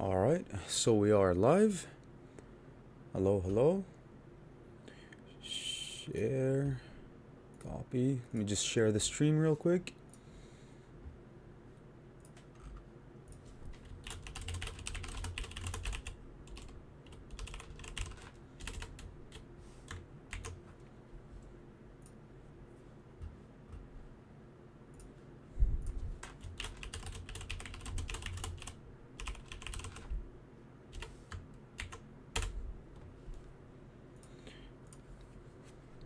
Alright, so we are live. Hello, hello. Share. Copy. Let me just share the stream real quick.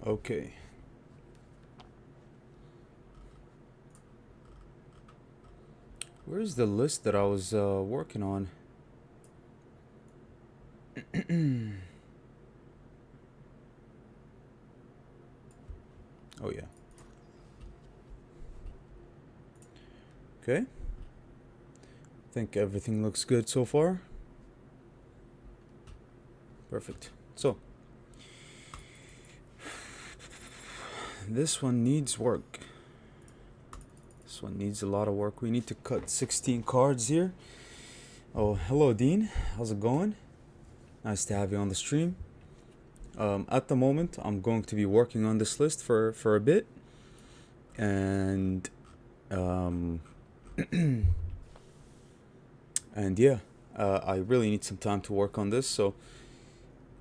Okay. Where's the list that I was working on? Oh yeah. Okay. I think everything looks good so far. Perfect. So, this one needs work. This one needs a lot of work. We need to cut 16 cards here. Oh, hello Dean. How's it going? Nice to have you on the stream. At the moment, I'm going to be working on this list for a bit. And and yeah, I really need some time to work on this, so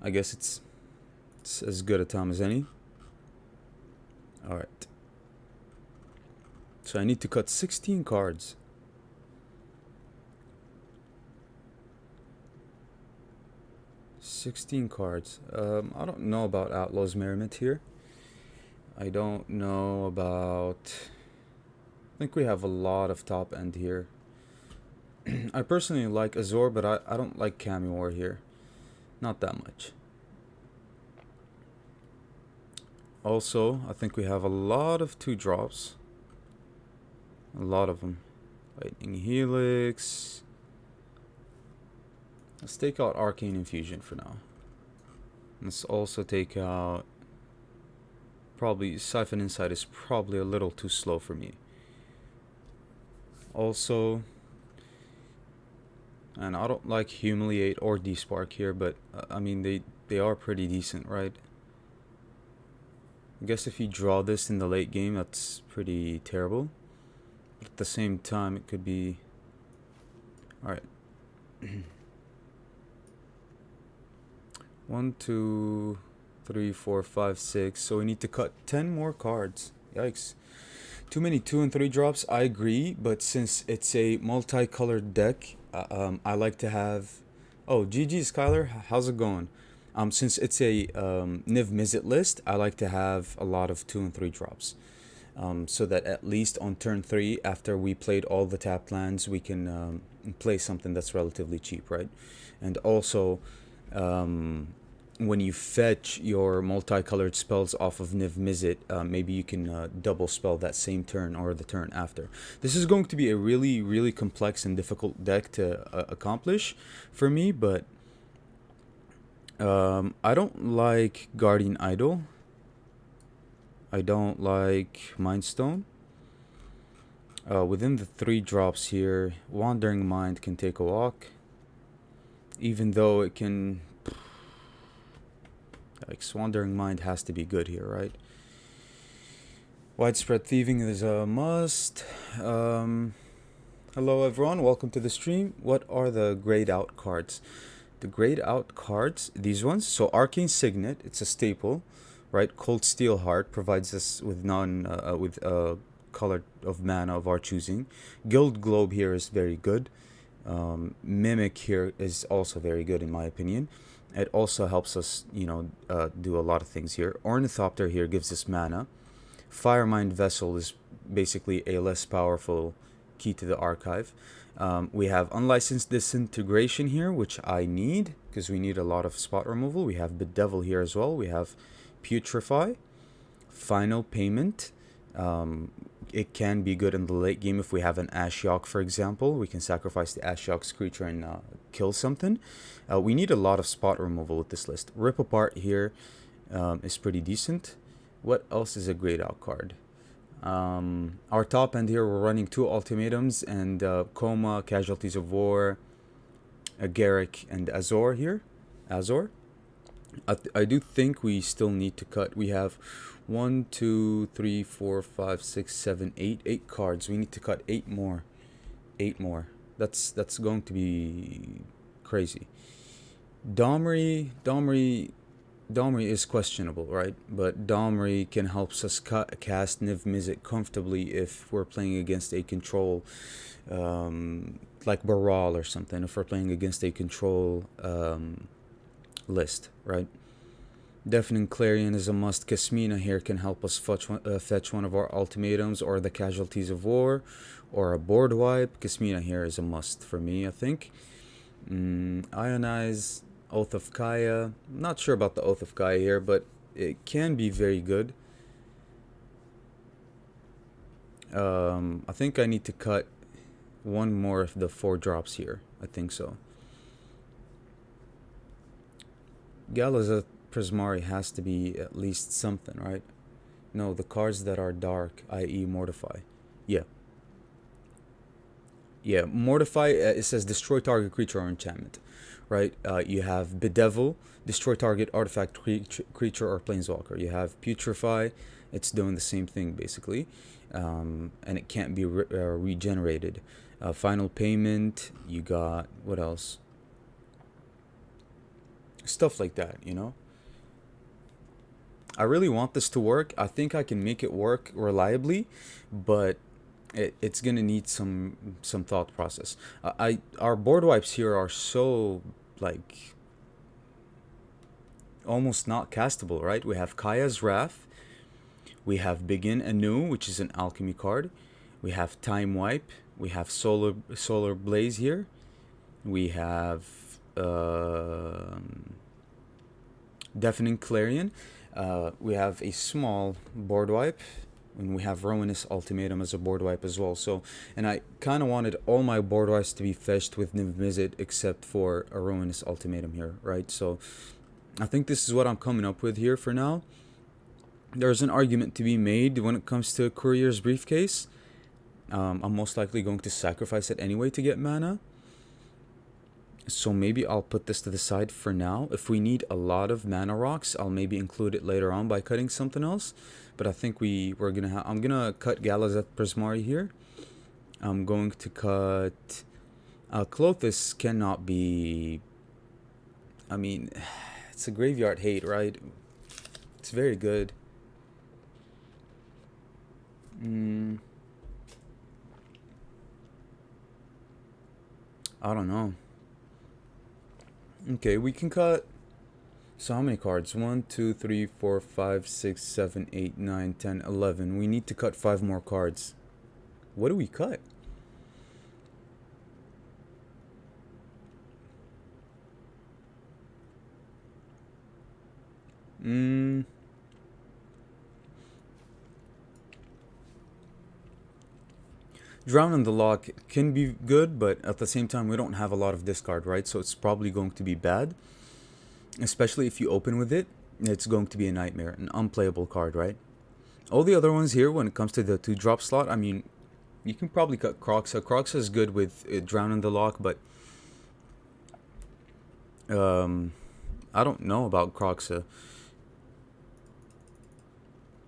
I guess it's as good a time as any. All right. So I need to cut 16 cards. I don't know about Outlaw's Merriment here. I don't know about... I think we have a lot of top end here. I personally like Azor, but I don't like Camiwar here. Not that much. Also, I think we have a lot of 2-drops. A lot of them. Lightning Helix. Let's take out Arcane Infusion for now. Let's also take out... Probably Siphon Insight is probably a little too slow for me. Also... And I don't like Humiliate or Despark here, but I mean they are pretty decent, right? I guess if you draw this in the late game, that's pretty terrible. But at the same time, it could be... Alright. 1, 2, 3, 4, 5, 6. So we need to cut 10 more cards. Yikes. Too many 2 and 3 drops, I agree, but since it's a multicolored deck, I like to have... Oh, GG Skylar, how's it going? Since it's a Niv Mizzet list, I like to have a lot of 2 and 3 drops. So that at least on turn 3, after we played all the tapped lands, we can play something that's relatively cheap, right? And also... when you fetch your multicolored spells off of Niv Mizzet, maybe you can double spell that same turn or the turn after. This is going to be a really, really complex and difficult deck to accomplish for me, but I don't like Guardian Idol. I don't like Mind Stone. Within the 3 drops here, Wandering Mind can take a walk. Even though it can... Like, Wandering Mind has to be good here, right? Widespread Thieving is a must. Hello everyone, welcome to the stream. What are the grayed out cards? The grayed out cards, these ones. So Arcane Signet, it's a staple, right? Cold Steelheart provides us with color of mana of our choosing. Guild Globe here is very good. Mimic here is also very good in my opinion. It also helps us, do a lot of things here. Ornithopter here gives us mana. Firemind Vessel is basically a less powerful key to the archive. We have Unlicensed Disintegration here, which I need, because we need a lot of spot removal. We have Bedevil here as well. We have Putrefy. Final Payment. It can be good in the late game if we have an Ashiok, for example. We can sacrifice the Ashiok's creature and kill something. We need a lot of spot removal with this list. Rip Apart here is pretty decent. What else is a grayed out card? Our top end here, we're running 2 Ultimatums and Coma, Casualties of War, Garrick and Azor here. Azor. I do think we still need to cut. We have 1, 2, 3, 4, 5, 6, 7, 8. 8 cards. We need to cut 8 more. 8 more. That's going to be crazy. Domri is questionable, right? But Domri can help us cast Niv Mizzet comfortably if we're playing against a control, like Brawl or something. If we're playing against a control list, right? Deafening Clarion is a must. Kasmina here can help us fetch one of our ultimatums or the Casualties of War or a board wipe. Kasmina here is a must for me, I think. Ionize, Oath of Kaya. I'm not sure about the Oath of Kaya here, but it can be very good. I think I need to cut one more of the 4 drops here. I think so. Galazeth Prismari has to be at least something, right? No, the cards that are dark, i.e. Mortify. Yeah. Yeah, Mortify, it says destroy target creature or enchantment, right? You have Bedevil, destroy target artifact creature or planeswalker. You have Putrefy, it's doing the same thing basically, and it can't be regenerated. Final Payment, you got, what else? Stuff like that, you know? I really want this to work. I think I can make it work reliably, but it's gonna need some thought process. Our board wipes here are so like almost not castable, right? We have Kaya's Wrath, we have Begin Anew, which is an alchemy card. We have Time Wipe, we have Solar Blaze here. We have Deafening Clarion. We have a small board wipe, and we have Ruinous Ultimatum as a board wipe as well. So, and I kind of wanted all my board wipes to be fetched with Niv Mizzet except for a Ruinous Ultimatum here, right? So, I think this is what I'm coming up with here for now. There's an argument to be made when it comes to Courier's Briefcase. I'm most likely going to sacrifice it anyway to get mana. So maybe I'll put this to the side for now. If we need a lot of mana rocks, I'll maybe include it later on by cutting something else. But I think I'm gonna cut Galazeth Prismari here. I'm going to cut Clothis cannot be, I mean, it's a graveyard hate, right? It's very good. I don't know. Okay, we can cut. So how many cards? 1, 2, 3, 4, 5, 6, 7, 8, 9, 10, 11. We need to cut 5 more cards. What do we cut? Drown in the Lock can be good, but at the same time, we don't have a lot of discard, right? So it's probably going to be bad. Especially if you open with it, it's going to be a nightmare, an unplayable card, right? All the other ones here, when it comes to the 2-drop slot, I mean, you can probably cut Croxa. Croxa is good with Drown in the Lock, but I don't know about Croxa.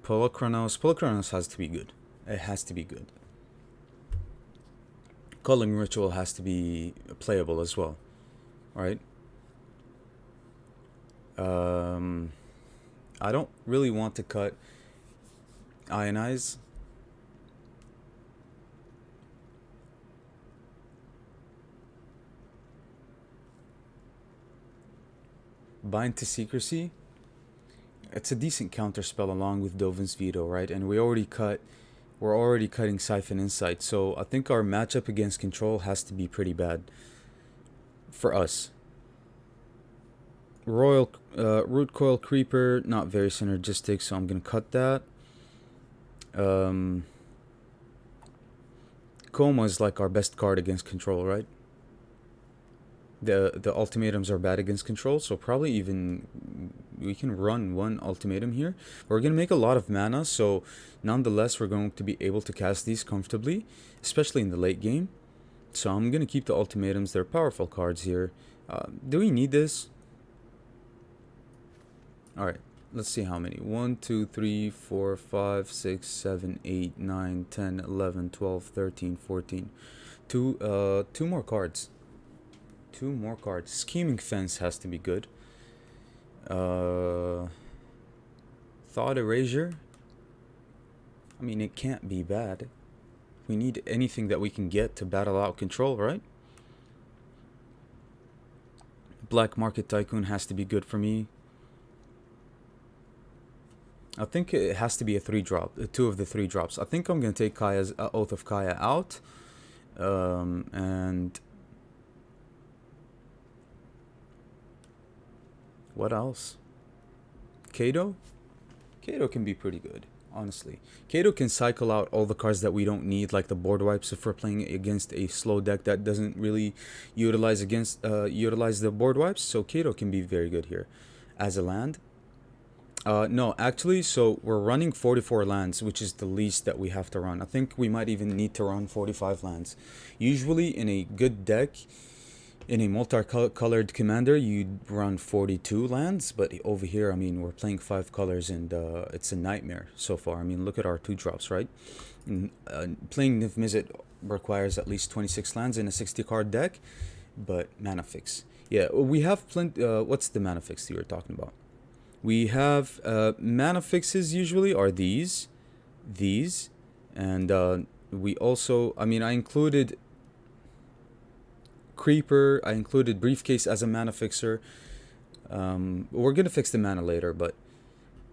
Polochronos has to be good. It has to be good. Culling Ritual has to be playable as well, right? I don't really want to cut Ionize. Bind to Secrecy. It's a decent counter spell along with Dovin's Veto, right? And we're already cutting Siphon Insight, so I think our matchup against Control has to be pretty bad for us. Root Coil Creeper, not very synergistic, so I'm gonna cut that. Coma is like our best card against Control, right? The ultimatums are bad against Control, so probably even we can run one ultimatum here. We're gonna make a lot of mana, so nonetheless we're going to be able to cast these comfortably, especially in the late game. So I'm gonna keep the ultimatums. They're powerful cards here. Do we need this? Alright, let's see how many. 1, 2, 3, 4, 5, 6, 7, 8, 9, 10, 11, 12, 13, 14. Two more cards. Two more cards. Scheming Fence has to be good. Thought Erasure. I mean, it can't be bad. We need anything that we can get to battle out Control, right? Black Market Tycoon has to be good for me. I think it has to be a 3-drop, 2 of the 3 drops. I think I'm gonna take Kaya's Oath of Kaya out, and what else? Kato? Kato can be pretty good, honestly. Kato can cycle out all the cards that we don't need, like the board wipes if we're playing against a slow deck that doesn't really utilize the board wipes. So Kato can be very good here as a land. No, actually, so we're running 44 lands, which is the least that we have to run. I think we might even need to run 45 lands. Usually in a good deck, in a multicolored commander, you'd run 42 lands, but over here, I mean, we're playing 5 colors and it's a nightmare so far. I mean, look at our 2 drops, right? Playing Niv Mizzet requires at least 26 lands in a 60 card deck, but mana fix. Yeah, we have plenty. What's the mana fix that you're talking about? We have mana fixes usually are these, and we also, I mean, I included Creeper, I included Briefcase as a mana fixer. We're gonna fix the mana later, but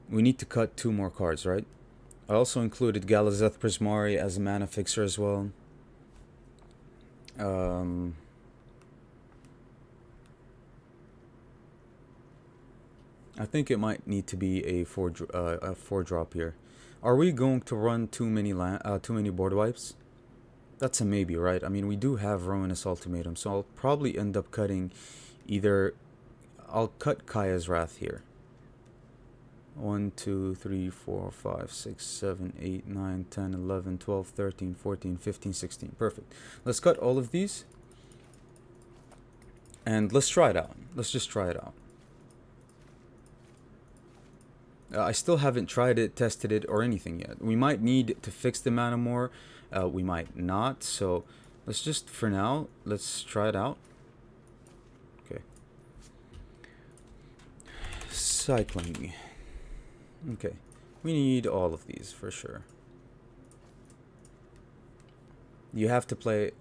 we need to cut 2 more cards, right? I also included Galazeth Prismari as a mana fixer as well. I think it might need to be a 4-drop here. Are we going to run too many board wipes? That's a maybe, right? I mean, we do have Ruinous Ultimatum, so I'll probably end up cutting either... I'll cut Kaya's Wrath here. 1, 2, 3, 4, 5, 6, 7, 8, 9, 10, 11, 12, 13, 14, 15, 16. Perfect. Let's cut all of these. And let's try it out. Let's just try it out. I still haven't tried it, tested it, or anything yet. We might need to fix the mana more. We might not. So let's just, for now, let's try it out. Okay. Cycling. Okay. We need all of these for sure. You have to play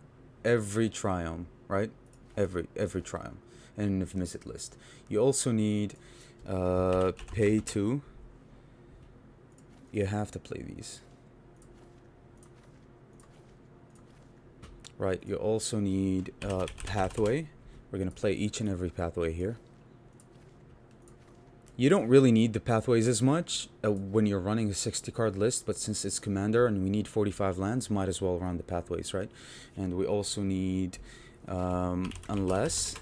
every Triumph, right? Every Triumph in the Mizzet list. You also need pay 2. You have to play these. Right, you also need pathway. We're going to play each and every pathway here. You don't really need the pathways as much when you're running a 60 card list, but since it's commander and we need 45 lands, might as well run the pathways, right? And we also need, unless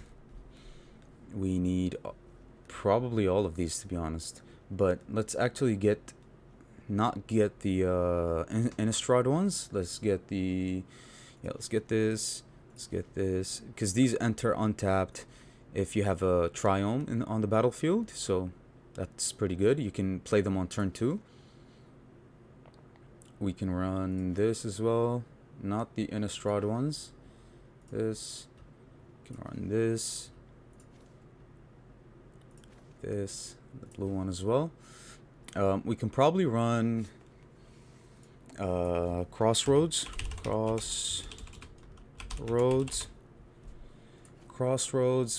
we need probably all of these, to be honest. But let's actually not get the Innistrad ones. Let's get the, yeah, let's get this, because these enter untapped if you have a Triome on the battlefield, so that's pretty good. You can play them on turn 2. We can run this as well, not the Innistrad ones. This, we can run this, the blue one as well. We can probably run Crossroads.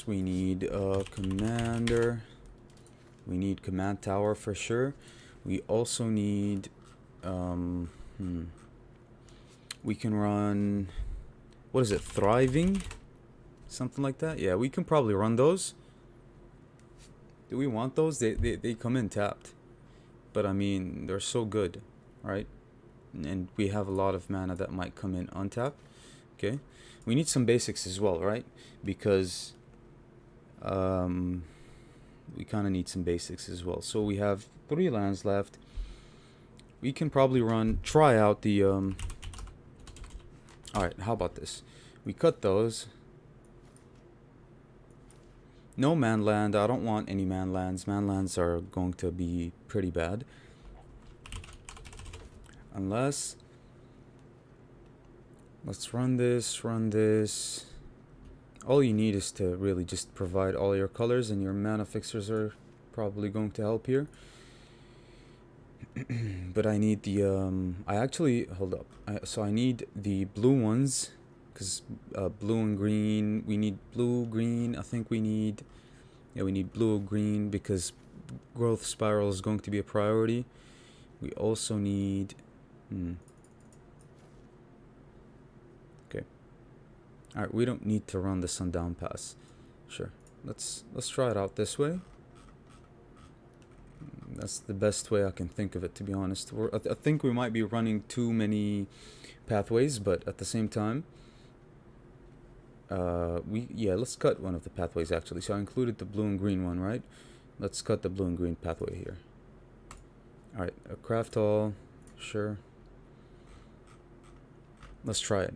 We need Commander. We need Command Tower for sure. We also need we can run, what is it, Thriving? Something like that. Yeah, we can probably run those. Do we want those? They come in tapped. But I mean, they're so good, right? And we have a lot of mana that might come in untapped. Okay. We need some basics as well, right? Because we kind of need some basics as well. So we have 3 lands left. We can probably try out the... Alright, how about this? We cut those. No manland. I don't want any manlands. Manlands are going to be pretty bad. Unless... let's run this, run this. All you need is to really just provide all your colors, and your mana fixers are probably going to help here. But I need the I actually, hold up, so I need the blue ones, because blue and green, we need blue, green. I think we need, yeah, we need blue, green, because growth spiral is going to be a priority. We also need okay, all right, we don't need to run the sundown pass. Sure, let's try it out this way. That's the best way I can think of it, to be honest. I think we might be running too many pathways, but at the same time, let's cut one of the pathways actually. So I included the blue and green one, right? Let's cut the blue and green pathway here. All right, craft all, sure. Let's try it.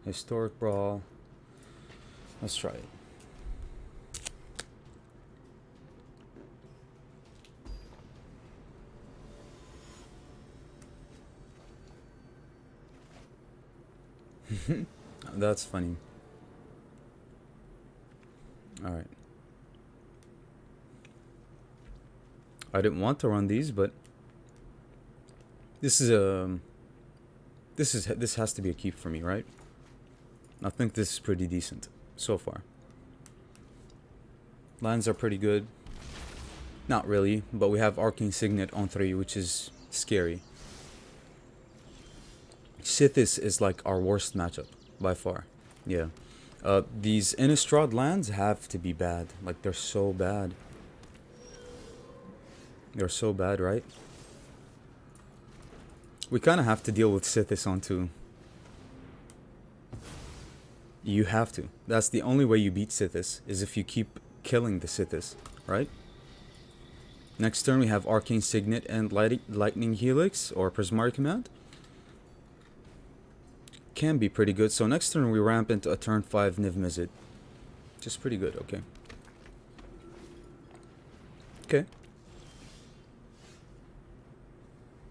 Historic Brawl. Let's try it. That's funny. Alright. I didn't want to run these, but this has to be a keep for me, right? I think this is pretty decent so far. Lands are pretty good. Not really, but we have Arcane Signet on 3, which is scary. Sithis is like our worst matchup by far. Yeah. These Innistrad lands have to be bad. Like, they're so bad. They're so bad, right? We kind of have to deal with Sithis on 2. You have to. That's the only way you beat Sithis, is if you keep killing the Sithis, right? Next turn we have Arcane Signet and Lightning Helix or Prismari Command. Can be pretty good. So next turn we ramp into a turn 5 Niv Mizzet. Just pretty good, okay. Okay.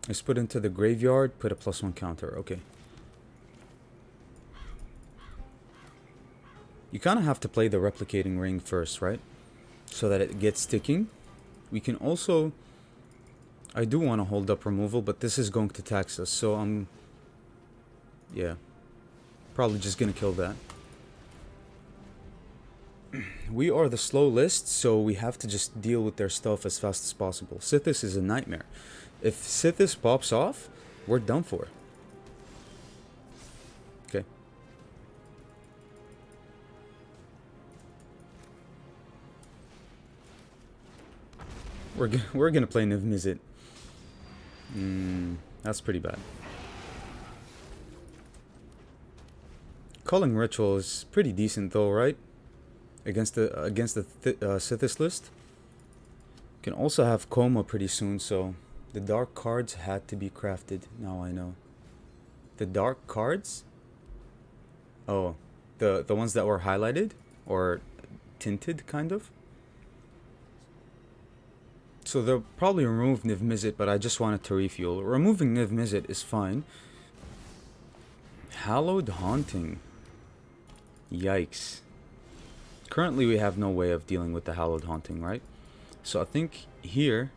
Let's put into the graveyard, put a +1 counter, okay. You kind of have to play the replicating ring first, right? So that it gets sticking. We can also... I do want to hold up removal, but this is going to tax us, so I'm... yeah. Probably just gonna kill that. We are the slow list, so we have to just deal with their stuff as fast as possible. Sithis is a nightmare. If Sithis pops off, we're done for. Okay. We're gonna play Niv Mizzet. That's pretty bad. Culling Ritual is pretty decent though, right? Against the Sithis list. Can also have Coma pretty soon, so the dark cards had to be crafted. Now I know. The dark cards? Oh, the ones that were highlighted or tinted, kind of. So they'll probably remove Niv Mizzet, but I just wanted to refuel. Removing Niv Mizzet is fine. Hallowed Haunting. Yikes. Currently we have no way of dealing with the Hallowed Haunting, right? So I think here...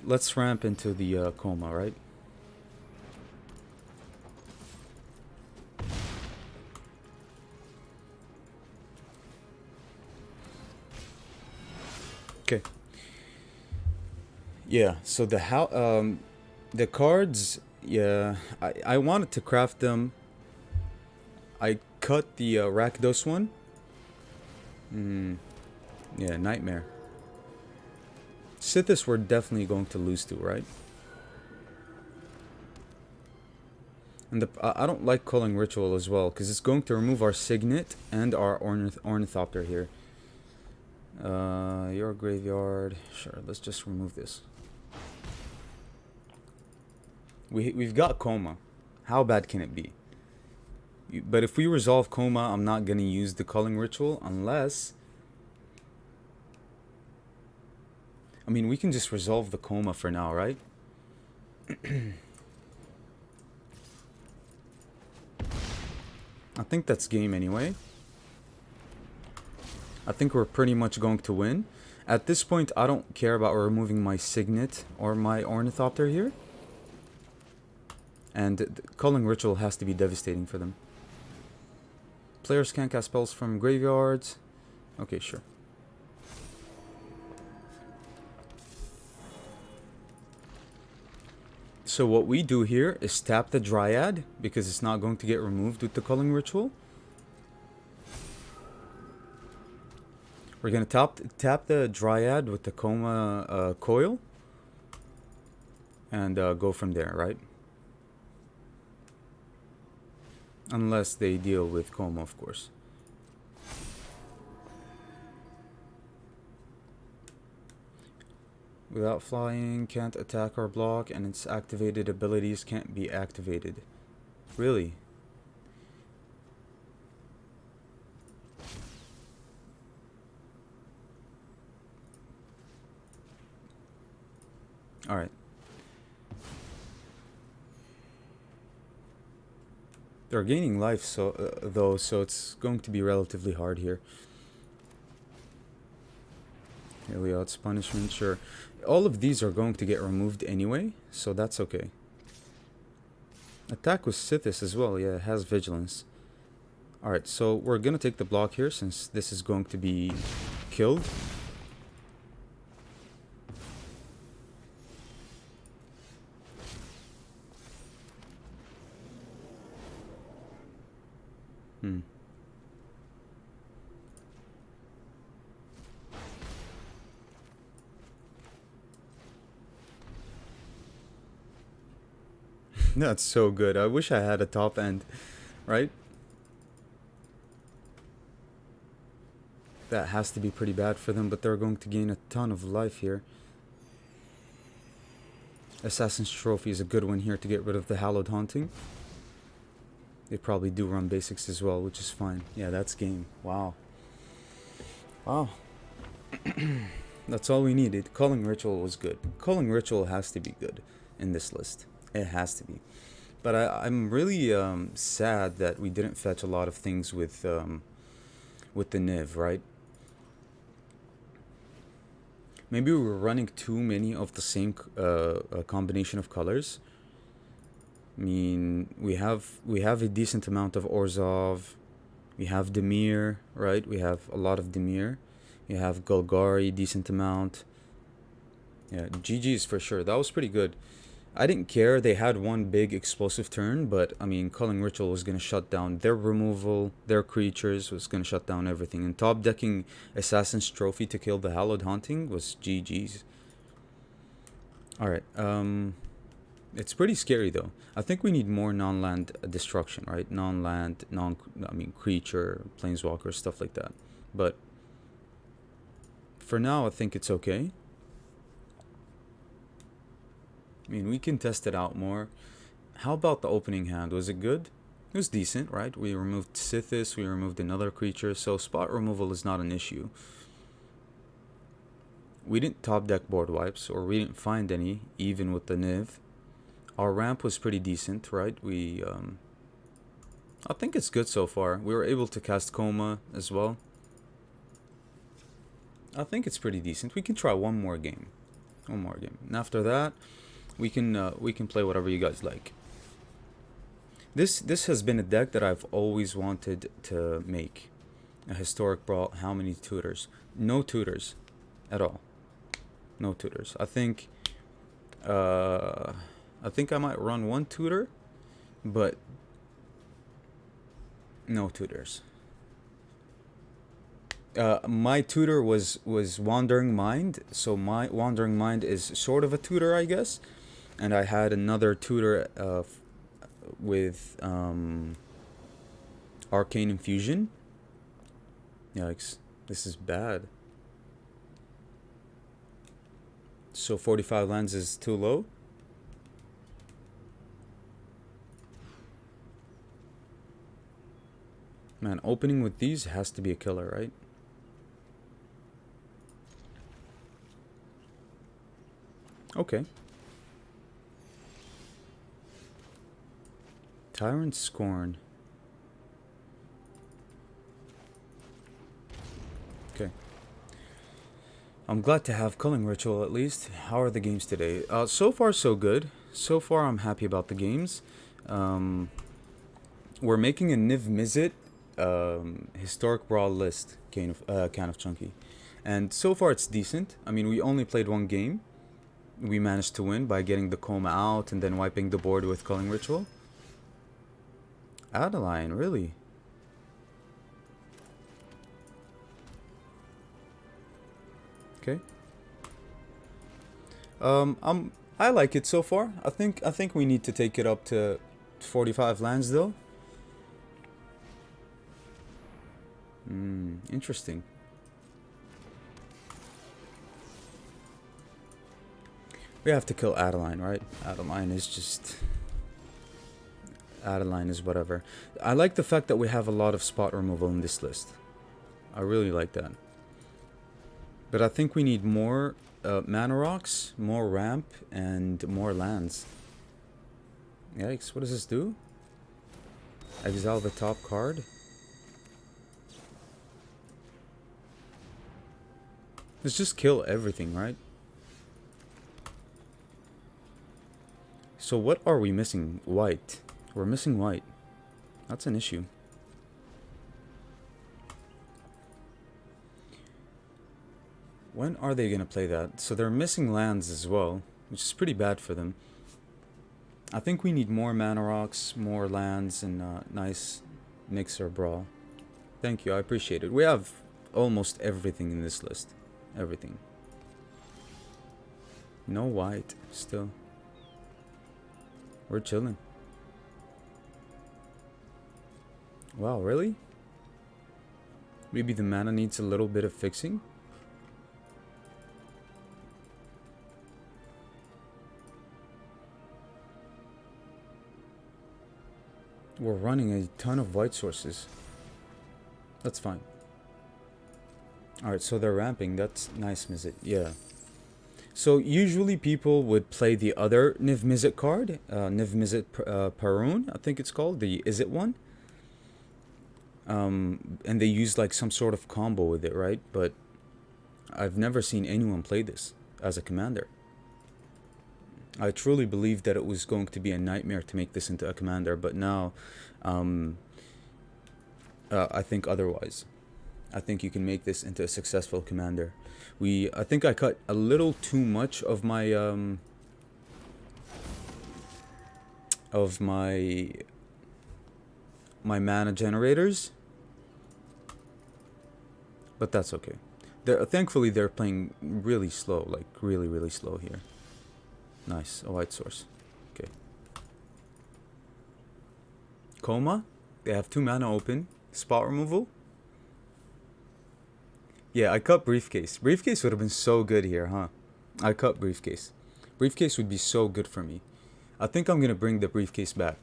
let's ramp into the Coma, right? Okay. Yeah, so the cards, yeah, I wanted to craft them. I cut the Rakdos one. Yeah, nightmare. Sithis we're definitely going to lose to, right? And I don't like Culling Ritual as well, because it's going to remove our Signet and our Ornithopter here. Your graveyard. Sure, let's just remove this. We've got Coma. How bad can it be? But if we resolve Coma, I'm not going to use the Culling Ritual unless... I mean, we can just resolve the Coma for now, right? I think that's game anyway. I think we're pretty much going to win. At this point, I don't care about removing my Signet or my Ornithopter here. And Culling Ritual has to be devastating for them. Players can't cast spells from graveyards. Okay, sure. So what we do here is tap the Dryad, because it's not going to get removed with the Culling Ritual. We're going to tap the Dryad with the Coma Coil. And go from there, right? Unless they deal with Coma, of course. Without flying, can't attack or block, and its activated abilities can't be activated. Really? Alright. They're gaining life, though, so it's going to be relatively hard here. Heliod's punishment, sure. All of these are going to get removed anyway, so that's okay. Attack with Sithis as well, yeah, it has vigilance. Alright, so we're gonna take the block here since this is going to be killed. That's so good. I wish I had a top end, right? That has to be pretty bad for them, but they're going to gain a ton of life here. Assassin's Trophy is a good one here to get rid of the Hallowed Haunting. They probably do run basics as well, which is fine. Yeah, that's game. Wow. Wow. That's all we needed. Culling Ritual was good. Culling Ritual has to be good in this list. It has to be. But I'm really sad that we didn't fetch a lot of things with the Niv, right? Maybe we were running too many of the same combination of colors. I mean, we have a decent amount of Orzhov. We have Dimir, right? We have a lot of Dimir. We have Golgari, decent amount. Yeah, GG's for sure. That was pretty good. I didn't care. They had one big explosive turn, but I mean, Culling Ritual was going to shut down their removal, their creatures, was going to shut down everything. And top decking Assassin's Trophy to kill the Hallowed Haunting was GG's. Alright, it's pretty scary though. I think we need more non-land destruction, right? Non-land, creature, planeswalker, stuff like that. But for now, I think it's okay. I mean, we can test it out more. How about the opening hand? Was it good? It was decent, right? We removed Sithis, we removed another creature, so spot removal is not an issue. We didn't top deck board wipes, or we didn't find any, even with the Niv. Our ramp was pretty decent, right? I think it's good so far. We were able to cast Coma as well. I think it's pretty decent. We can try one more game. One more game. And after that, we can play whatever you guys like. This has been a deck that I've always wanted to make. A historic brawl. How many tutors? No tutors at all. No tutors. I think I might run one tutor, but no tutors. My tutor was Wandering Mind, so my Wandering Mind is sort of a tutor, I guess. And I had another tutor with Arcane Infusion. Yikes, this is bad. So 45 lands is too low. Man, opening with these has to be a killer, right? Okay. Tyrant Scorn. Okay. I'm glad to have Culling Ritual at least. How are the games today? So far so good. So far I'm happy about the games. We're making a Niv Mizzet historic Brawl list, kind of chunky. And so far it's decent. I mean, we only played one game. We managed to win by getting the Coma out and then wiping the board with Culling Ritual. Adeline, really? Okay. I like it so far. I think we need to take it up to 45 lands though. Interesting. We have to kill Adeline, right? Adeline is just... Adeline is whatever. I like the fact that we have a lot of spot removal in this list. I really like that. But I think we need more mana rocks, more ramp, and more lands. Yikes, what does this do? Exile the top card. Let's just kill everything, right? So what are we missing? White. We're missing white. That's an issue. When are they going to play that? So they're missing lands as well, which is pretty bad for them. I think we need more mana rocks, more lands, and nice mixer brawl. Thank you, I appreciate it. We have almost everything in this list. Everything. No white, still. We're chilling. Wow, really? Maybe the mana needs a little bit of fixing? We're running a ton of white sources. That's fine. Alright, so they're ramping. That's nice, Mizzet. Yeah. So usually people would play the other Niv Mizzet card. Niv Mizzet Parun, I think it's called. The Is It one. And they use like some sort of combo with it, right? But I've never seen anyone play this as a commander. I truly believed that it was going to be a nightmare to make this into a commander, but now I think otherwise. I think you can make this into a successful commander. I think I cut a little too much of my my mana generators, but that's okay. Thankfully they're playing really slow, like really slow here. Nice, a white source. Okay. Coma, they have 2 mana open. Spot removal. Yeah, I cut Briefcase. Briefcase would have been so good here, huh? I cut Briefcase. Briefcase would be so good for me. I think I'm gonna bring the Briefcase back.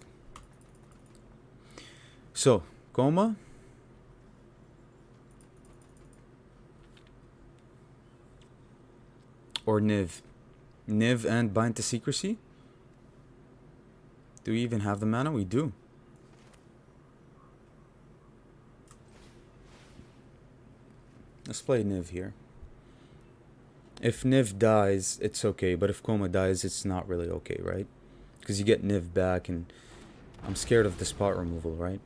So, Coma. Or Niv. Niv and Bind to Secrecy. Do we even have the mana? We do. Let's play Niv here. If Niv dies, it's okay. But if Coma dies, it's not really okay, right? Because you get Niv back, and I'm scared of the spot removal, right?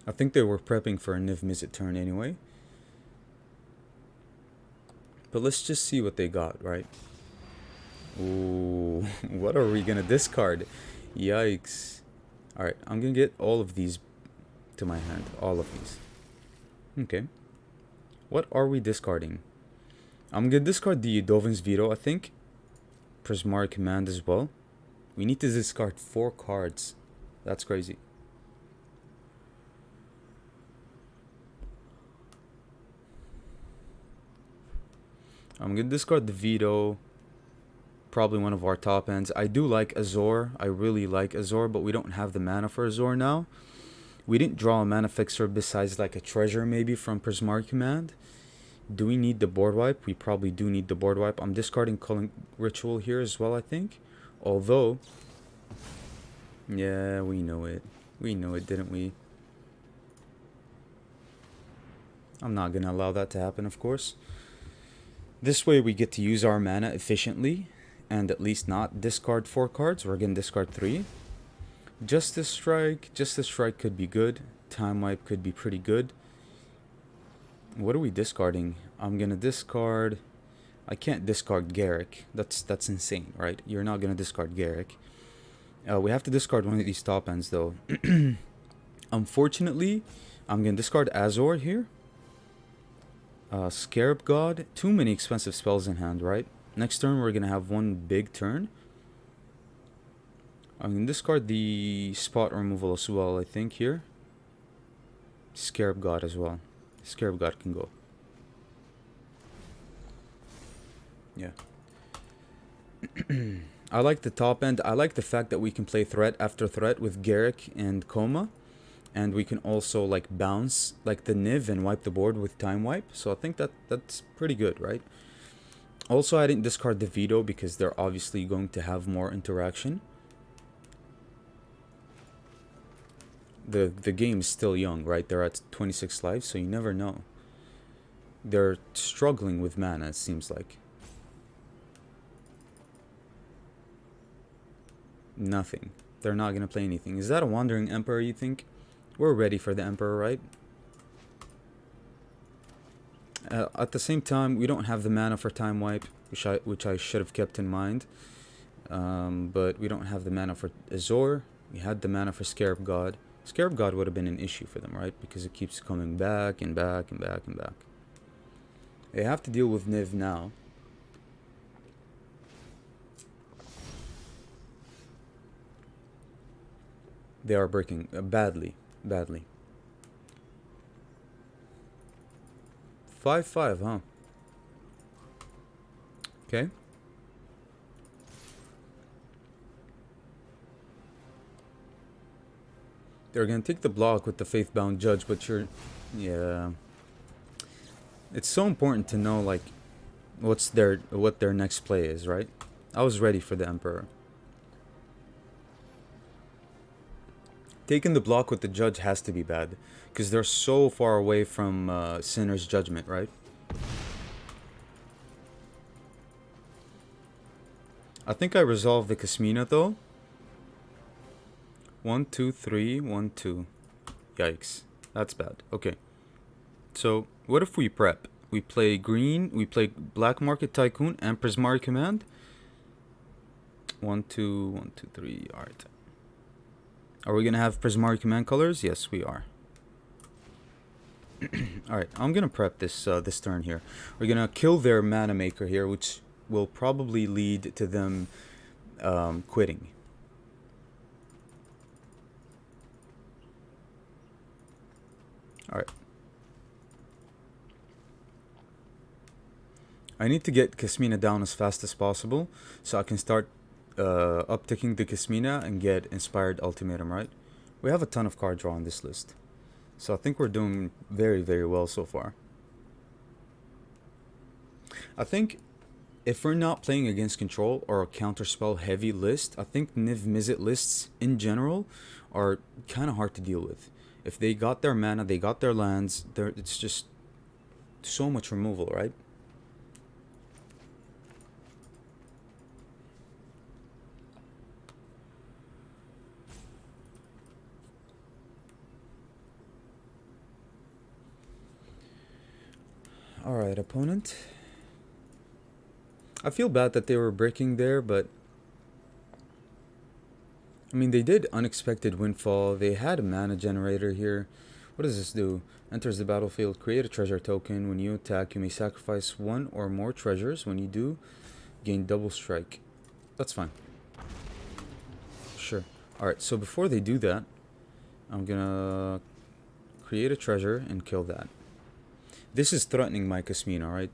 I think they were prepping for a Niv Mizzet turn anyway. But let's just see what they got, right? Ooh, what are we gonna discard? Yikes. Alright, I'm gonna get all of these to my hand. All of these. Okay. What are we discarding? I'm gonna discard the Dovin's Veto, I think. Prismari Command as well. We need to discard 4 cards. That's crazy. I'm gonna discard the Veto. Probably one of our top ends. I do like Azor. I really like Azor, but we don't have the mana for Azor now. We didn't draw a mana fixer besides like a treasure maybe from Prismari Command. Do we need the board wipe? We probably do need the board wipe. I'm discarding Culling Ritual here as well, I think. Although, yeah, we know it. We know it, didn't we? I'm not gonna allow that to happen, of course. This way we get to use our mana efficiently and at least not discard 4 cards. We're gonna discard 3. Justice Strike could be good. Time Wipe could be pretty good. What are we discarding? I'm gonna discard... I can't discard Garrick. That's insane, right? You're not gonna discard Garrick. We have to discard one of these top ends though. Unfortunately, I'm gonna discard Azor here. Scarab God. Too many expensive spells in hand, right? Next turn we're gonna have one big turn. I'm gonna discard the spot removal as well, I think, here. Scarab God as well. Scarab God can go. Yeah. I like the top end. I like the fact that we can play threat after threat with Garrick and Coma. And we can also like bounce like the Niv and wipe the board with Time Wipe. So I think that's pretty good, right? Also, I didn't discard the Veto because they're obviously going to have more interaction. The game is still young, right? They're at 26 lives, so you never know. They're struggling with mana, it seems like. Nothing. They're not gonna play anything. Is that a Wandering Emperor, you think? We're ready for the Emperor, right? At the same time, we don't have the mana for Time Wipe, which I should have kept in mind. But we don't have the mana for Azor. We had the mana for Scarab God. Scarab God would have been an issue for them, right? Because it keeps coming back and back and back and back. They have to deal with Niv now. They are breaking badly. 5/5, huh? Okay. They're gonna take the block with the Faithbound Judge, but you're... Yeah. It's so important to know, like, what their next play is, right? I was ready for the Emperor. Taking the block with the Judge has to be bad, because they're so far away from Sinner's Judgment, right? I think I resolved the Kasmina, though. 1, 2, 3, 1, 2. Yikes. That's bad. Okay. So, what if we prep? We play green, we play Black Market Tycoon and Prismari Command. 1, 2, 1, 2, 3. Alright. Are we gonna have Prismari Command colors? Yes, we are. Alright, I'm gonna prep this this turn here. We're gonna kill their mana maker here, which will probably lead to them quitting. Alright. I need to get Kasmina down as fast as possible so I can start upticking the Kasmina and get Inspired Ultimatum, right? We have a ton of card draw on this list. So I think we're doing very, very well so far. I think if we're not playing against control or a counterspell heavy list, I think Niv Mizzet lists in general are kind of hard to deal with. If they got their mana, they got their lands, it's just so much removal, right? Alright, opponent. I feel bad that they were breaking there, but... I mean, they did Unexpected Windfall. They had a mana generator here. What does this do? Enters the battlefield, create a treasure token. When you attack, you may sacrifice one or more treasures. When you do, gain double strike. That's fine. Sure. Alright, so before they do that, I'm gonna create a treasure and kill that. This is threatening my Kasmina, right?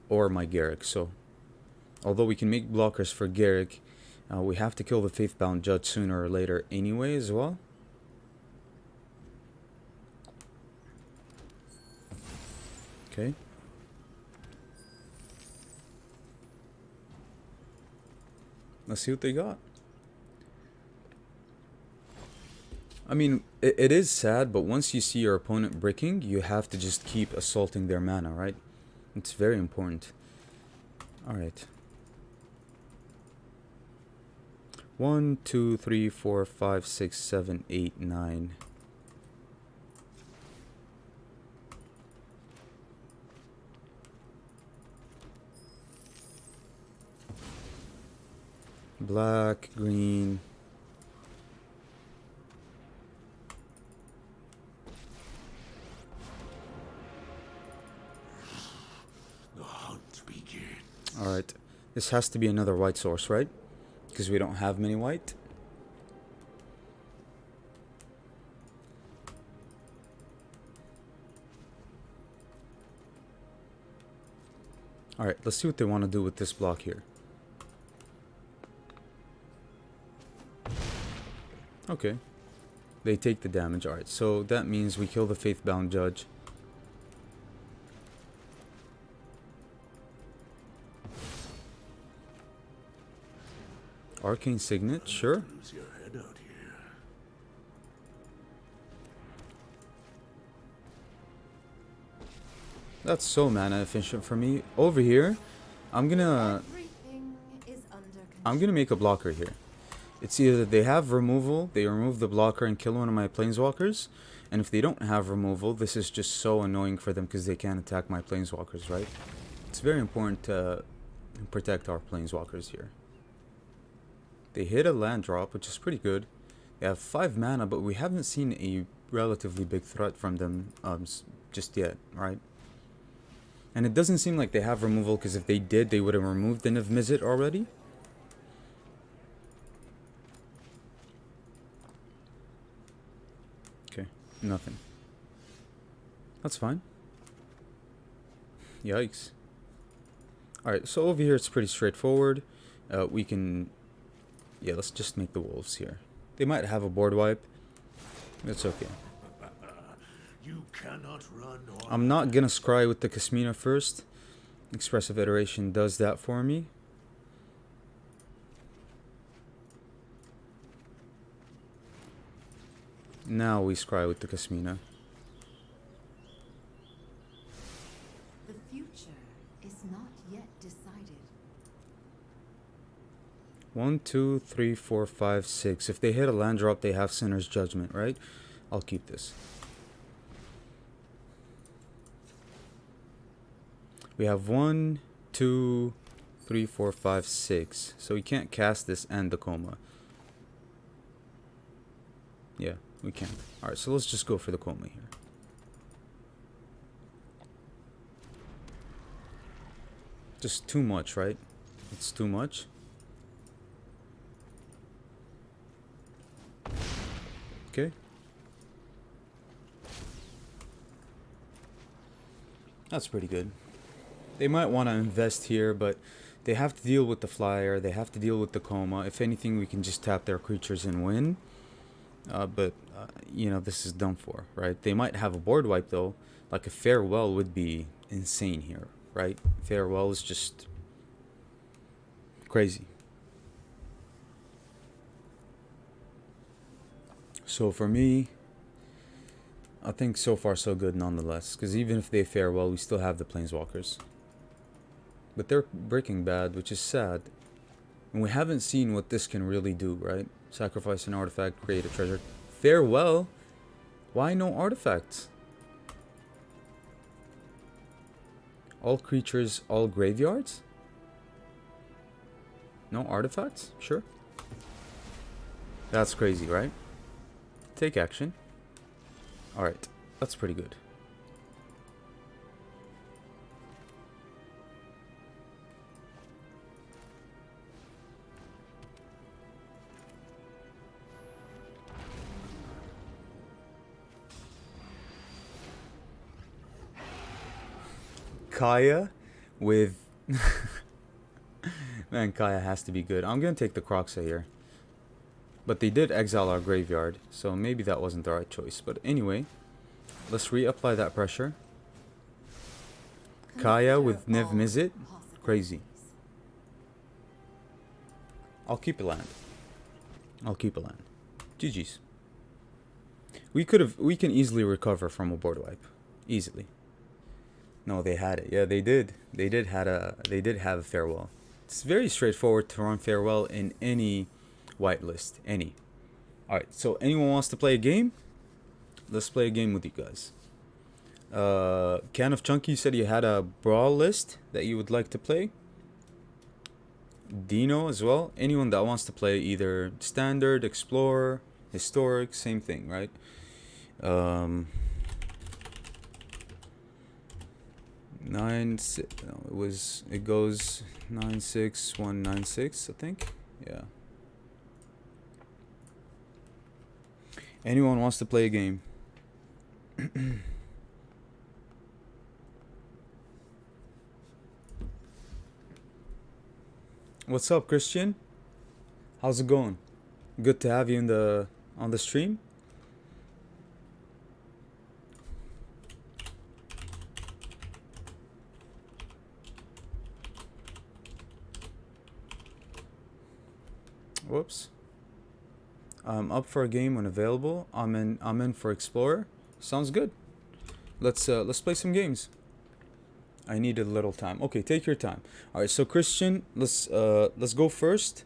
Or my Garrick, so... Although we can make blockers for Garrick, we have to kill the Faithbound Judge sooner or later anyway as well. Okay. Let's see what they got. I mean, it is sad, but once you see your opponent bricking, you have to just keep assaulting their mana, right? It's very important. Alright. 1, 2, 3, 4, 5, 6, 7, 8, 9. Black, green. The hunt begins. Alright. This has to be another white source, right? Because we don't have many white. Alright, let's see what they want to do with this block here. Okay. They take the damage. Alright, so that means we kill the Faithbound Judge. Arcane Signet, sure. Lose your head out here. That's so mana efficient for me. Over here, I'm gonna make a blocker here. It's either they have removal, they remove the blocker and kill one of my planeswalkers, and if they don't have removal, this is just so annoying for them because they can't attack my planeswalkers, right? It's very important to protect our planeswalkers here. They hit a land drop, which is pretty good. They have 5 mana, but we haven't seen a relatively big threat from them just yet, right? And it doesn't seem like they have removal, because if they did, they would have removed the Niv-Mizzet already. Okay, nothing. That's fine. Yikes. Alright, so over here it's pretty straightforward. We can... Yeah, let's just make the wolves here. They might have a board wipe. It's okay. You cannot run or I'm not gonna scry with the Kasmina first. Expressive Iteration does that for me. Now we scry with the Kasmina. The future is not yet decided. 1, 2, 3, 4, 5, 6. If they hit a land drop, they have Sinner's Judgment, right? I'll keep this. We have 1, 2, 3, 4, 5, 6. So we can't cast this and the coma. Yeah, we can. Alright, so let's just go for the coma here. Just too much, right? It's too much. Okay. That's pretty good. They might want to invest here, but they have to deal with the flyer. They have to deal with the coma. If anything, we can just tap their creatures and win. But you know, this is done for, right? They might have a board wipe, though. Like a Farewell would be insane here, right? Farewell is just crazy. So for me, I think so far so good nonetheless. Because even if they Farewell, we still have the Planeswalkers. But they're breaking bad, which is sad. And we haven't seen what this can really do, right? Sacrifice an artifact, create a treasure. Farewell? Why no artifacts? All creatures, all graveyards? No artifacts? Sure. That's crazy, right? Take action. Alright, that's pretty good. Kaya with man, Kaya has to be good. I'm gonna take the Croxa here. But they did exile our graveyard, so maybe that wasn't the right choice. But anyway, let's reapply that pressure. Kaya with Niv Mizzet. Crazy. I'll keep a land. I'll keep a land. GG's. We can easily recover from a board wipe. Easily. No, they had it. Yeah, they did. They did have a farewell. It's very straightforward to run farewell in any whitelist. Any. Alright, so anyone wants to play a game? Let's play a game with you guys. Can of Chunky said you had a Brawl list that you would like to play. Dino as well. Anyone that wants to play either Standard, Explorer, Historic, same thing, right? No, it goes 96196, I think. Yeah. Anyone wants to play a game? What's up, Christian? How's it going? Good to have you on the stream. Whoops. I'm up for a game when available. I'm in for Explorer. Sounds good. Let's play some games. I need a little time. Okay, take your time. All right, so Christian, let's go first.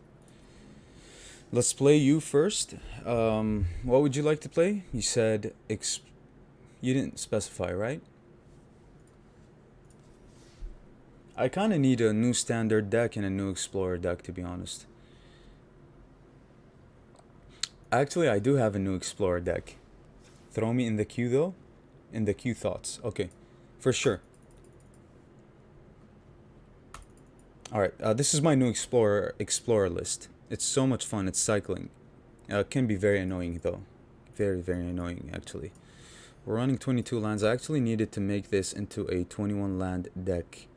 Let's play you first. What would you like to play? You said you didn't specify, right? I kind of need a new Standard deck and a new Explorer deck, to be honest. Actually, I do have a new Explorer deck. Throw me in the queue, though. In the queue thoughts. Okay, for sure. Alright, this is my new Explorer list. It's so much fun. It's cycling. It can be very annoying, though. Very, very annoying, actually. We're running 22 lands. I actually needed to make this into a 21 land deck.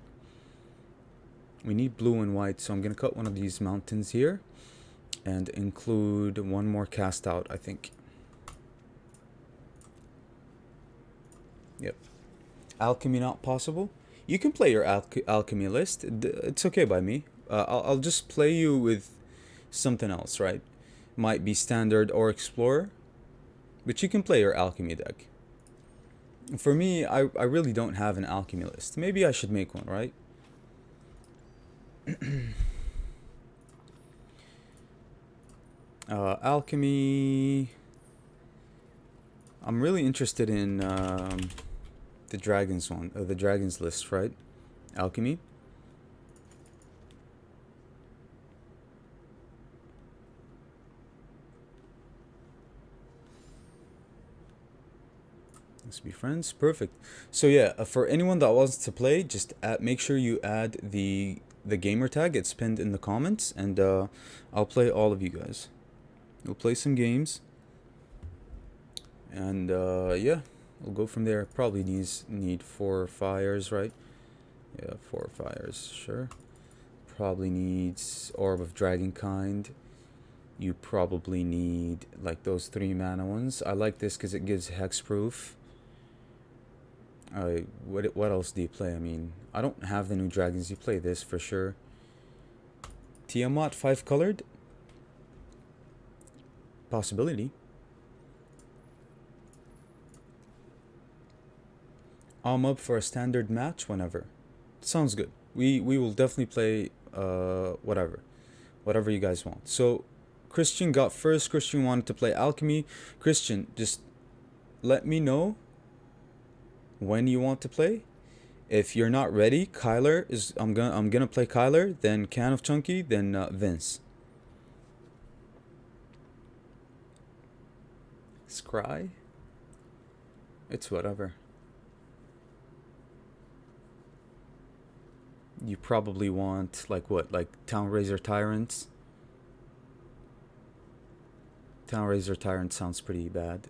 We need blue and white, so I'm going to cut one of these mountains here. And include one more cast out, I think. Yep. Alchemy not possible. You can play your alchemy list. It's okay by me. I'll just play you with something else, right? Might be Standard or Explorer. But you can play your alchemy deck. For me, I really don't have an alchemy list. Maybe I should make one, right? Alchemy. I'm really interested in the dragons one, the dragons list, right? Alchemy. Let's be friends. Perfect. So yeah, for anyone that wants to play, just make sure you add the gamer tag. It's pinned in the comments, and I'll play all of you guys. We'll play some games, and yeah, we'll go from there. Probably need 4 fires, right? Yeah, 4 fires, sure. Probably needs Orb of Dragonkind. You probably need like those 3 mana ones. I like this because it gives hexproof. What else do you play? I mean, I don't have the new dragons. You play this for sure. Tiamat 5 colored. Possibility. I'm up for a standard match whenever. Sounds good. We will definitely play whatever you guys want. So Christian got first. Christian wanted to play alchemy. Christian, just let me know when you want to play. If you're not ready, Kyler is. I'm gonna play Kyler, then Can of Chunky, then Vince. Scry? It's whatever. You probably want like what? Like Town Razor Tyrants? Town Razor Tyrant sounds pretty bad.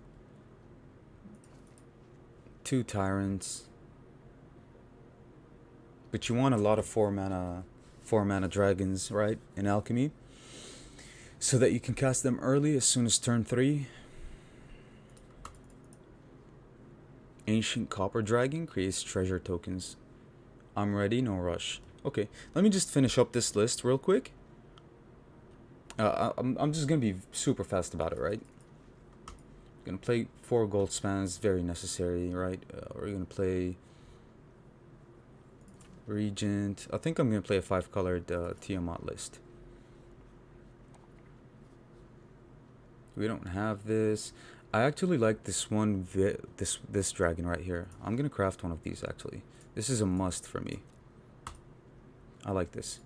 2 Tyrants. but you want a lot of 4 mana dragons, right, in alchemy, so that you can cast them early as soon as turn 3. Ancient Copper Dragon creates treasure tokens. I'm ready, no rush. Okay, let me just finish up this list real quick. I'm just gonna be super fast about it, right? Gonna play 4 gold spans, very necessary, right? We're gonna play Regent. I think I'm gonna play a 5-colored Tiamat list. We don't have this. I actually like this one, this dragon right here. I'm gonna craft one of these actually. This is a must for me. I like this.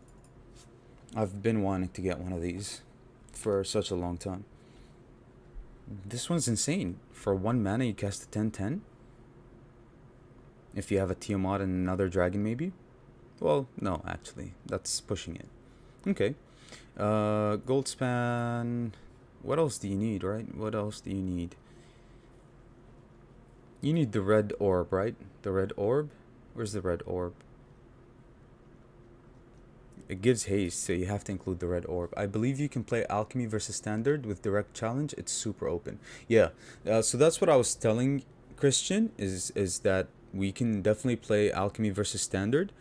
I've been wanting to get one of these for such a long time. This one's insane. For 1 mana you cast a 10/10. If you have a Tiamat and another dragon maybe. Well, no, actually. That's pushing it. Okay. Gold span. What else do you need, right? What else do you need? You need the red orb, right? The red orb? Where's the red orb? It gives haste, so you have to include the red orb. I believe you can play alchemy versus standard with direct challenge. It's super open. Yeah, so that's what I was telling Christian, is that we can definitely play alchemy versus standard.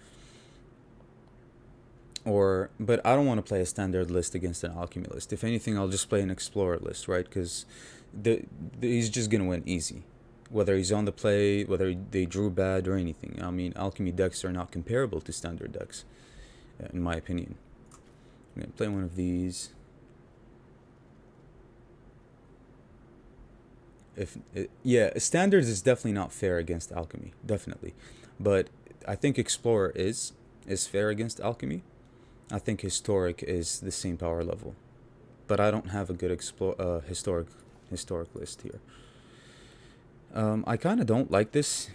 But I don't want to play a standard list against an alchemy list. If anything, I'll just play an explorer list, right? Because he's just gonna win easy, whether he's on the play, whether they drew bad or anything. I mean, alchemy decks are not comparable to standard decks, in my opinion. I'm gonna play one of these. Yeah, standards is definitely not fair against alchemy, definitely, but I think explorer is fair against alchemy. I think historic is the same power level, but I don't have a good historic list here. I kind of don't like this.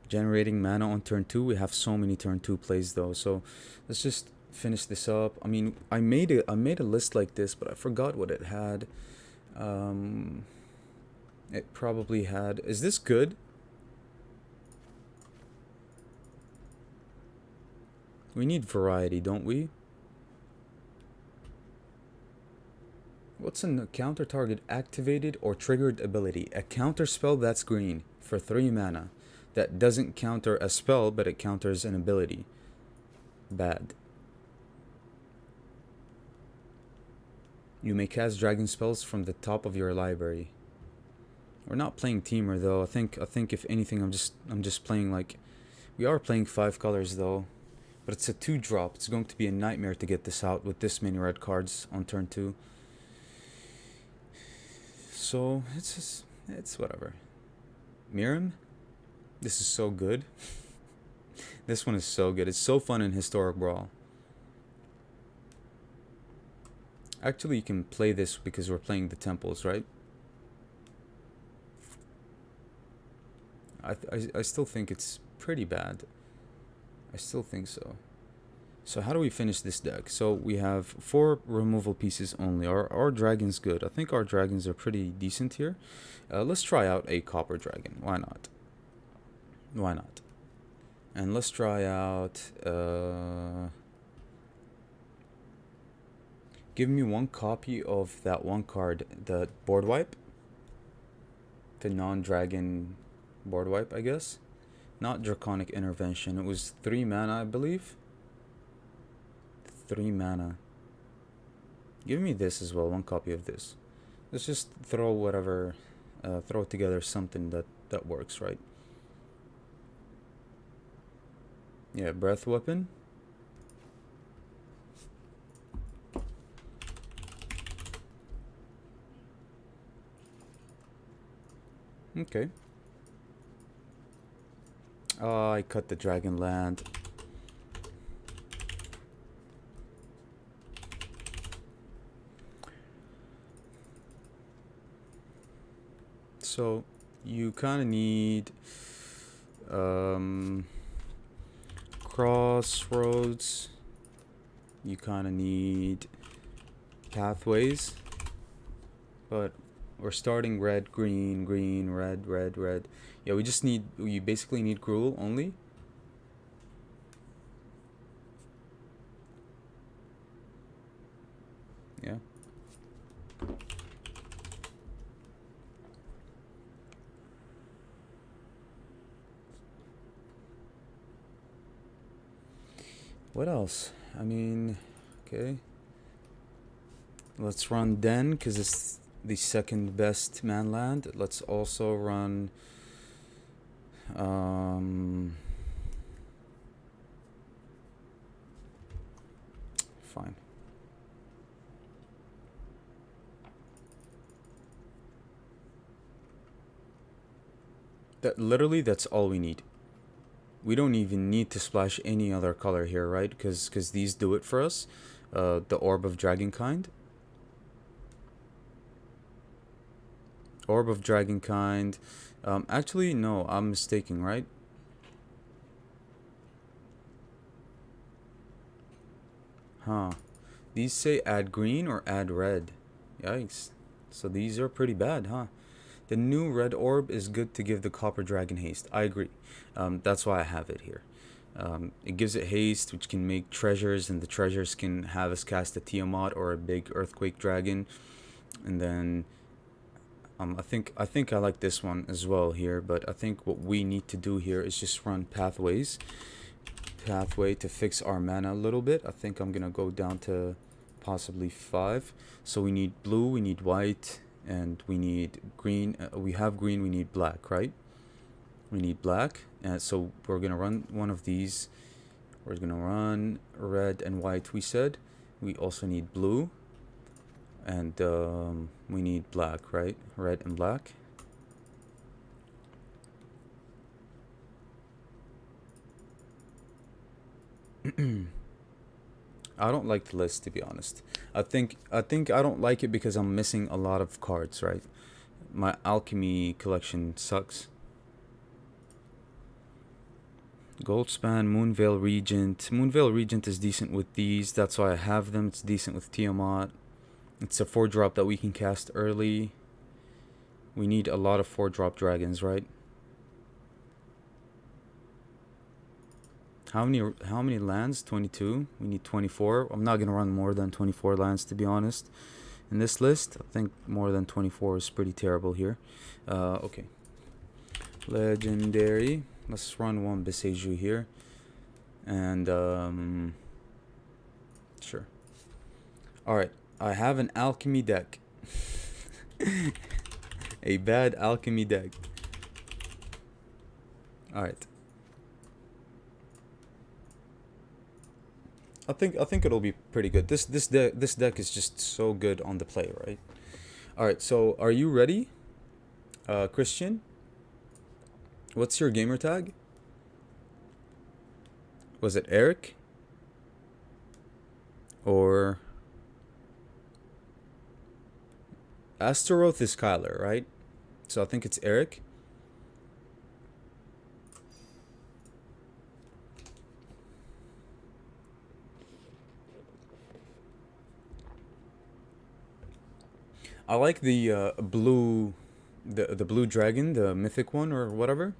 Generating mana on turn 2. We have so many turn 2 plays though, so let's just finish this up. I mean, I made a list like this, but I forgot what it had. It probably had. Is this good? We need variety, don't we? What's a counter target activated or triggered ability? A counter spell that's green for 3 mana. That doesn't counter a spell, but it counters an ability. Bad. You may cast dragon spells from the top of your library. We're not playing Teamer though. I think if anything, I'm just playing like, we are playing 5 colors though. But it's a 2-drop. It's going to be a nightmare to get this out with this many red cards on turn 2. So it's whatever. Mirim? This is so good. This one is so good. It's so fun in Historic Brawl. Actually, you can play this because we're playing the temples, right? I still think it's pretty bad. I still think so. So how do we finish this deck? So we have 4 removal pieces only. Our dragon's good. I think our dragons are pretty decent here. Let's try out a copper dragon. Why not? Why not? And let's try out... give me 1 copy of that 1 card, the board wipe. The non-dragon board wipe, I guess. Not Draconic Intervention. It was 3 mana, I believe. 3 mana. Give me this as well. 1 copy of this. Let's just throw whatever. Throw together something that works, right? Yeah, Breath Weapon. Okay. Oh, I cut the Dragon Land. So you kind of need Crossroads. You kind of need Pathways, but We're starting red, green, green, red, red, red. Yeah, we basically need Gruel only. Yeah. What else? I mean, okay. Let's run Den, because it's the second best man land. Let's also run fine. That's all we need. We don't even need to splash any other color here, right? Because these do it for us. The Orb of Dragonkind. Orb of Dragonkind. Actually, no, I'm mistaken, right? Huh. These say add green or add red. Yikes. So these are pretty bad, huh? The new red orb is good to give the copper dragon haste. I agree. That's why I have it here. It gives it haste, which can make treasures, and the treasures can have us cast a Tiamat or a big earthquake dragon. And then I think I like this one as well here, but I think what we need to do here is just run pathways. Pathway to fix our mana a little bit. I think I'm gonna go down to possibly 5. So we need blue, we need white, and we need green. We have green, we need black, right? We need black, and so we're gonna run one of these. We're gonna run red and white, we said. We also need blue, and we need black, right? Red and black. I don't like the list, to be honest. I think I don't like it because I'm missing a lot of cards, right? My alchemy collection sucks. Goldspan, Moonveil Regent. Moonveil Regent is decent with these. That's why I have them. It's decent with Tiamat. It's a 4-drop that we can cast early. We need a lot of 4-drop dragons, right? How many lands? 22. We need 24. I'm not gonna run more than 24 lands, to be honest. In this list, I think more than 24 is pretty terrible here. Okay. Legendary. Let's run one Beseju here. And sure. Alright. I have an alchemy deck. A bad alchemy deck. Alright. I think it'll be pretty good. This deck is just so good on the play, right? All right, so are you ready, Christian? What's your gamer tag? Was it Eric? Or Astaroth is Kyler, right? So I think it's Eric. I like the blue, the blue dragon, the mythic one or whatever.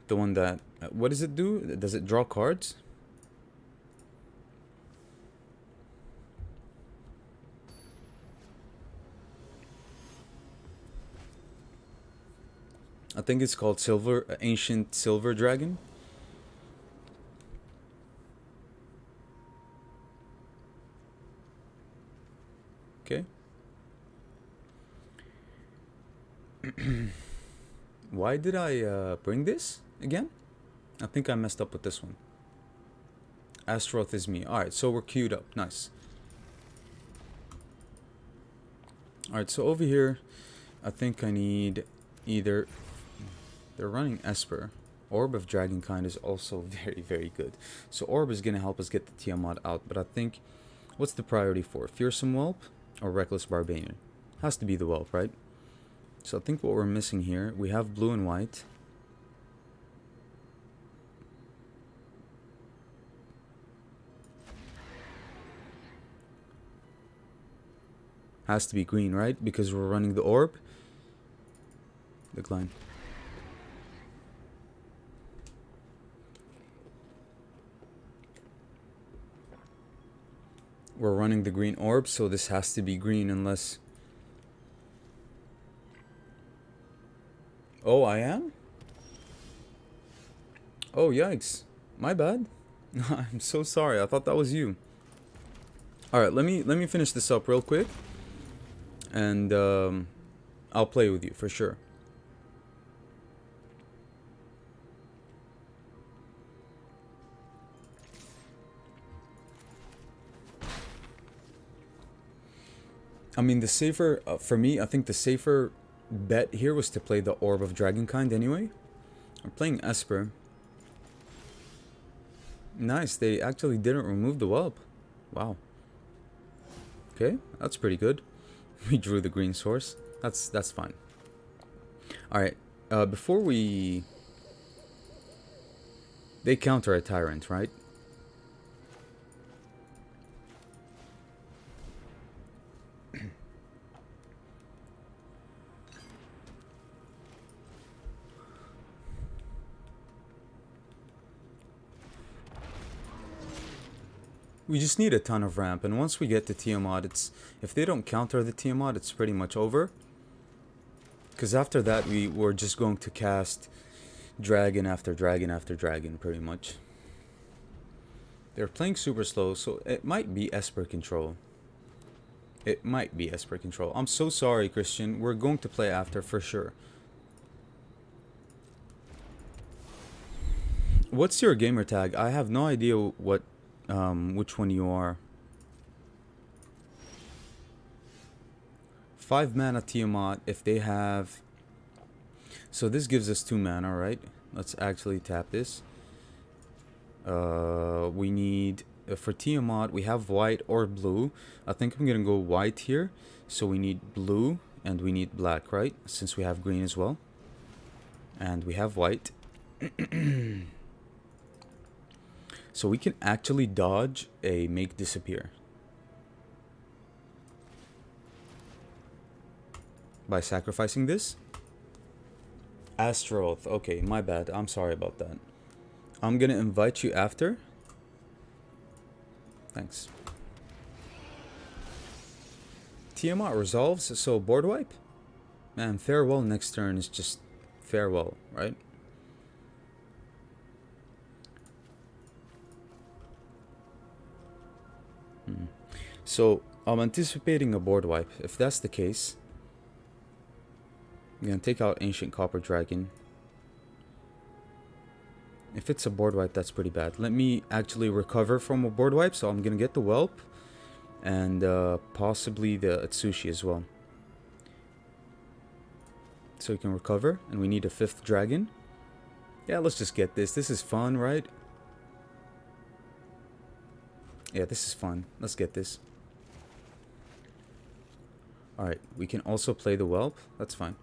The one that what does it do? Does it draw cards? I think it's called Ancient Silver Dragon. Okay. Why did I bring this again? I think I messed up with this one. Astaroth is me. Alright, so we're queued up. Nice. Alright, so over here, I think I need either... They're running Esper. Orb of Dragonkind is also very, very good. So Orb is going to help us get the Tiamat out. But I think... What's the priority for? Fearsome Whelp or Reckless Barbarian? Has to be the Whelp, right? So I think what we're missing here, we have blue and white. has to be green, right? Because we're running the orb. Decline. We're running the green orb, so this has to be green unless... Oh, I am? Oh, yikes. My bad. I'm so sorry. I thought that was you. Alright, let me finish this up real quick. And I'll play with you for sure. I mean, the safer, for me, I think the safer bet here was to play the Orb of Dragonkind anyway. I'm playing Esper. Nice, they actually didn't remove the whelp. Wow. Okay, that's pretty good. We drew the green source. That's fine. Alright, before we... They counter a Tyrant, right? We just need a ton of ramp, and once we get to Tiamat, it's... If they don't counter the Tiamat, it's pretty much over. Because after that, we're just going to cast dragon after dragon after dragon, pretty much. They're playing super slow, so it might be Esper control. It might be Esper control. I'm so sorry, Christian. We're going to play after, for sure. What's your gamer tag? I have no idea what... which one you are. 5 mana Tiamat if they have... So this gives us 2 mana, right? Let's actually tap this. We need... for Tiamat, we have white or blue. I think I'm gonna go white here. So we need blue and we need black, right? Since we have green as well. And we have white. So we can actually dodge a make disappear by sacrificing this. Astaroth. Okay, my bad. I'm sorry about that. I'm gonna invite you after. Thanks. Tiamat resolves, so board wipe? Man, farewell next turn is just farewell, right? So, I'm anticipating a board wipe. If that's the case, I'm going to take out Ancient Copper Dragon. If it's a board wipe, that's pretty bad. Let me actually recover from a board wipe. So, I'm going to get the Whelp and possibly the Atsushi as well. So, we can recover. And we need a 5th dragon. Yeah, let's just get this. This is fun, right? Yeah, this is fun. Let's get this. Alright, we can also play the Whelp. That's fine.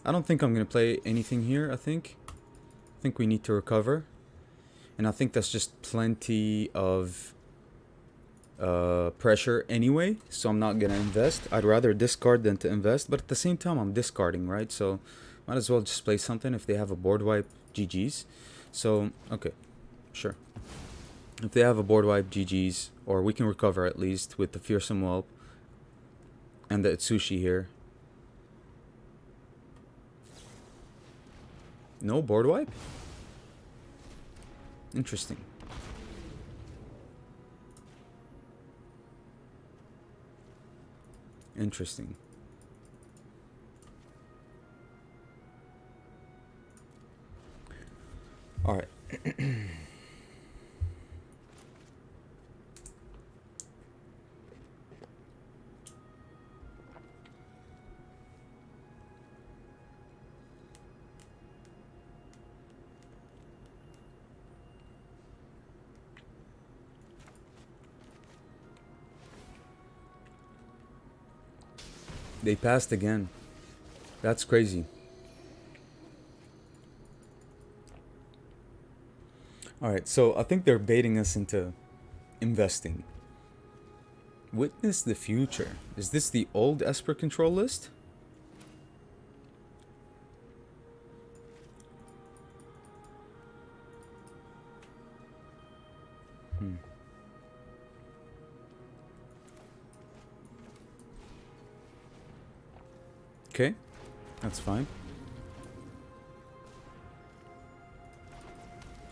I don't think I'm going to play anything here, I think. I think we need to recover. And I think that's just plenty of pressure anyway. So I'm not going to invest. I'd rather discard than to invest. But at the same time, I'm discarding, right? So might as well just play something. If they have a board wipe, GG's. So, okay. Sure. If they have a board wipe, GG's, or we can recover at least with the Fearsome Whelp and the Atsushi here. No board wipe? Interesting. Interesting. All right. They passed again. That's crazy. Alright, so I think they're baiting us into investing. Witness the future. Is this the old Esper control list? Okay, that's fine.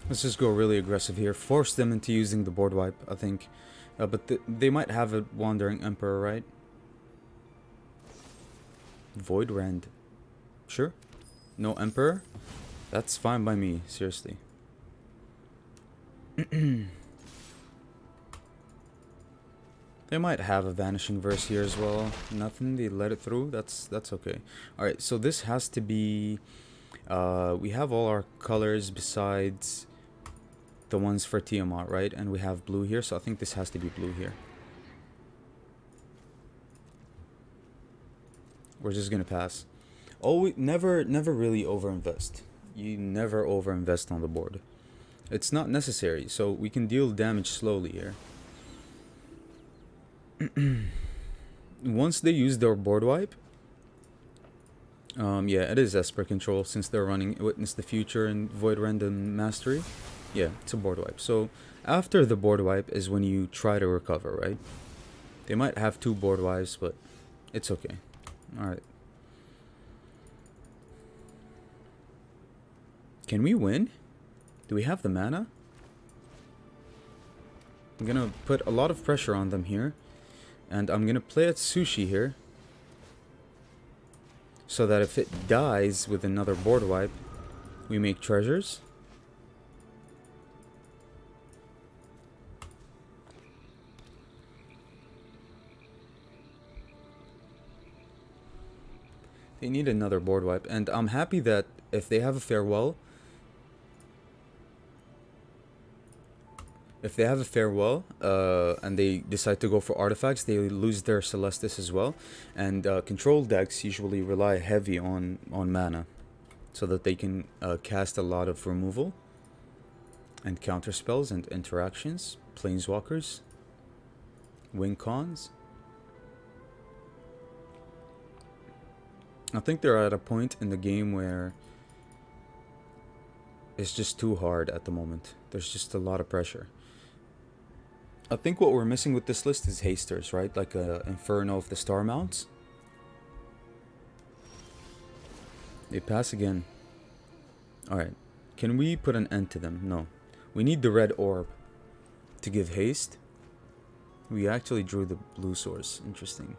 Let's just go really aggressive here. Force them into using the board wipe, I think. But they might have a Wandering Emperor, right? Void Rend. Sure. No Emperor? That's fine by me, seriously. They might have a Vanishing Verse here as well. Nothing, they let it through. That's okay. Alright, so this has to be... we have all our colors besides the ones for Tiamat, right? And we have blue here, so I think this has to be blue here. We're just gonna pass. Never really overinvest. You never overinvest on the board. It's not necessary, so we can deal damage slowly here. Once they use their board wipe, yeah, it is Esper control since they're running Witness the Future and Void Random Mastery. Yeah, it's a board wipe. So after the board wipe is when you try to recover, right? They might have 2 board wipes, but it's okay. Alright. Can we win? Do we have the mana? I'm gonna put a lot of pressure on them here. And I'm gonna play at Sushi here. So that if it dies with another board wipe, we make treasures. They need another board wipe, and I'm happy that if they have a farewell, and they decide to go for artifacts, they lose their Celestis as well. And control decks usually rely heavy on mana, so that they can cast a lot of removal and counter spells and interactions, planeswalkers, wing cons. I think they're at a point in the game where it's just too hard at the moment. There's just a lot of pressure. I think what we're missing with this list is hasters, right? Like Inferno of the Star Mounts. They pass again. Alright. Can we put an end to them? No. We need the red orb to give haste. We actually drew the blue source. Interesting.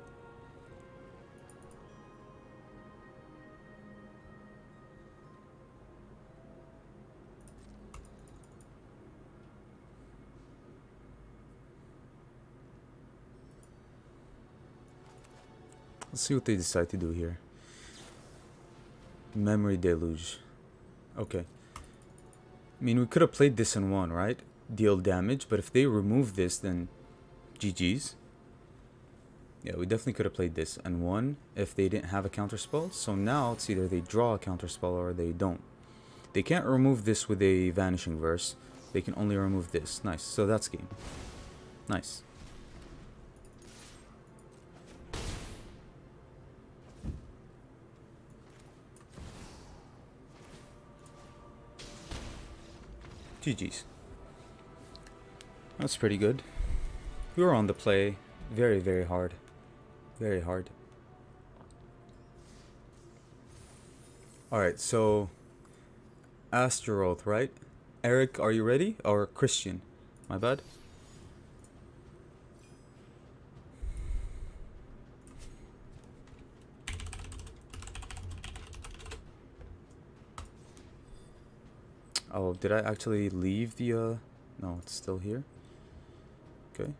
Let's see what they decide to do here. Memory Deluge. Okay. I mean, we could have played this in 1, right? Deal damage, but if they remove this, then GG's. Yeah, we definitely could have played this in 1 if they didn't have a counterspell. So now it's either they draw a counterspell or they don't. They can't remove this with a Vanishing Verse. They can only remove this. Nice. So that's game. Nice. GG's. That's pretty good. We were on the play very, very hard. Very hard. Alright, so Astaroth, right? Eric, are you ready? Or Christian? My bad. Oh, did I actually leave the, no, it's still here. Okay.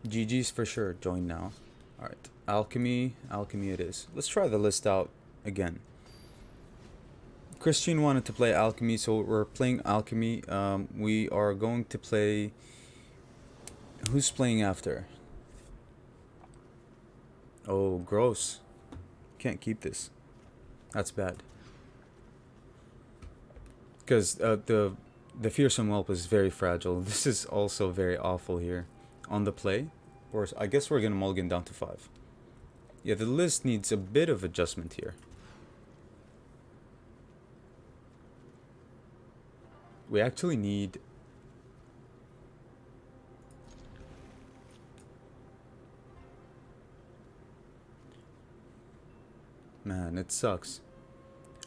GG's for sure. Join now. Alright. Alchemy. Alchemy it is. Let's try the list out again. Christian wanted to play Alchemy, so we're playing Alchemy. We are going to play... Who's playing after? Oh, gross. Can't keep this. That's bad. Because the The fearsome whelp is very fragile. This is also very awful here. On the play, or I guess we're gonna mulligan down to 5. Yeah, the list needs a bit of adjustment here. We actually need... Man, it sucks.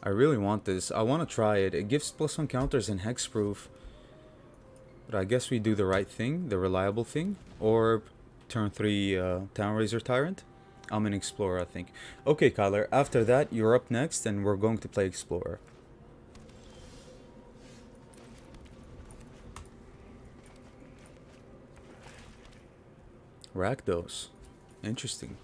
I really want this. I want to try it. It gives +1 counters and hexproof. But I guess we do the right thing, the reliable thing. Or turn 3 Town Razor Tyrant. I'm an Explorer, I think. Okay, Kyler, after that, you're up next, and we're going to play Explorer. Rakdos. Interesting.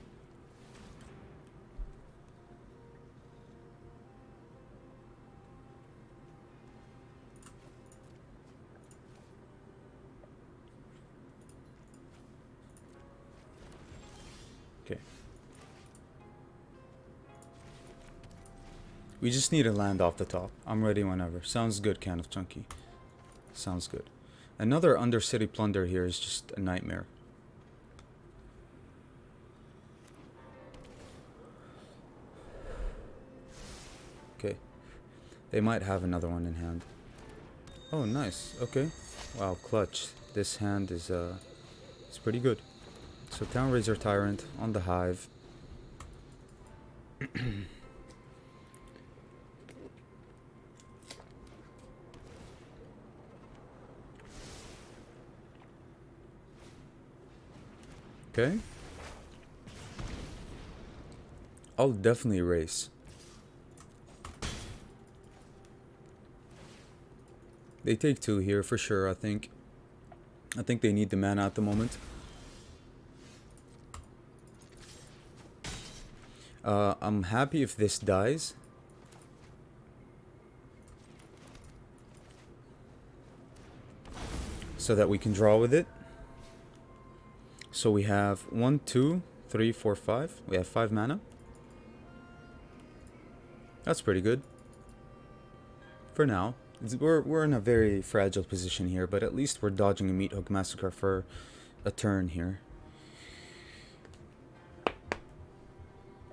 Okay. We just need a land off the top. I'm ready whenever. Sounds good, Can of Chunky. Sounds good. Another Undercity Plunder here is just a nightmare. Okay. They might have another one in hand. Oh, nice. Okay. Wow, clutch. This hand is it's pretty good. So Town Razor Tyrant on the Hive. Okay. I'll definitely race. They take 2 here for sure, I think. I think they need the mana at the moment. I'm happy if this dies. So that we can draw with it. So we have 1, 2, 3, 4, 5. We have 5 mana. That's pretty good. For now. We're in a very fragile position here, but at least we're dodging a Meat Hook Massacre for a turn here.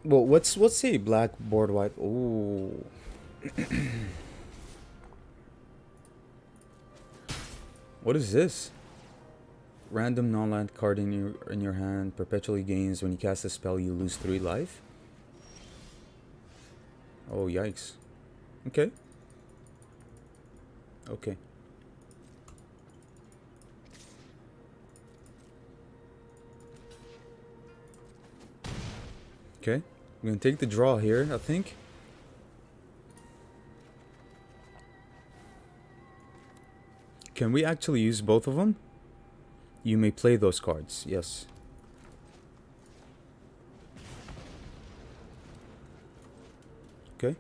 Well, what's a black board wipe? Ooh. What is this? Random non-land card in your hand perpetually gains when you cast a spell. You lose 3 life. Oh, yikes. Okay. Okay. Okay. I'm gonna take the draw here, I think. Can we actually use both of them? You may play those cards, yes. Okay.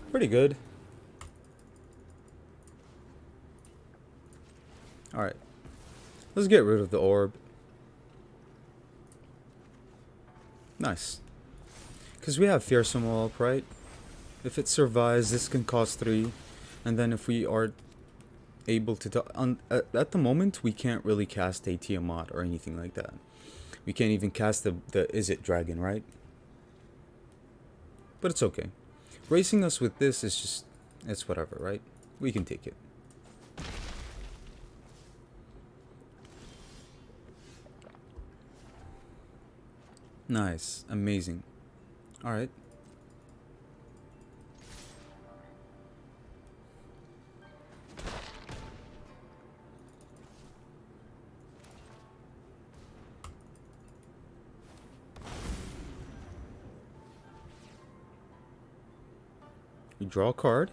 Pretty good. Alright. Let's get rid of the orb. Nice. Because we have Fearsome Whelp, right? If it survives, this can cost 3. And then if we are able to... at the moment, we can't really cast a Tiamat or anything like that. We can't even cast the Izzet Dragon, right? But it's okay. Racing us with this is just... it's whatever, right? We can take it. Nice. Amazing. Alright. We draw a card.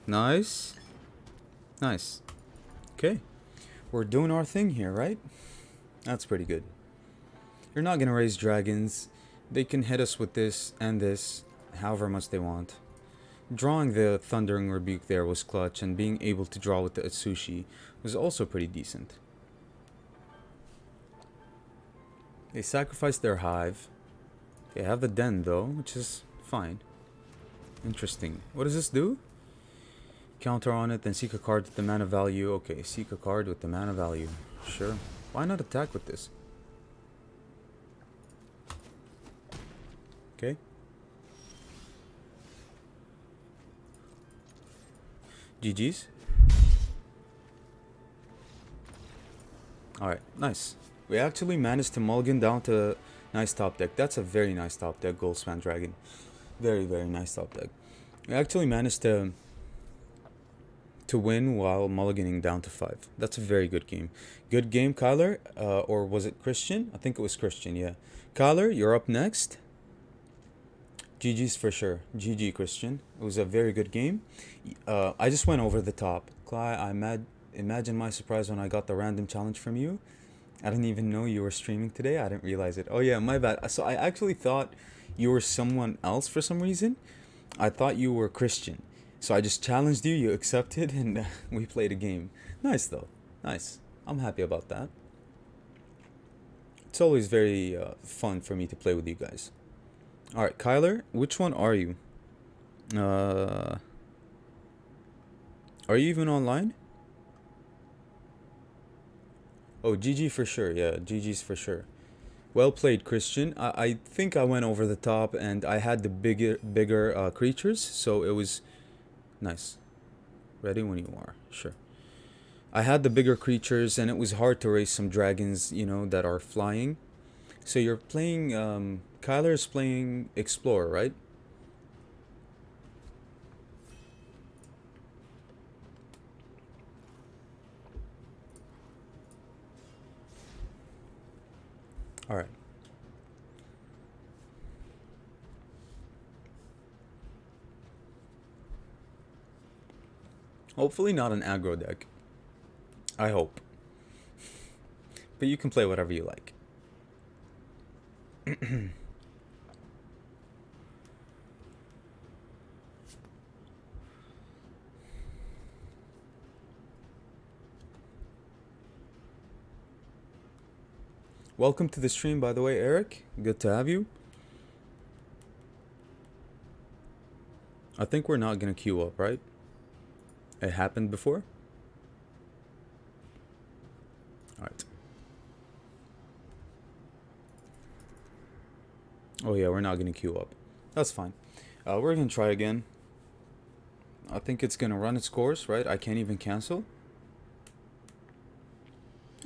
Nice. Nice. Okay. We're doing our thing here, right? That's pretty good. You're not gonna raise dragons. They can hit us with this and this, however much they want. Drawing the Thundering Rebuke there was clutch, and being able to draw with the Atsushi was also pretty decent. They sacrificed their Hive. They have the Den though, which is fine. Interesting. What does this do? Counter on it, then seek a card with the mana value. Okay, seek a card with the mana value. Sure. Why not attack with this? Okay. GG's. Alright, nice. We actually managed to mulligan down to nice top deck. That's a very nice top deck, Goldspan Dragon. Very, very nice top deck. We actually managed to win while mulliganing down to 5. That's a very good game. Good game, Kyler. Or was it Christian? I think it was Christian, yeah. Kyler, you're up next. GG's for sure. GG, Christian. It was a very good game. I just went over the top. Cly, imagine my surprise when I got the random challenge from you. I didn't even know you were streaming today. I didn't realize it. Oh yeah, my bad. So I actually thought you were someone else for some reason. I thought you were Christian. So I just challenged you, you accepted, and we played a game. Nice though. Nice. I'm happy about that. It's always very fun for me to play with you guys. Alright, Kyler, which one are you? Are you even online? Oh, GG for sure. Yeah, GG's for sure. Well played, Christian. I think I went over the top and I had the bigger creatures, so it was nice. Ready when you are. Sure. I had the bigger creatures and it was hard to raise some dragons, you know, that are flying. So you're playing, Kyler's playing Explorer, right? Alright. Hopefully not an aggro deck. I hope. But you can play whatever you like. Welcome to the stream, by the way, Eric. Good to have you. I think we're not gonna queue up, right? It happened before? Alright. Oh yeah, we're not gonna queue up. That's fine. We're gonna try again. I think it's gonna run its course, right? I can't even cancel.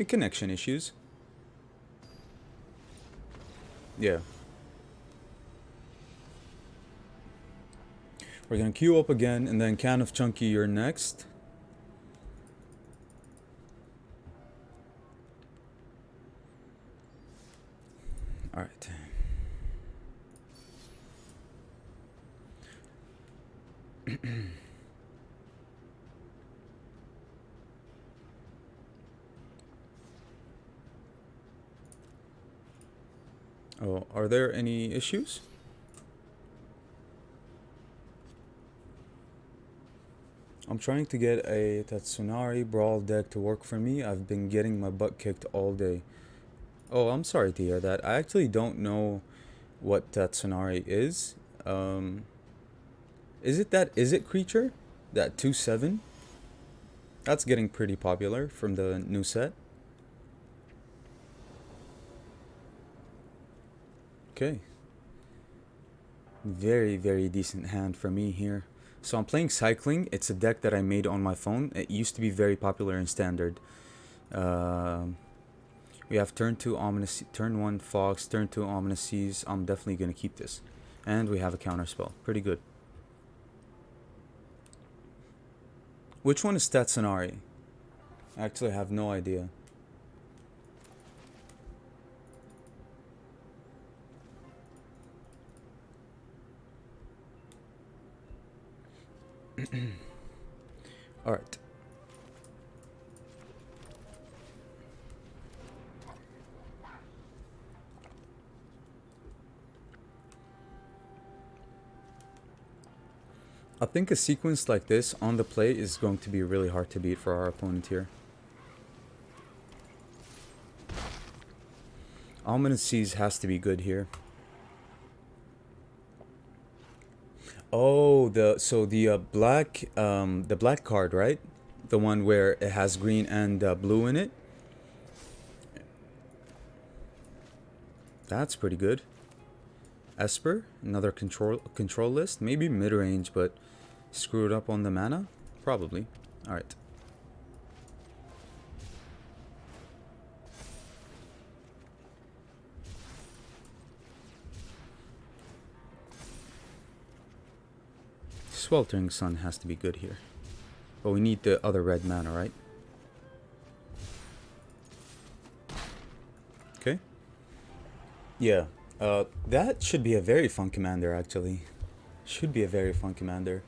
Connection issues. Yeah. We're gonna queue up again, and then Can of Chunky, you're next. Alright. Oh, are there any issues? I'm trying to get a Tatsunari Brawl deck to work for me. I've been getting my butt kicked all day. Oh, I'm sorry to hear that. I actually don't know what Tatsunari is. Is it creature? That 2/7? That's getting pretty popular from the new set. Okay. Very, very decent hand for me here. So I'm playing Cycling. It's a deck that I made on my phone. It used to be very popular in Standard. We have turn 2 Ominous, turn 1 Fox, turn 2 Ominous Seas. I'm definitely going to keep this. And we have a counter spell. Pretty good. Which one is Tatsunari? I actually have no idea. Alright. I think a sequence like this on the play is going to be really hard to beat for our opponent here. Ominous Seas has to be good here. Oh, the black card, right? The one where it has green and blue in it. That's pretty good. Esper, another control list, maybe mid range, but screwed up on the mana, probably. All right. Sweltering Sun has to be good here. But we need the other red mana, right? Okay. Yeah. That should be a very fun commander, actually. Should be a very fun commander.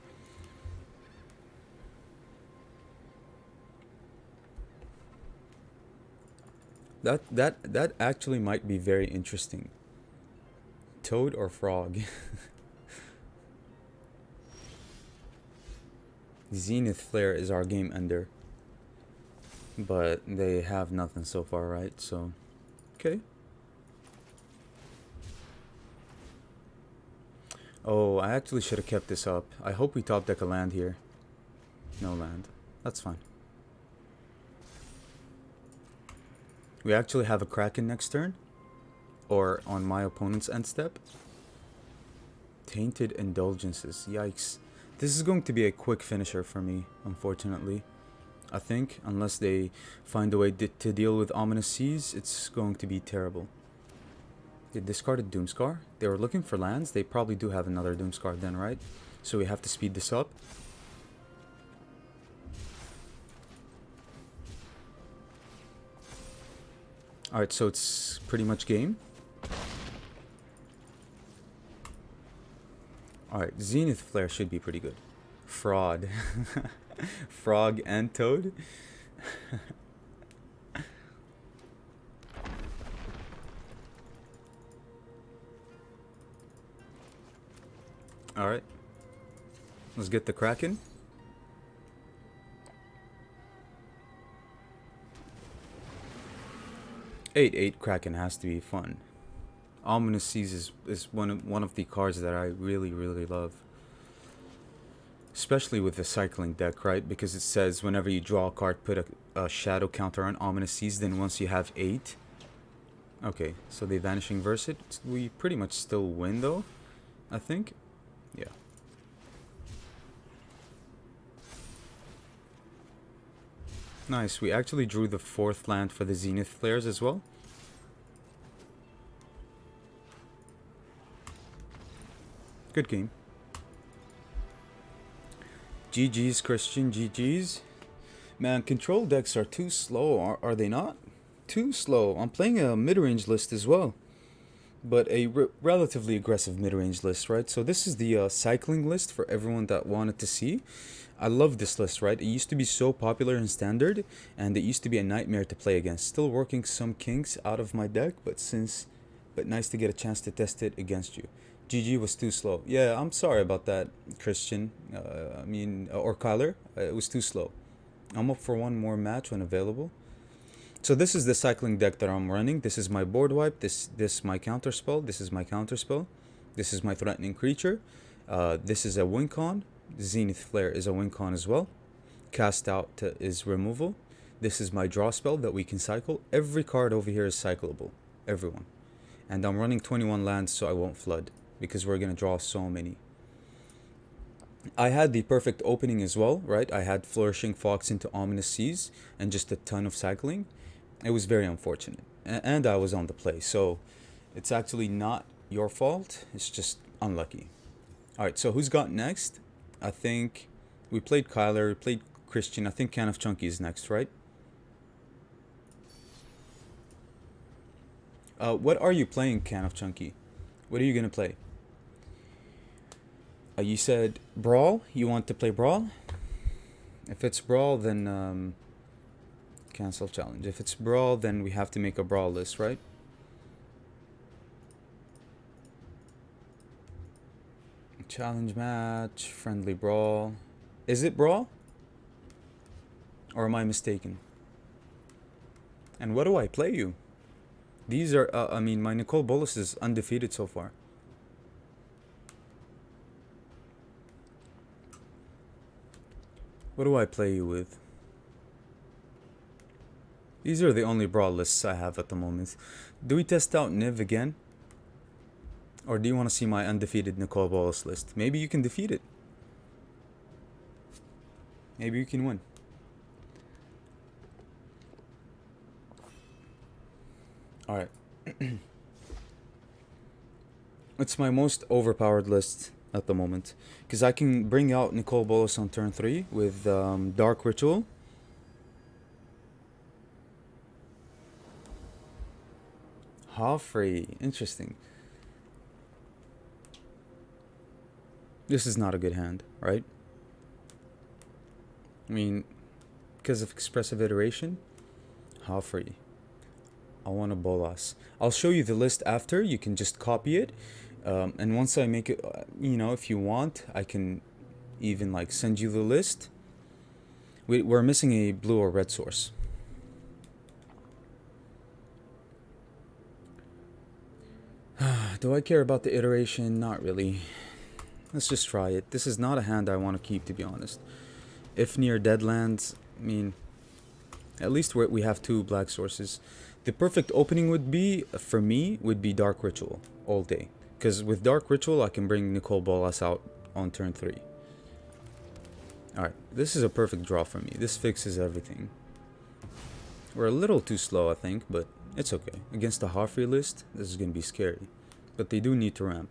That actually might be very interesting. Toad or frog? Zenith Flare is our game ender. But they have nothing so far, right? So, okay. Oh, I actually should have kept this up. I hope we top deck a land here. No land. That's fine. We actually have a Kraken next turn. Or on my opponent's end step. Tainted Indulgences. Yikes. This is going to be a quick finisher for me, unfortunately. I think, unless they find a way to deal with Ominous Seas, it's going to be terrible. They discarded Doomscar. They were looking for lands. They probably do have another Doomscar then, right? So we have to speed this up. Alright, so it's pretty much game. Alright, Zenith Flare should be pretty good. Fraud. Frog and Toad. Alright. Let's get the Kraken. Eight Kraken has to be fun. Ominous Seas is one of the cards that I really love. Especially with the cycling deck, right? Because it says whenever you draw a card, put a shadow counter on Ominous Seas. Then once you have 8. Okay, so they Vanishing Verse it. We pretty much still win though, I think. Yeah. Nice, we actually drew the 4th land for the Zenith Flares as well. Good game. GG's, Christian, GG's. Man, control decks are too slow, are they not? Too slow. I'm playing a mid-range list as well. But a relatively aggressive mid-range list, right? So this is the cycling list for everyone that wanted to see. I love this list, right? It used to be so popular in Standard, and it used to be a nightmare to play against. Still working some kinks out of my deck, but nice to get a chance to test it against you. GG was too slow. Yeah, I'm sorry about that, Christian. Or Kyler. It was too slow. I'm up for one more match when available. So this is the cycling deck that I'm running. This is my board wipe. This my counter spell. This is my counter spell. This is my threatening creature. This is a win con. Zenith Flare is a win con as well. Cast out is removal. This is my draw spell that we can cycle. Every card over here is cyclable. Everyone. And I'm running 21 lands so I won't flood, because we're going to draw so many. I had the perfect opening as well, right? I had Flourishing Fox into Ominous Seas and just a ton of cycling. It was very unfortunate. And I was on the play, so it's actually not your fault. It's just unlucky. Alright, so who's got next? I think we played Kyler, we played Christian. I think Can of Chunky is next, right? What are you playing, Can of Chunky? What are you going to play? You said Brawl? You want to play Brawl? If it's Brawl, then cancel challenge. If it's Brawl, then we have to make a Brawl list, right? Challenge match, friendly Brawl. Is it Brawl? Or am I mistaken? And what do I play you? These are, my Nicole Bolas is undefeated so far. What do I play you with? These are the only Brawl lists I have at the moment. Do we test out Niv again? Or do you want to see my undefeated Nicole Bolas list? Maybe you can defeat it. Maybe you can win. Alright. It's my most overpowered list at the moment. Because I can bring out Nicole Bolas on turn 3 with Dark Ritual. Joffrey. Interesting. This is not a good hand, right? I mean, because of expressive iteration. Joffrey. I want a Bolas. I'll show you the list after. You can just copy it. And once I make it, you know, if you want, I can even like send you the list. We're missing a blue or red source. Do I care about the iteration? Not really. Let's just try it. This is not a hand I want to keep, to be honest. If near Deadlands, I mean, at least we have 2 black sources. The perfect opening would be, for me, would be Dark Ritual all day. Because with Dark Ritual, I can bring Nicole Bolas out on turn 3. Alright, this is a perfect draw for me. This fixes everything. We're a little too slow, I think, but it's okay. Against the Joffrey list, this is going to be scary. But they do need to ramp.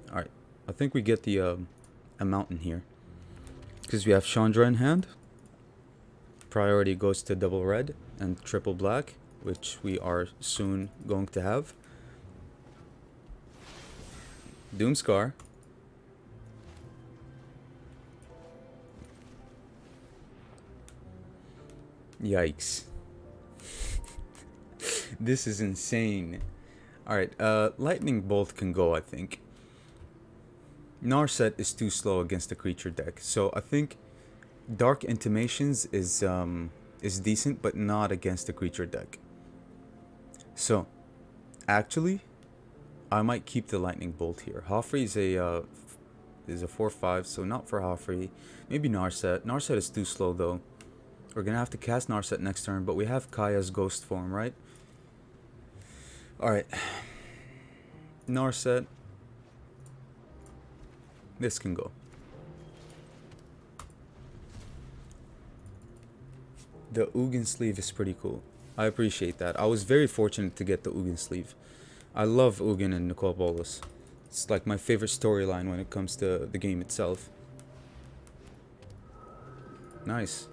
Alright, I think we get the a mountain here. Because we have Chandra in hand. Priority goes to double red and triple black, which we are soon going to have. Doomscar. Yikes. This is insane. Alright, Lightning Bolt can go, I think. Narset is too slow against the creature deck, so I think Dark Intimations is decent, but not against the creature deck. So, actually, I might keep the Lightning Bolt here. Joffrey is a 4/5, so not for Joffrey. Maybe Narset. Narset is too slow though. We're gonna have to cast Narset next turn, but we have Kaya's Ghost form, right? Alright. Narset. This can go. The Ugin sleeve is pretty cool. I appreciate that. I was very fortunate to get the Ugin sleeve. I love Ugin and Nicole Bolas. It's like my favorite storyline when it comes to the game itself. Nice.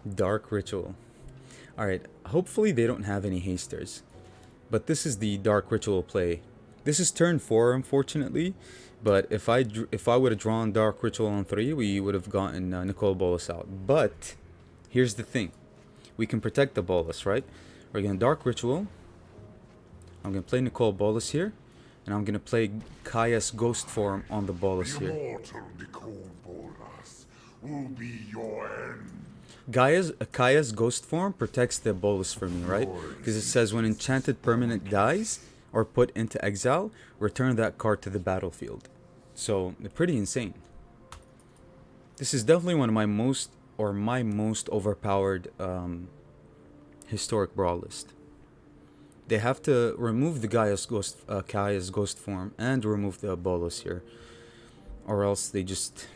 Dark Ritual. Alright, hopefully they don't have any hasters. But this is the Dark Ritual play. This is turn 4, unfortunately. But if I would have drawn Dark Ritual on 3, we would have gotten Nicole Bolas out. But here's the thing. We can protect the Bolas, right? We're going to Dark Ritual. I'm going to play Nicole Bolas here. And I'm going to play Kaya's Ghost form on the Bolas here. Immortal Nicole Bolas will be your end. Kaya's Ghost form protects the Bolas for me, right? Because it says when enchanted permanent dies or put into exile, return that card to the battlefield. So, they're pretty insane. This is definitely one of my most overpowered historic Brawl list. They have to remove the Kaya's Ghost form and remove the Bolas here, or else they just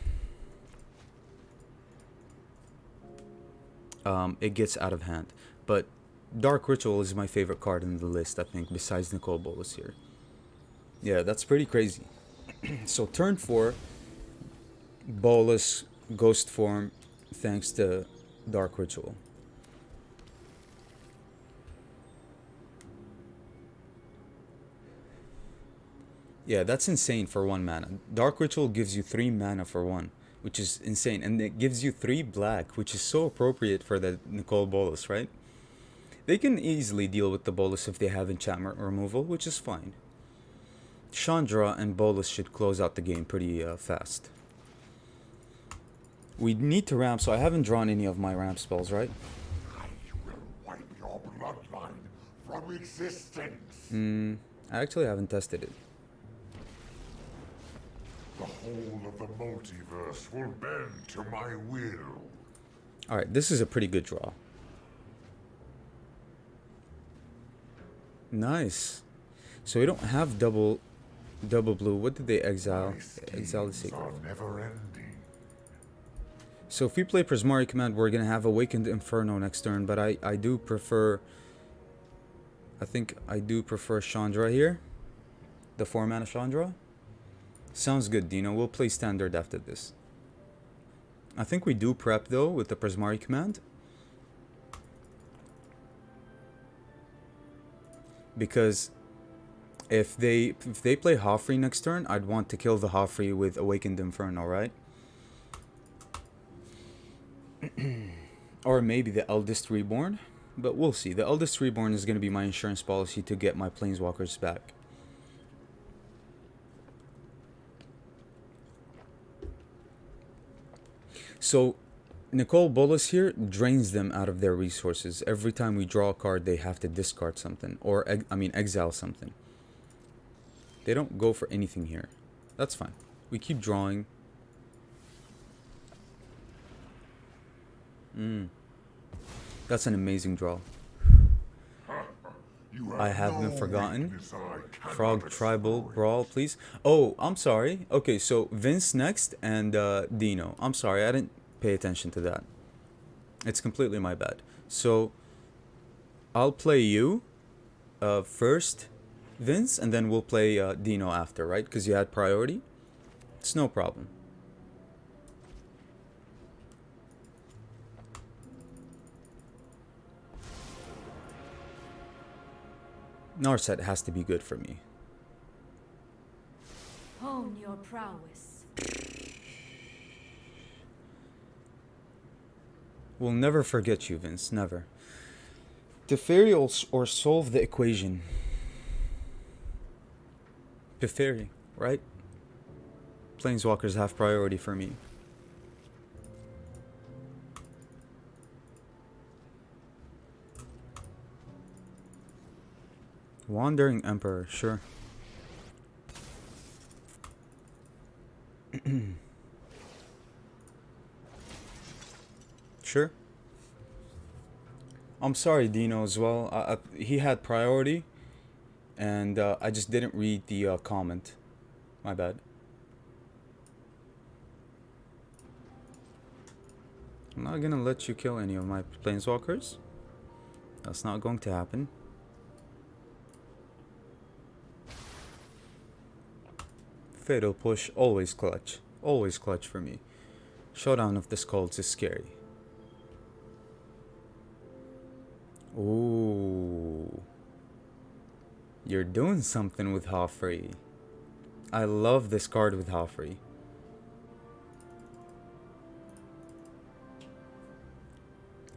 it gets out of hand. But Dark Ritual is my favorite card in the list, I think, besides Nicole Bolas here. Yeah, that's pretty crazy. So turn 4, Bolas Ghost form, thanks to Dark Ritual. Yeah, that's insane for 1 mana. Dark Ritual gives you 3 mana for 1, which is insane. And it gives you 3 black, which is so appropriate for the Nicole Bolas, right? They can easily deal with the Bolas if they have enchantment removal, which is fine. Chandra and Bolas should close out the game pretty fast. We need to ramp, so I haven't drawn any of my ramp spells, right? I will wipe your bloodline from existence. I actually haven't tested it. The The whole of the multiverse will bend to my will. Alright, this is a pretty good draw. Nice. So we don't have double blue. What did they exile? My Exile the schemes secret. are never ending. So if we play Prismari Command, we're gonna have Awakened Inferno next turn, but I do prefer, I think I do prefer Chandra here. The 4-mana Chandra. Sounds good, Dino. We'll play Standard after this. I think we do prep though with the Prismari Command. Because if they play Joffrey next turn, I'd want to kill the Joffrey with Awakened Inferno, right? Or maybe the Eldest Reborn, but we'll see. The Eldest Reborn is going to be my insurance policy to get my Planeswalkers back. So Nicole Bolas here drains them out of their resources. Every time we draw a card, they have to discard something, or exile something. They don't go for anything here. That's fine. We keep drawing. That's an amazing draw. I haven't forgotten. Frog Tribal Brawl, please. Oh, I'm sorry. Okay, so Vince next and Dino. I'm sorry, I didn't pay attention to that. It's completely my bad. So I'll play you first, Vince, and then we'll play Dino after, right? Because you had priority. It's no problem. Narset has to be good for me. Hone your prowess. We'll never forget you, Vince. Never. Teferi or solve the equation. Teferi, right? Planeswalkers have priority for me. Wandering Emperor, sure. Sure. I'm sorry, Dino, as well. He had priority, and I just didn't read the comment. My bad. I'm not gonna let you kill any of my planeswalkers. That's not going to happen. Fatal Push, always clutch. Always clutch for me. Showdown of the Skulls is scary. Ooh. You're doing something with Joffrey. I love this card with Joffrey.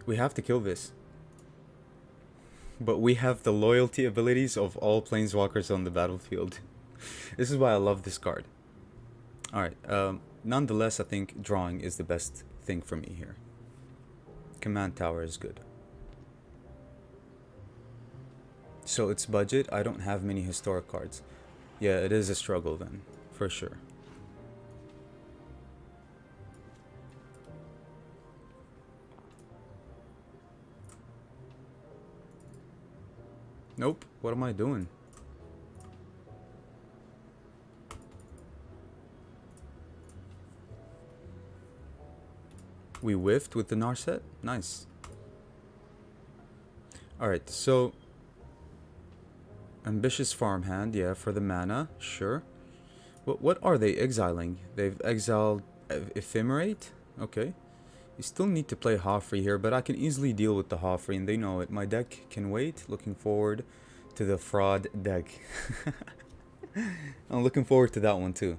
We have to kill this. But we have the loyalty abilities of all planeswalkers on the battlefield. This is why I love this card. Alright, nonetheless, I think drawing is the best thing for me here. Command Tower is good. So it's budget. I don't have many historic cards. Yeah, it is a struggle then, for sure. Nope, what am I doing? We whiffed with the Narset? Nice. Alright, so Ambitious Farmhand, yeah, for the mana, sure. What are they exiling? They've exiled Ephemerate? Okay. You still need to play Joffrey here, but I can easily deal with the Joffrey, and they know it. My deck can wait. Looking forward to the fraud deck. I'm looking forward to that one too.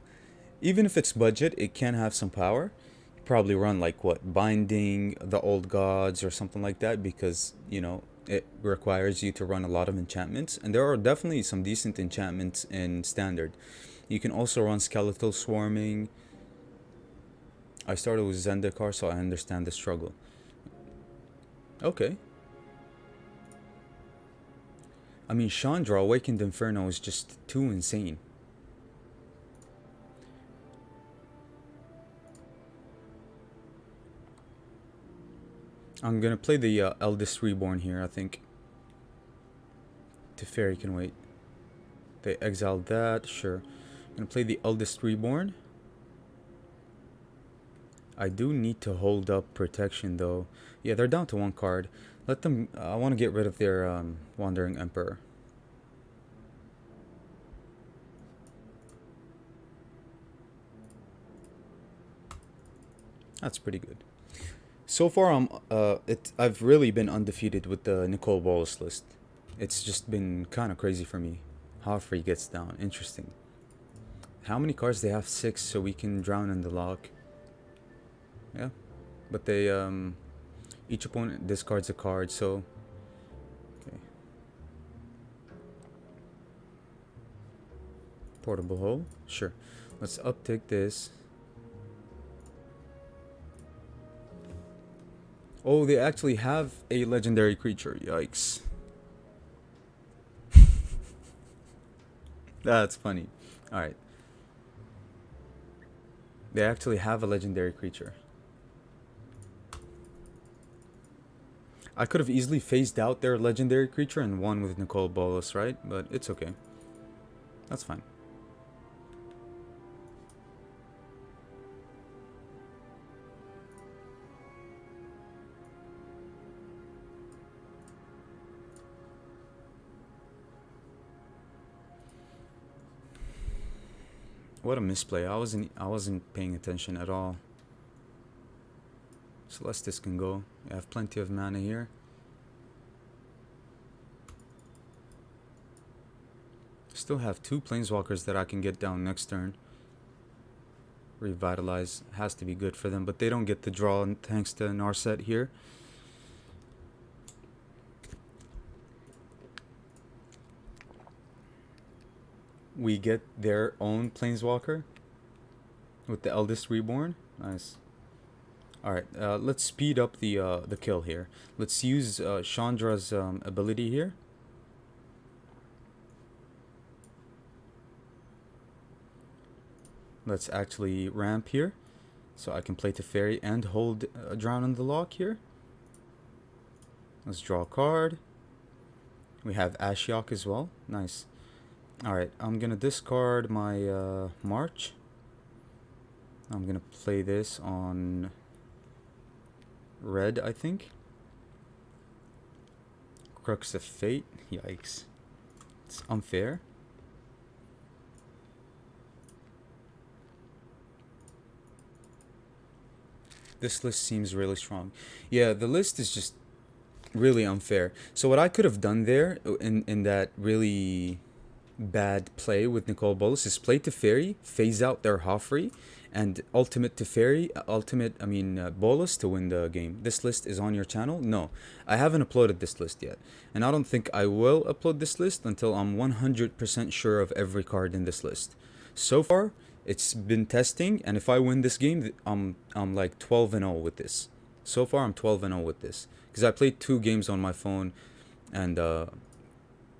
Even if it's budget, it can have some power. Probably run like what, Binding the Old Gods or something like that, because you know it requires you to run a lot of enchantments, and there are definitely some decent enchantments in Standard. You can also run Skeletal Swarming. I started with Zendikar, so I understand the struggle. Okay. I mean, Chandra Awakened Inferno is just too insane. I'm gonna play the Eldest Reborn here, I think. Teferi can wait. They exiled that, sure. I'm gonna play the Eldest Reborn. I do need to hold up protection though. Yeah, they're down to one card. Let them, I want to get rid of their Wandering Emperor. That's pretty good. So far, I've really been undefeated with the Nicole Bolas list. It's just been kind of crazy for me. Hoffrey gets down. Interesting. How many cards they have? 6, so we can drown in the lock. Yeah, but they each opponent discards a card. So okay. Portable hole. Sure. Let's uptick this. Oh, they actually have a legendary creature. Yikes. That's funny. Alright. They actually have a legendary creature. I could have easily phased out their legendary creature and won with Nicole Bolas, right? But it's okay. That's fine. What a misplay. I wasn't paying attention at all. Celestis can go. I have plenty of mana here. Still have 2 planeswalkers that I can get down next turn. Revitalize has to be good for them, but they don't get the draw thanks to Narset here. We get their own planeswalker with the Eldest Reborn. Nice. Alright, let's speed up the kill here. Let's use Chandra's ability here. Let's actually ramp here, so I can play Teferi and hold Drown in the Lock here. Let's draw a card. We have Ashiok as well. Nice. Alright, I'm gonna discard my March. I'm gonna play this on red, I think. Crux of Fate. Yikes. It's unfair. This list seems really strong. Yeah, the list is just really unfair. So what I could have done there in that really bad play with Nicole Bolas is play Teferi, phase out their Hoffrey, and ultimate Teferi, Bolas to win the game. This list is on your channel? No, I haven't uploaded this list yet. And I don't think I will upload this list until I'm 100% sure of every card in this list. So far, it's been testing, and if I win this game, I'm like 12-0 with this. So far, I'm 12-0 with this. Because I played 2 games on my phone, and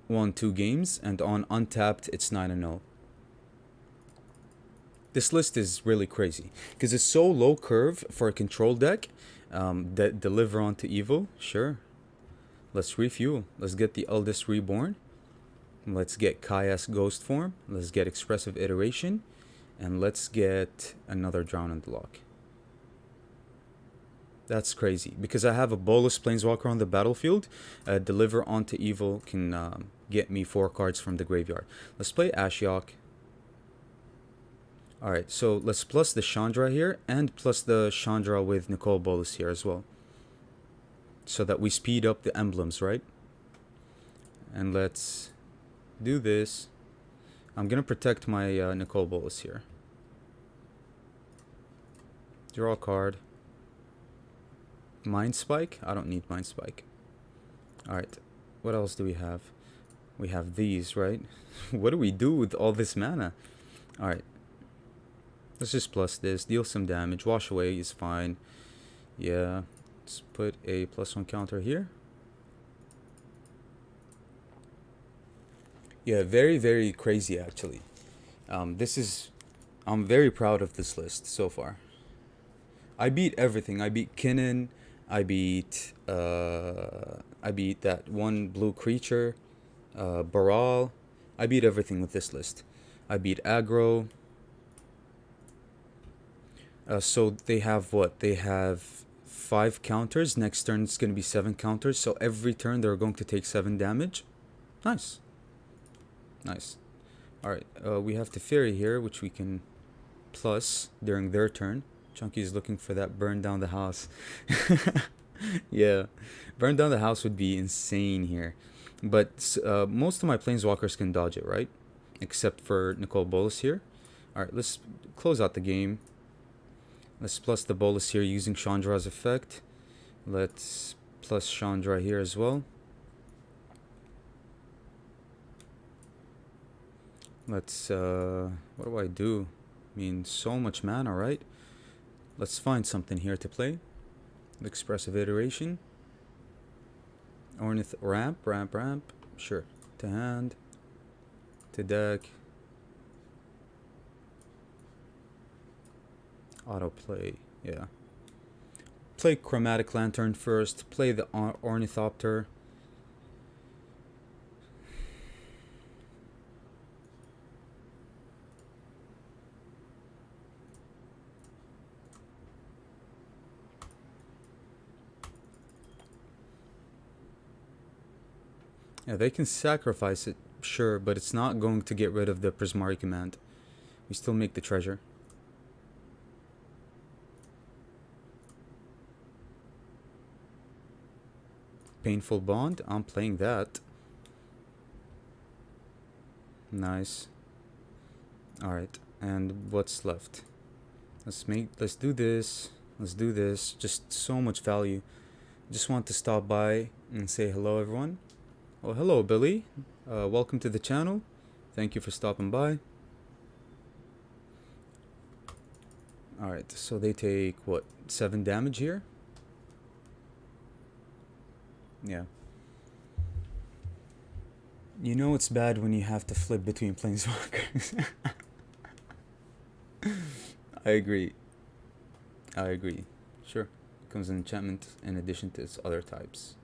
won 2 games, and on Untapped, it's 9-0. This list is really crazy, because it's so low curve for a control deck. That deliver onto evil, sure. Let's refuel. Let's get the Eldest Reborn. Let's get Kaya's Ghost Form. Let's get Expressive Iteration. And let's get another Drown in the Lock. That's crazy, because I have a Bolas Planeswalker on the battlefield. Deliver onto evil can get me 4 cards from the graveyard. Let's play Ashiok. Alright, so let's plus the Chandra here, and plus the Chandra with Nicole Bolas here as well. So that we speed up the emblems, right? And let's do this. I'm gonna protect my Nicole Bolas here. Draw a card. Mind Spike? I don't need Mind Spike. Alright, what else do we have? We have these, right? What do we do with all this mana? Alright. Let's just plus this, deal some damage, wash away is fine. Yeah, let's put a +1 counter here. Yeah, very, very crazy actually. I'm very proud of this list so far. I beat everything. I beat Kinnan, I beat that one blue creature, Brawl. I beat everything with this list. I beat aggro. So they have what? They have 5 counters. Next turn it's going to be 7 counters. So every turn they're going to take 7 damage. Nice. Nice. Alright, we have the fairy here, which we can plus during their turn. Chunky is looking for that burn down the house. Yeah, burn down the house would be insane here. But most of my planeswalkers can dodge it, right? Except for Nicole Bolas here. Alright, let's close out the game. Let's plus the Bolas here using Chandra's effect. Let's plus Chandra here as well. Let's, what do I do? I mean, so much mana, right? Let's find something here to play. Expressive Iteration. Ornith ramp. Sure. To hand. To deck. Autoplay. Yeah. Play Chromatic Lantern first. Play the Ornithopter. Yeah, they can sacrifice it, sure, but it's not going to get rid of the Prismari command. We still make the treasure. Painful Bond, I'm playing that. Nice. Alright, and what's left? Let's do this. Let's do this. Just so much value. Just want to stop by and say hello, everyone. Oh, hello, Billy. Welcome to the channel. Thank you for stopping by. Alright, so they take, what, 7 damage here? Yeah. You know it's bad when you have to flip between planeswalkers. I agree. I agree. Sure. It comes an enchantment in addition to its other types.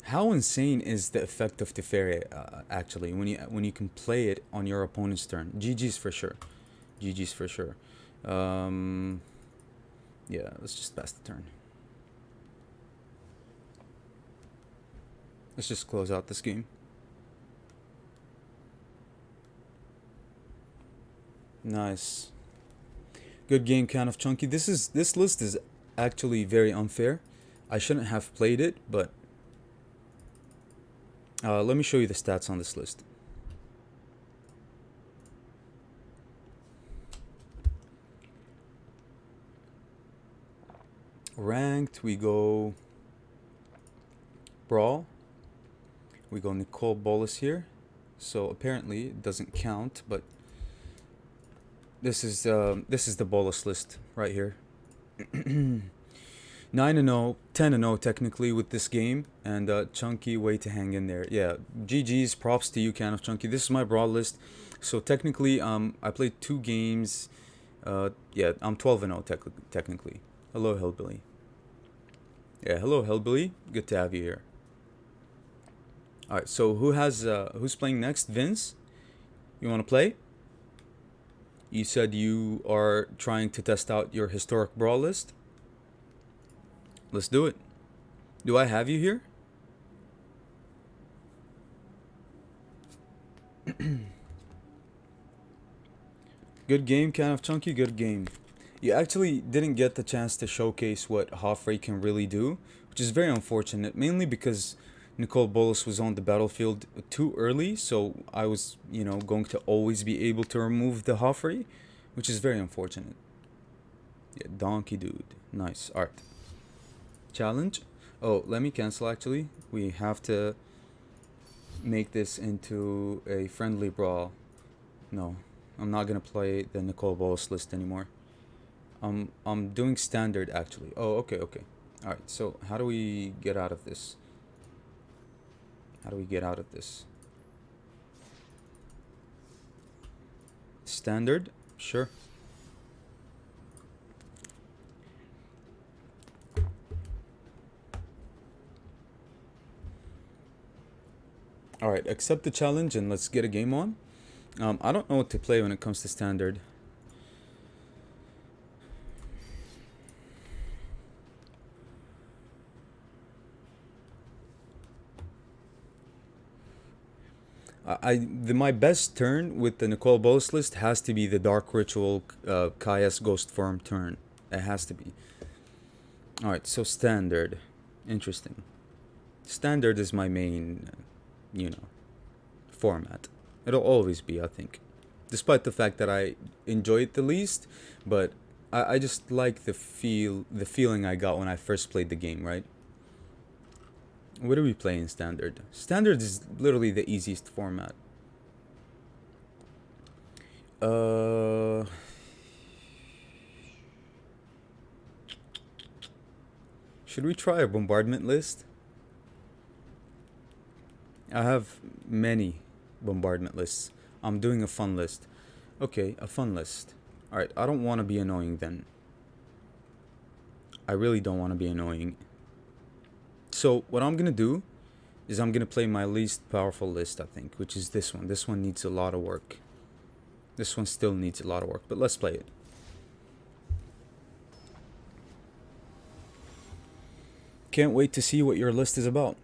How insane is the effect of Teferi, actually, when you can play it on your opponent's turn? GG's for sure. GG's for sure. Yeah, let's just pass the turn. Let's just close out this game. Nice. Good game, kind of chunky. This list is actually very unfair. I shouldn't have played it, but let me show you the stats on this list. Ranked, we go Brawl. We go Nicole Bolas here. So apparently it doesn't count, but this is the Bolas list right here. 9-0, 10-0 technically with this game, and Chunky, way to hang in there. Yeah, GG's, props to you, Can of Chunky. This is my Brawl list. So technically, I played 2 games. Yeah, I'm 12-0 technically. Hello, Hillbilly. Yeah, hello, Hillbilly. Good to have you here. All right, so who's playing next? Vince, you want to play? You said you are trying to test out your historic Brawl list. Let's do it. Do I have you here? Good game, kind of chunky. Good game. You actually didn't get the chance to showcase what Hoffray can really do, which is very unfortunate, mainly because Nicole Bolas was on the battlefield too early, so I was, going to always be able to remove the Hoffray, which is very unfortunate. Yeah, donkey dude. Nice. Alright. Challenge. Oh, let me cancel actually. We have to make this into a friendly brawl. No, I'm not gonna play the Nicole Bolas list anymore. I'm doing standard actually. Oh, okay. Alright, so how do we get out of this? Standard? Sure. Alright, accept the challenge and let's get a game on. I don't know what to play when it comes to Standard. My best turn with the Nicole Bolas list has to be the Dark Ritual Kaya's Ghost Form turn. It has to be. Alright, so Standard. Interesting. Standard is my main, format. It'll always be, I think. Despite the fact that I enjoy it the least, but I just like the feeling I got when I first played the game, right? What do we play in Standard? Standard is literally the easiest format. Should we try a bombardment list? I have many bombardment lists. I'm doing a fun list. Okay, a fun list. Alright, I don't want to be annoying then. I really don't want to be annoying. So what I'm gonna do is I'm gonna play my least powerful list, I think, which is this one. This one needs a lot of work. This one still needs a lot of work, but let's play it. Can't wait to see what your list is about.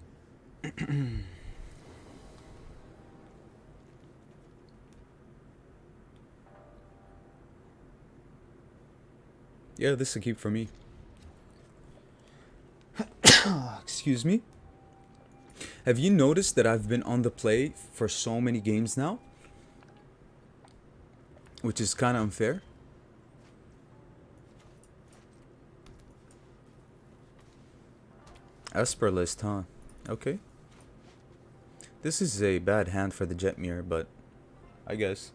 Yeah, this will keep for me. Excuse me. Have you noticed that I've been on the play for so many games now? Which is kind of unfair. Esper list, huh? Okay. This is a bad hand for the Jetmir, but I guess.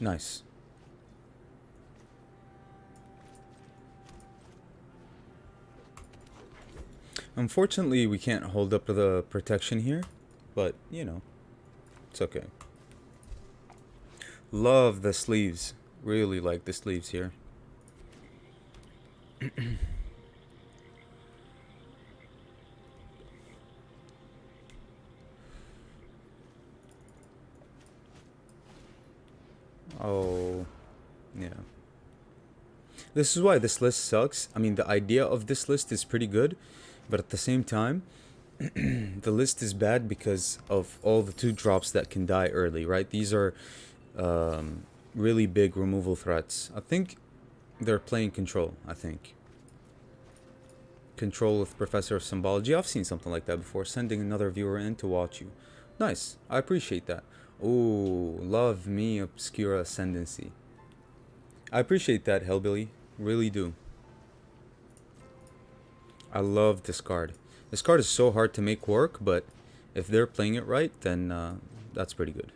Nice. Unfortunately, we can't hold up the protection here, but, it's okay. Love the sleeves. Really like the sleeves here. Oh, yeah. This is why this list sucks. I mean, the idea of this list is pretty good, but at the same time, the list is bad because of all the 2-drops that can die early, right? These are really big removal threats. I think they're playing Control, I think. Control with Professor of Symbology. I've seen something like that before. Sending another viewer in to watch you. Nice. I appreciate that. Ooh, love me Obscura Ascendancy. I appreciate that, Hellbilly. Really do. I love this card. This card is so hard to make work, but if they're playing it right, then that's pretty good.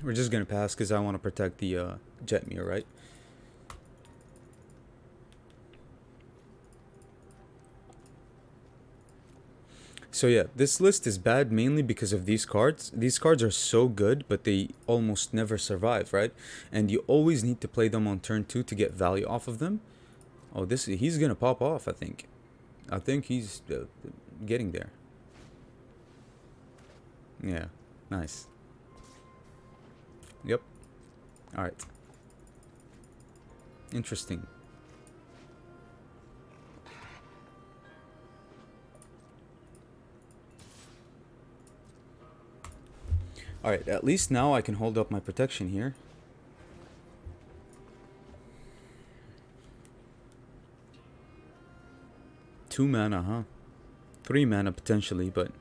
We're just gonna pass because I want to protect the Jetmir, right? So yeah, this list is bad mainly because of these cards. These cards are so good, but they almost never survive, right? And you always need to play them on turn 2 to get value off of them. Oh, he's gonna pop off, I think. I think he's getting there. Yeah, nice. Yep. Alright. Interesting. Alright, at least now I can hold up my protection here. Two mana, huh? 3 mana potentially, but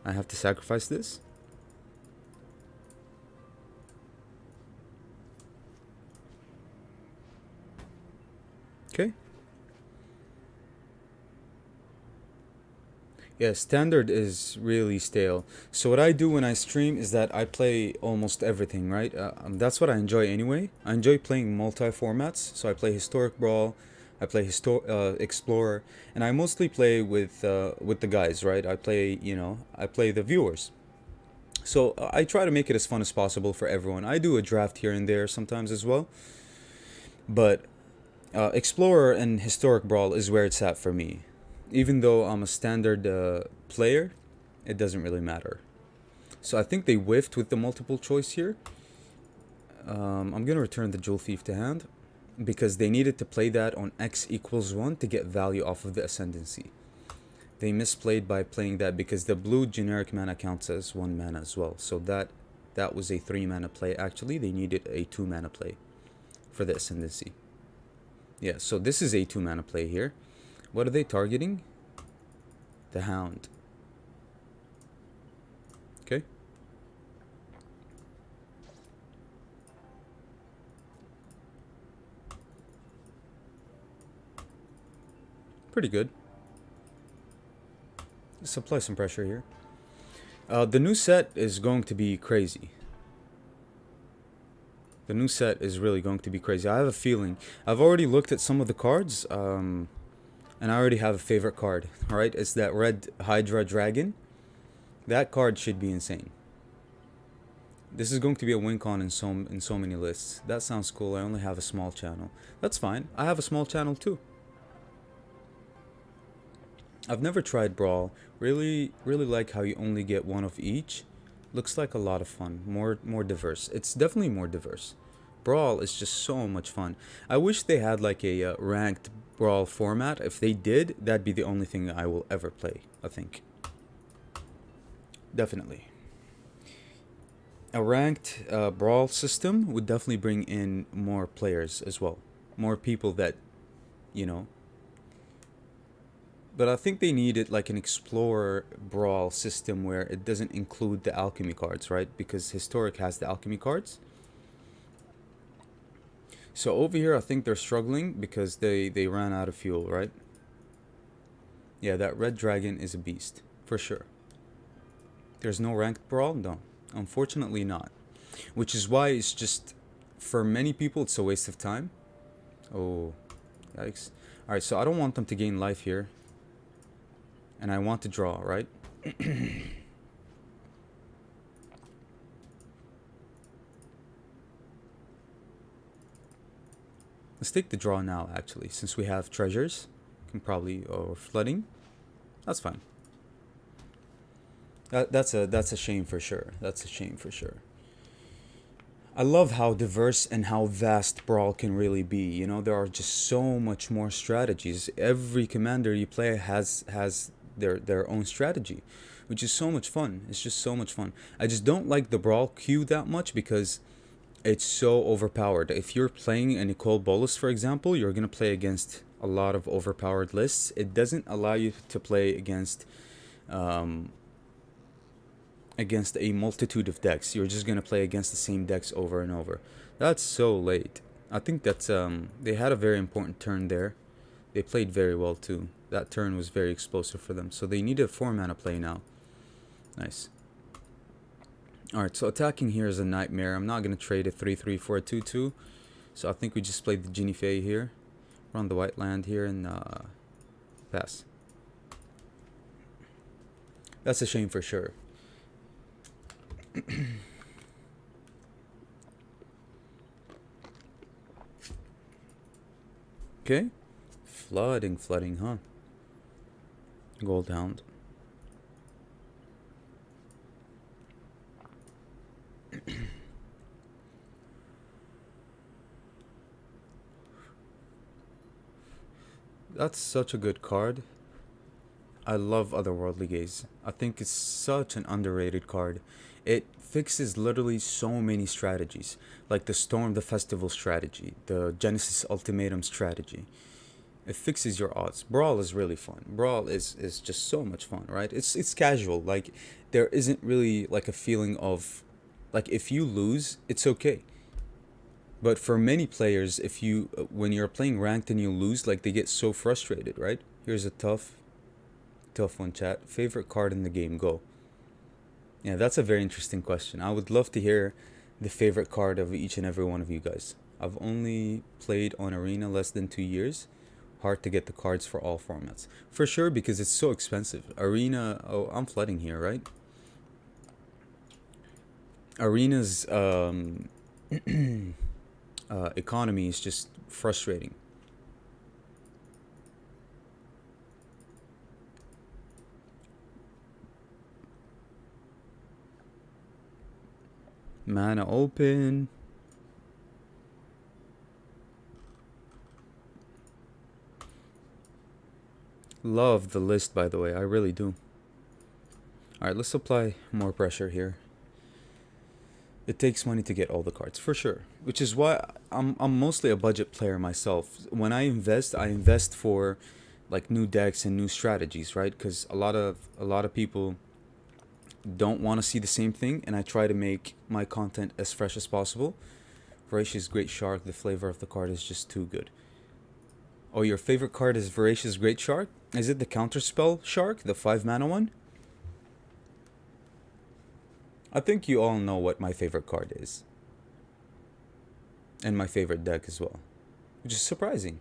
I have to sacrifice this? Okay. Yeah, standard is really stale. So what I do when I stream is that I play almost everything, right? That's what I enjoy anyway. I enjoy playing multi-formats. So I play historic brawl, I play explorer, and I mostly play with the guys, right? I play, I play the viewers. So I try to make it as fun as possible for everyone. I do a draft here and there sometimes as well, but explorer and historic brawl is where it's at for me. Even though I'm a standard player, it doesn't really matter. So I think they whiffed with the multiple choice here. I'm gonna return the Jewel Thief to hand because they needed to play that on X equals 1 to get value off of the ascendancy. They misplayed by playing that because the blue generic mana counts as 1 mana as well. So that was a 3 mana play. Actually, they needed a 2 mana play for the ascendancy. Yeah, so this is a 2 mana play here. What are they targeting? The Hound. Okay. Pretty good. Let's apply some pressure here. The new set is going to be crazy. The new set is really going to be crazy. I have a feeling. I've already looked at some of the cards, and I already have a favorite card. Alright, it's that red Hydra Dragon. That card should be insane. This is going to be a win con in so many lists. That sounds cool. I only have a small channel. That's fine. I have a small channel too. I've never tried Brawl. Really like how you only get one of each. Looks like a lot of fun. More diverse. It's definitely more diverse. Brawl is just so much fun. I wish they had like a ranked Brawl format. If they did, that'd be the only thing I will ever play, I think. Definitely. A ranked Brawl system would definitely bring in more players as well. More people that, you know. But I think they needed like an Explorer Brawl system where it doesn't include the alchemy cards, right? Because Historic has the alchemy cards. So over here, I think they're struggling because they ran out of fuel, right? Yeah, that red dragon is a beast, for sure. There's no ranked Brawl? No, unfortunately not. Which is why it's just, for many people, it's a waste of time. Oh, yikes. Alright, so I don't want them to gain life here. And I want to draw, right? Let's take the draw now, actually, since we have treasures. Can probably, or flooding. That's fine. That's a shame for sure. That's a shame for sure. I love how diverse and how vast Brawl can really be. You know, there are just so much more strategies. Every commander you play has their own strategy, which is so much fun. It's just so much fun. I just don't like the Brawl queue that much because it's so overpowered. If you're playing a Nicole Bolas, for example, you're gonna play against a lot of overpowered lists. It doesn't allow you to play against a multitude of decks. You're just gonna play against the same decks over and over. That's so late. I think that's they had a very important turn there. They played very well too. That turn was very explosive for them. So they need a 4 mana play now. Nice. Alright, so attacking here is a nightmare. I'm not gonna trade a 3/3 for a 2/2. So I think we just played the Ginny Fae here. Run the white land here and pass. That's a shame for sure. Okay. Flooding, huh? Gold Hound. That's such a good card. I love Otherworldly Gaze. I think it's such an underrated card. It fixes literally so many strategies, like the Storm the Festival strategy, the Genesis Ultimatum strategy. It fixes your odds. Brawl is really fun. Brawl is just so much fun, right? It's casual. Like there isn't really like a feeling of like if you lose, it's okay. But for many players, if you when you're playing ranked and you lose, like they get so frustrated, right? Here's a tough. tough one, chat. Favorite card in the game, go. Yeah, that's a very interesting question. I would love to hear the favorite card of each and every one of you guys. I've only played on Arena less than 2 years. Hard to get the cards for all formats. For sure, because it's so expensive. Arena, oh, I'm flooding here, right? Arena's economy is just frustrating. Mana open. Love the list, by the way. I really do. Alright, let's apply more pressure here. It takes money to get all the cards, for sure. Which is why I'm mostly a budget player myself. When I invest for like new decks and new strategies, right? Because a lot of people don't want to see the same thing, and I try to make my content as fresh as possible. Voracious Great Shark, the flavor of the card is just too good. Oh, your favorite card is Voracious Great Shark? Is it the Counterspell Shark, the 5 mana one? I think you all know what my favorite card is. And my favorite deck as well. Which is surprising.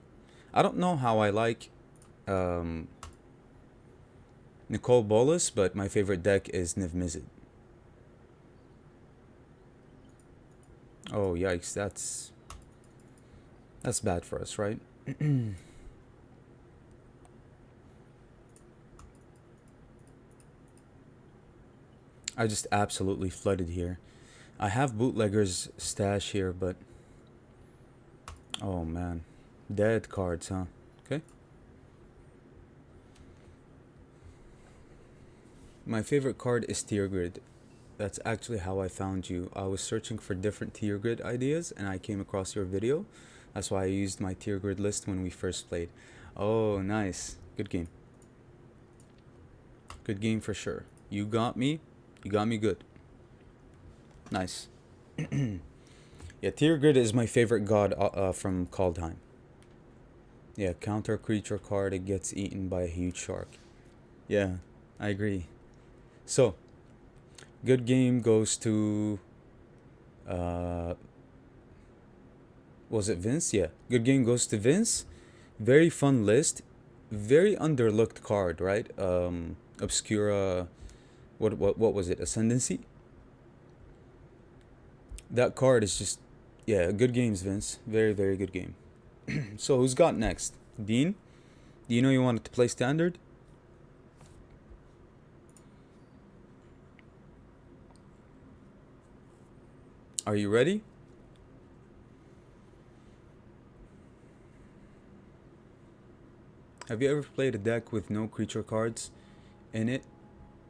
I don't know how I like Nicole Bolas, but my favorite deck is Niv Mizzet. Oh, yikes, that's bad for us, right? I just absolutely flooded here. I have Bootlegger's stash here, but... oh, man. Dead cards, huh? Okay. My favorite card is Tier Grid. That's actually how I found you. I was searching for different Tier Grid ideas, and I came across your video. That's why I used my Tier Grid list when we first played. Oh, nice. Good game. Good game for sure. You got me. You got me good. Nice. Yeah, Tier Grid is my favorite god from Kaldheim. Yeah, counter creature card, it gets eaten by a huge shark. Yeah, I agree. So, good game goes to... was it Vince? Yeah, good game goes to Vince. Very fun list. Very underlooked card, right? Obscura... What was it? Ascendancy? That card is just... yeah, good games, Vince. Very, very good game. So, who's got next? Dean? Do you know you wanted to play Standard? Are you ready? Have you ever played a deck with no creature cards in it?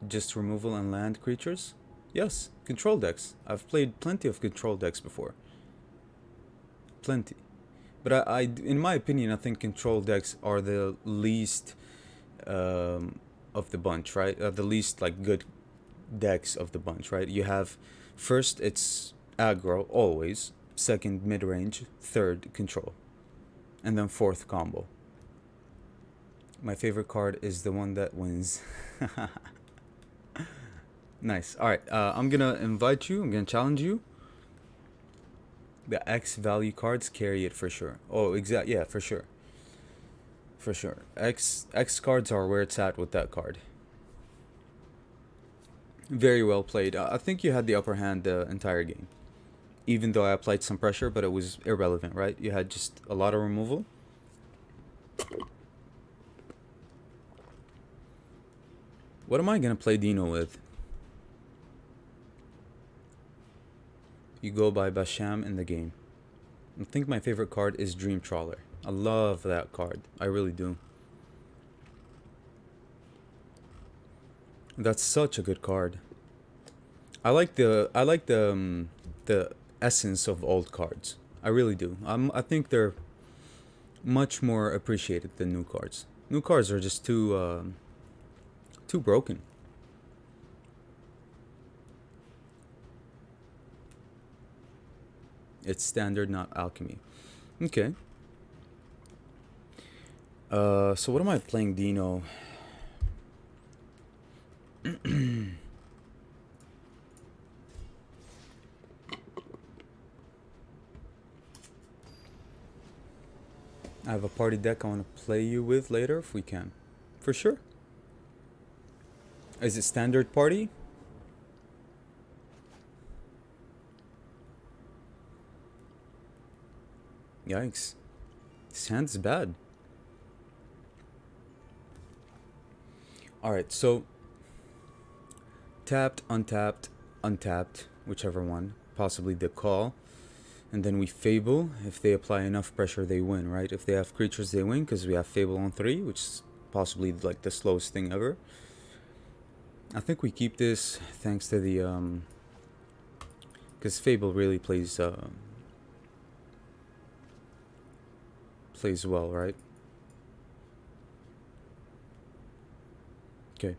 Just removal and land creatures? Yes, control decks. I've played plenty of control decks before. Plenty. But I in my opinion, I think control decks are the least of the bunch, right? The least like good decks of the bunch, right? You have first, it's aggro always. Second, mid range. Third, control. And then fourth, combo. My favorite card is the one that wins. Nice. Alright, I'm gonna invite you. I'm gonna challenge you. The X value cards carry it for sure. Oh, exactly. Yeah, for sure. For sure. X cards are where it's at with that card. Very well played. I think you had the upper hand the entire game. Even though I applied some pressure, but it was irrelevant, right? You had just a lot of removal. What am I gonna play Dino with? You go by Basham in the game. I think my favorite card is Dream Trawler. I love that card. I really do. That's such a good card. I like the essence of old cards. I really do. I think they're much more appreciated than new cards. New cards are just too broken. It's standard, not alchemy. Okay. So what am I playing, Dino? I have a party deck I want to play you with later if we can. For sure. Is it standard party? Yikes. This hand's bad. Alright, so tapped, untapped, untapped, whichever one. Possibly the call. And then we Fable. If they apply enough pressure, they win, right? If they have creatures, they win, because we have Fable on 3, which is possibly like the slowest thing ever. I think we keep this thanks to the because Fable really plays well, right? Okay.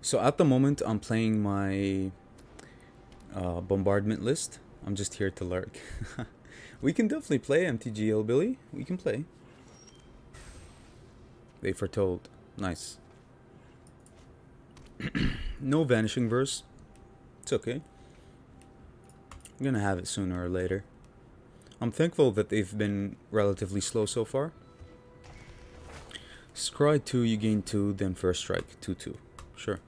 So at the moment, I'm playing my bombardment list. I'm just here to lurk. We can definitely play MTG Hillbilly. We can play. They foretold. Nice. No Vanishing Verse. It's okay. I'm gonna have it sooner or later. I'm thankful that they've been relatively slow so far. Scry 2, you gain 2, then first strike. 2-2. Sure.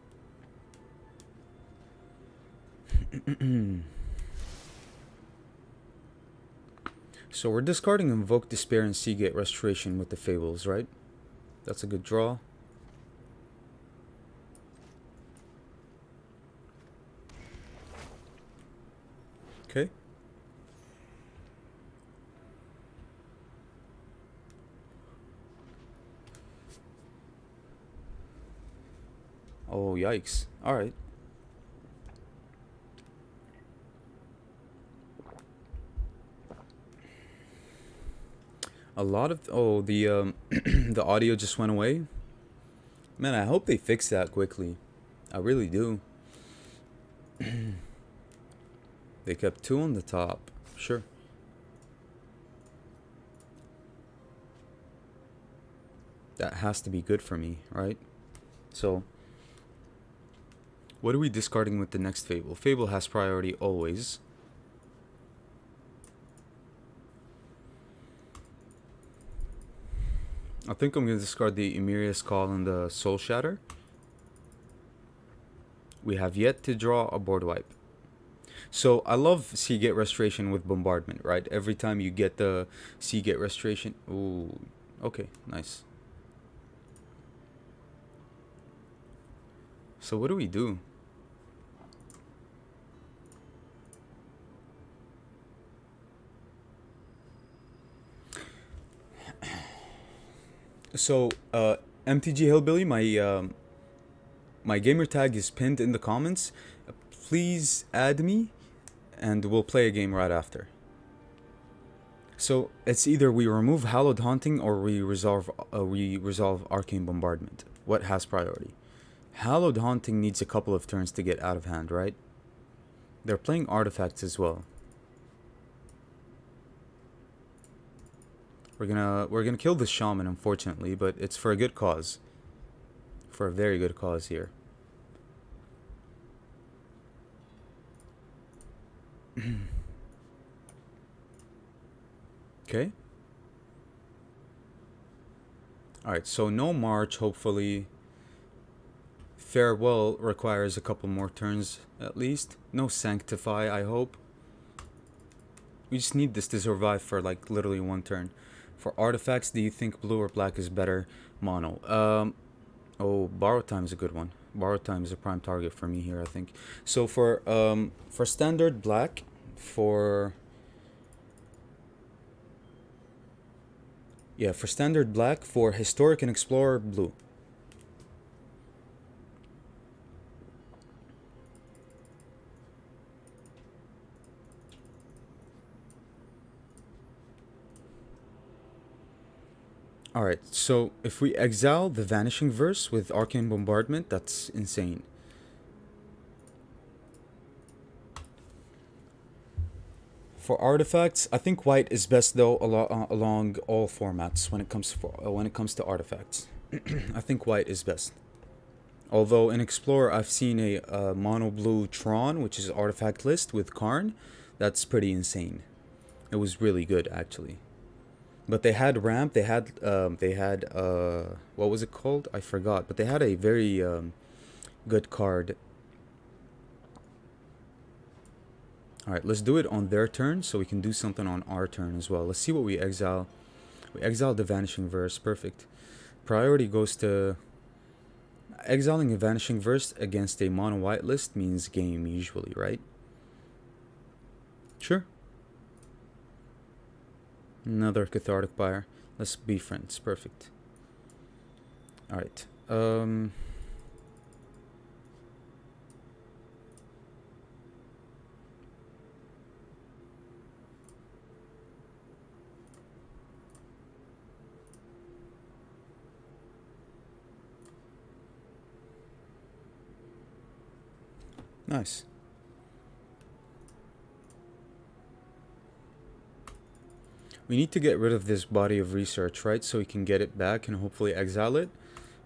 So we're discarding Invoke Despair and Seagate Restoration with the Fables, right? That's a good draw. Okay. Oh, yikes. Alright. A lot of... Oh, the the audio just went away. Man, I hope they fix that quickly. I really do. They kept 2 on the top. Sure. That has to be good for me, right? So, what are we discarding with the next Fable? Fable has priority always. I think I'm going to discard the Emirius Call and the Soul Shatter. We have yet to draw a board wipe. So I love Seagate Restoration with Bombardment, right? Every time you get the Seagate Restoration... Ooh, okay, nice. So what do we do? So, MTG Hillbilly, my gamer tag is pinned in the comments. Please add me, and we'll play a game right after. So it's either we remove Hallowed Haunting or we resolve Arcane Bombardment. What has priority? Hallowed Haunting needs a couple of turns to get out of hand, right? They're playing artifacts as well. We're gonna kill the shaman, unfortunately, but it's for a good cause. For a very good cause here. Okay. Alright, so no March, hopefully. Farewell requires a couple more turns, at least. No Sanctify, I hope. We just need this to survive for, like, literally 1 turn. For artifacts, do you think blue or black is better? Mono. Oh, Borrow Time is a good one. Borrow Time is a prime target for me here, I think. So for standard black, for standard black, for Historic and Explorer, blue. Alright, so if we exile the Vanishing Verse with Arcane Bombardment, that's insane. For artifacts, I think white is best though along all formats when it comes to artifacts. I think white is best. Although in Explorer, I've seen a mono blue Tron, which is artifact list with Karn. That's pretty insane. It was really good, actually. But they had ramp. They had what was it called? I forgot. But they had a very good card. All right, let's do it on their turn so we can do something on our turn as well. Let's see what we exile. We exiled the Vanishing Verse. Perfect. Priority goes to... Exiling a Vanishing Verse against a mono white list means game usually, right? Sure. Another Cathartic Buyer. Let's be friends. Perfect. Alright. Nice. We need to get rid of this body of research, right? So we can get it back and hopefully exile it.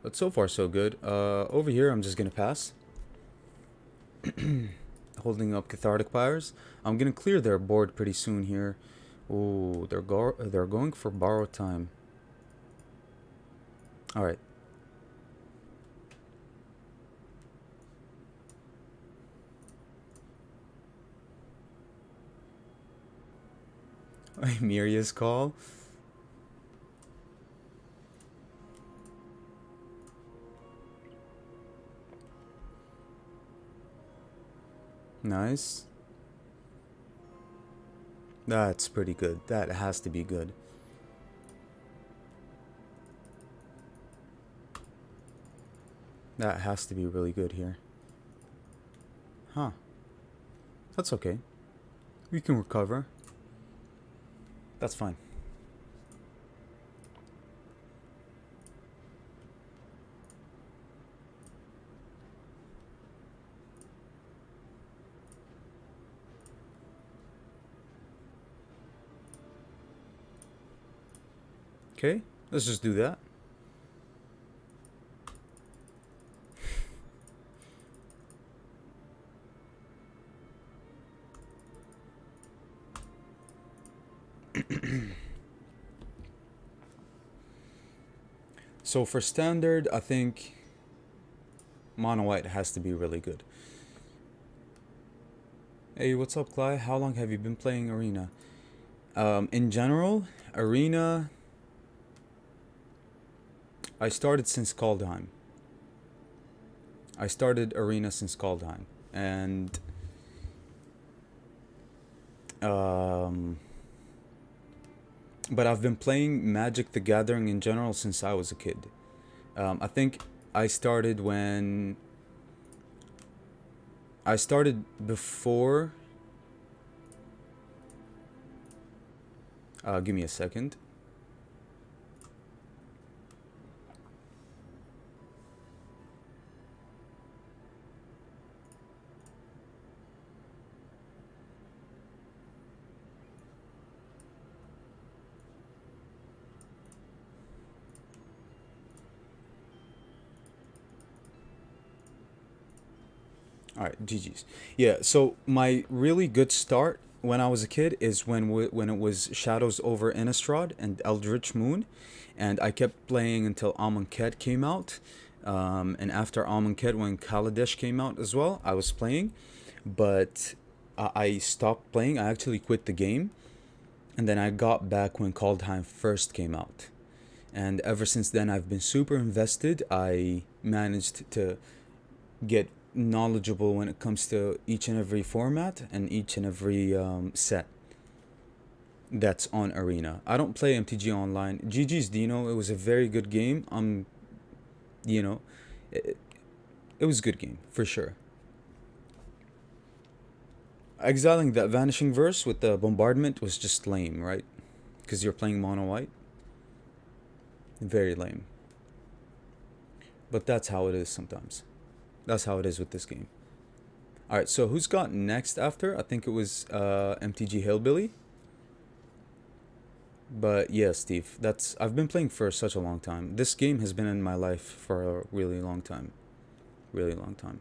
But so far so good. Over here I'm just gonna pass. Holding up Cathartic Buyers. I'm gonna clear their board pretty soon here. Ooh, they're going for borrow time. Alright. Miria's call. Nice. That's pretty good. That has to be good. That has to be really good here. Huh. That's okay. We can recover. That's fine. Okay, let's just do that. So for standard, I think mono white has to be really good. Hey, what's up, Clyde? How long have you been playing Arena? In general, Arena, I started since Kaldheim. I started Arena since Kaldheim, and but I've been playing Magic the Gathering in general since I was a kid. I think I started when... I started before... give me a second. All right, GG's. Yeah, so my really good start when I was a kid is when it was Shadows over Innistrad and Eldritch Moon, and I kept playing until Amonkhet came out. And after Amonkhet, when Kaladesh came out as well, I was playing, but I stopped playing. I actually quit the game, and then I got back when Kaldheim first came out. And ever since then, I've been super invested. I managed to get knowledgeable when it comes to each and every format and each and every set that's on Arena. I don't play MTG online. GG's Dino, it was a very good game. You know, it was a good game for sure. Exiling that Vanishing Verse with the bombardment was just lame, right? Because you're playing mono white. Very lame. But that's how it is sometimes. That's how it is with this game. Alright, so who's got next after? I think it was MTG Hillbilly. But yeah, Steve, that's I've been playing for such a long time. This game has been in my life for a really long time. Really long time.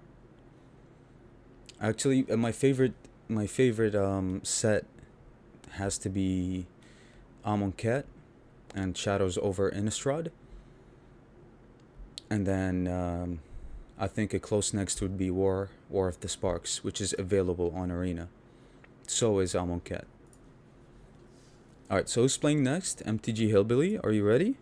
Actually, my favorite set has to be Amonkhet and Shadows over Innistrad. And then I think a close next would be War of the Sparks, which is available on Arena. So is Amonkhet. Alright, so who's playing next? MTG Hillbilly, are you ready?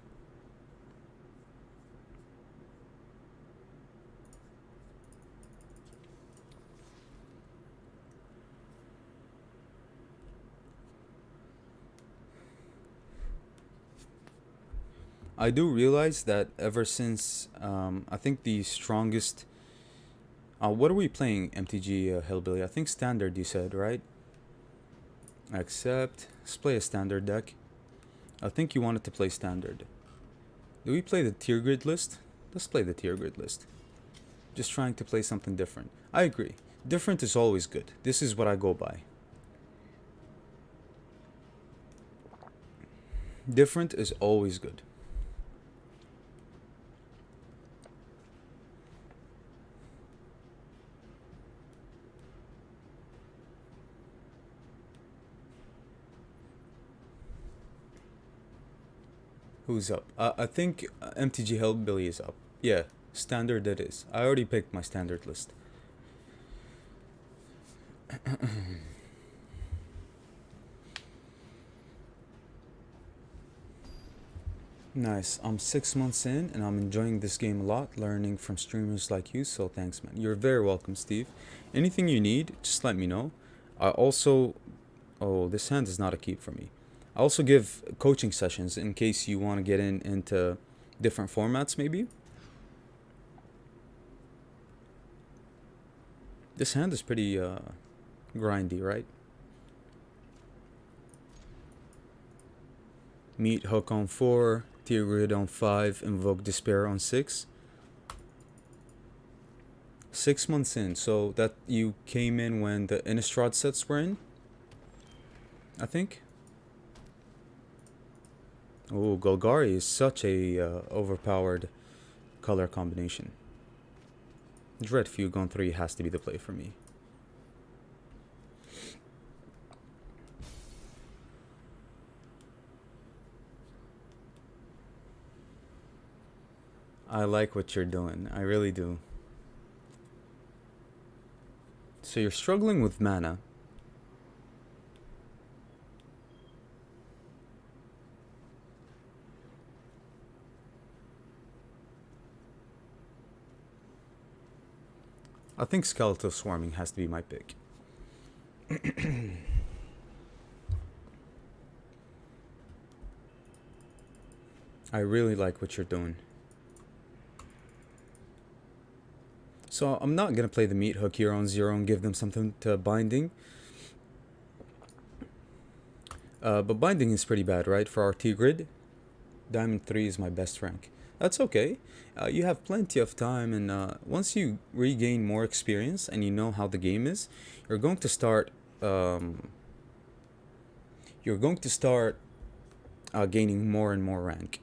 I do realize that ever since I think the strongest. What are we playing, MTG Hillbilly? I think standard, you said, right? Accept. Let's play a standard deck. I think you wanted to play standard. Do we play the tier grid list? Let's play the tier grid list. Just trying to play something different. I agree. Different is always good. This is what I go by. Different is always good. Who's up? I think MTG Hellbilly is up. Yeah, standard it is. I already picked my standard list. Nice. I'm 6 months in and I'm enjoying this game a lot, learning from streamers like you, so thanks, man. You're very welcome, Steve. Anything you need, just let me know. I also. Oh, this hand is not a keep for me. I also give coaching sessions in case you want to get into different formats, maybe. This hand is pretty grindy, right? Meet Hook on 4, Tier Grid on 5, Invoke Despair on 6. 6 months in, so that you came in when the Innistrad sets were in, I think. Oh, Golgari is such a overpowered color combination. Dread Fugue on 3 has to be the play for me. I like what you're doing. I really do. So you're struggling with mana. I think Skeletal Swarming has to be my pick. I really like what you're doing. So I'm not going to play the Meat Hook here on 0 and give them something to Binding. But Binding is pretty bad, right? For our T-Grid. Diamond 3 is my best rank. That's okay. You have plenty of time, and once you regain more experience and you know how the game is, you're going to start. You're going to start gaining more and more rank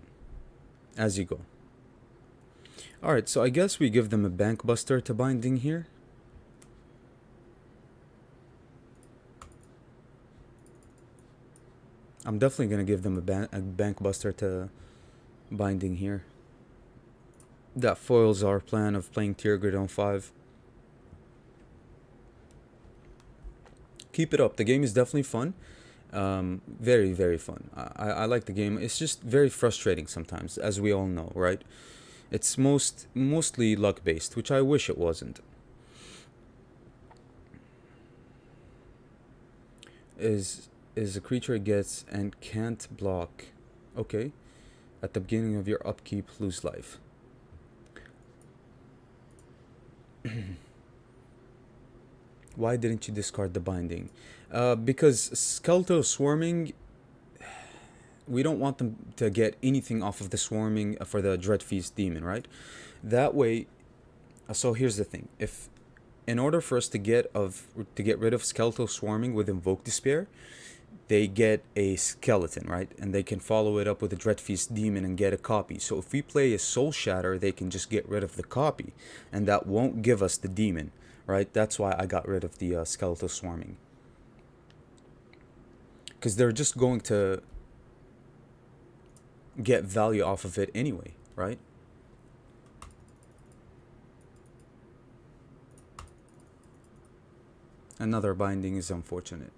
as you go. All right, so I guess we give them a Bank Buster to Binding here. I'm definitely gonna give them a Bank Buster to Binding here. That foils our plan of playing Tier Grid on 5. Keep it up. The game is definitely fun. Very, very fun. I like the game. It's just very frustrating sometimes, as we all know, right? It's mostly luck based, which I wish it wasn't. Is a creature gets and can't block. Okay. At the beginning of your upkeep, lose life. Why didn't you discard the Binding? Because Skeletal Swarming, we don't want them to get anything off of the Swarming for the Dreadfeast Demon, right? That way, so here's the thing. In order for us to get rid of Skeletal Swarming with Invoke Despair, they get a skeleton, right? And they can follow it up with a Dreadfeast Demon and get a copy. So if we play a Soul Shatter, they can just get rid of the copy, and that won't give us the demon, right? That's why I got rid of the Skeletal Swarming. Because they're just going to get value off of it anyway, right? Another binding is unfortunate.